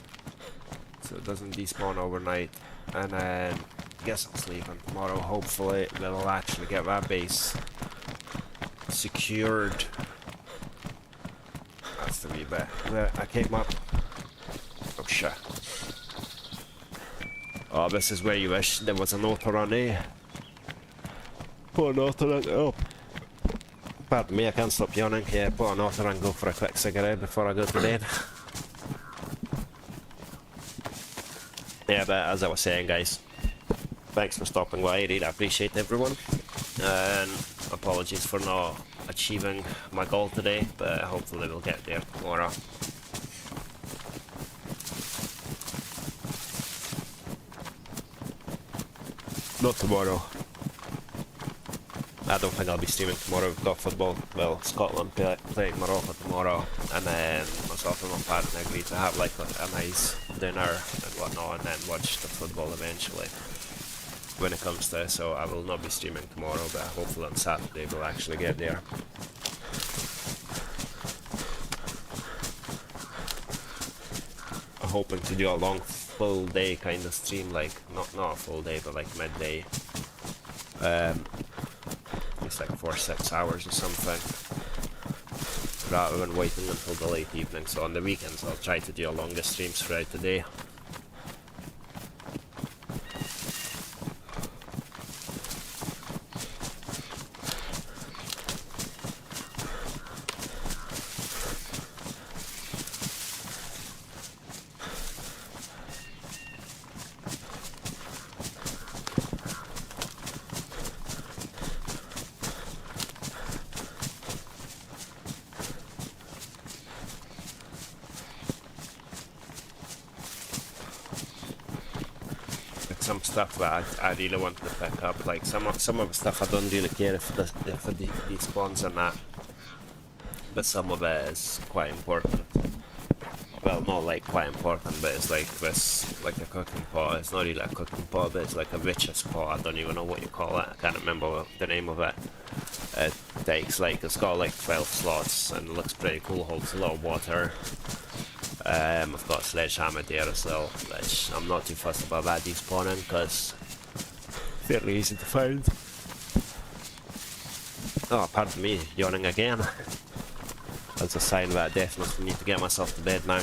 so it doesn't despawn overnight. And then get some sleep, and tomorrow hopefully we'll actually get that base secured. That's the wee bit where I came up. Oh shit. Oh, this is where you wish there was an auto run, eh? Put an auto run, oh. Pardon me, I can't stop yawning. Yeah, put an auto run, go for a quick cigarette before I go to bed. Yeah, but as I was saying, guys, thanks for stopping by. I really appreciate everyone. And apologies for not achieving my goal today, but hopefully we'll get there tomorrow. Not tomorrow. I don't think I'll be streaming tomorrow. We've got football. Well, Scotland playing Morocco tomorrow, and then myself and my partner agreed to have like a nice dinner and whatnot, and then watch the football eventually when it comes to. So I will not be streaming tomorrow, but hopefully on Saturday we'll actually get there. I'm hoping to do a long full day kind of stream, like not a full day, but like midday. It's like 4 or 6 hours or something, rather than waiting until the late evening. So on the weekends I'll try to do a longer streams throughout the day. some stuff that I really want to pick up. Like some of the stuff I don't really care if it despawns or not, but some of it is quite important. Well, not like quite important, but it's like this, like a cooking pot. It's not really a cooking pot, but it's like a witch's pot. I don't even know what you call it. I can't remember the name of it. It takes like, it's got like 12 slots and it looks pretty cool. Holds a lot of water. I've got a sledgehammer there as well, which I'm not too fussed about that despawning because fairly easy to find. Oh, pardon me, yawning again. That's a sign that I definitely need to get myself to bed now.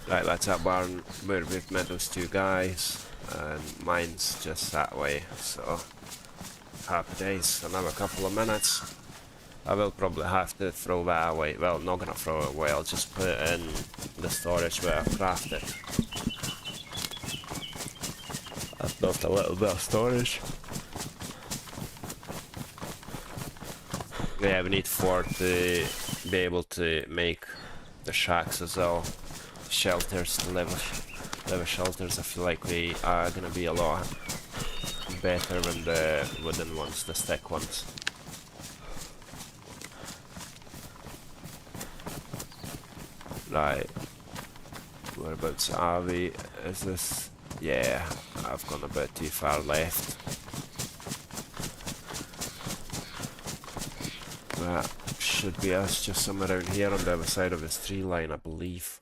Right, that's that barn where we've met those two guys, and mine's just that way, so happy days. Another couple of minutes. I will probably have to throw that away. Well, not gonna throw it away, I'll just put it in the storage where I've crafted. I've built a little bit of storage. Yeah, we need 4 to be able to make the shacks as well. Shelters, to live shelters. I feel like we are gonna be a lot better than the wooden ones, the stick ones. Right, whereabouts are we? Is this? Yeah, I've gone a bit too far left. That should be us, just somewhere around here on the other side of this tree line, I believe.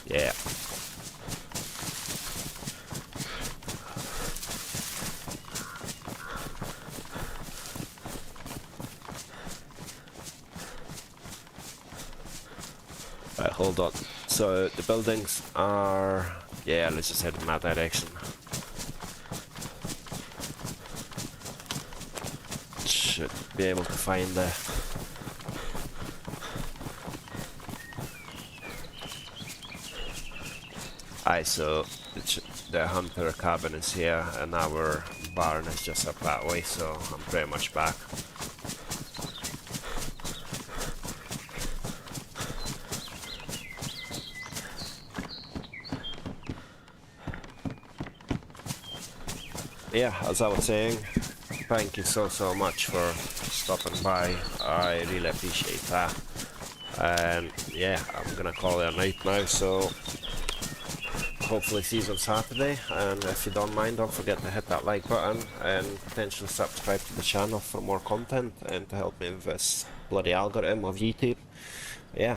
Yeah. Right, hold on. So the buildings are... yeah, let's just head in that direction. Should be able to find the... Aye, so the hunter cabin is here and our barn is just up that way, so I'm pretty much back. Yeah, as I was saying, thank you so much for stopping by. I really appreciate that. And yeah, I'm gonna call it a night now, so hopefully see you on Saturday, and if you don't mind, don't forget to hit that like button and potentially subscribe to the channel for more content and to help me with this bloody algorithm of YouTube. Yeah.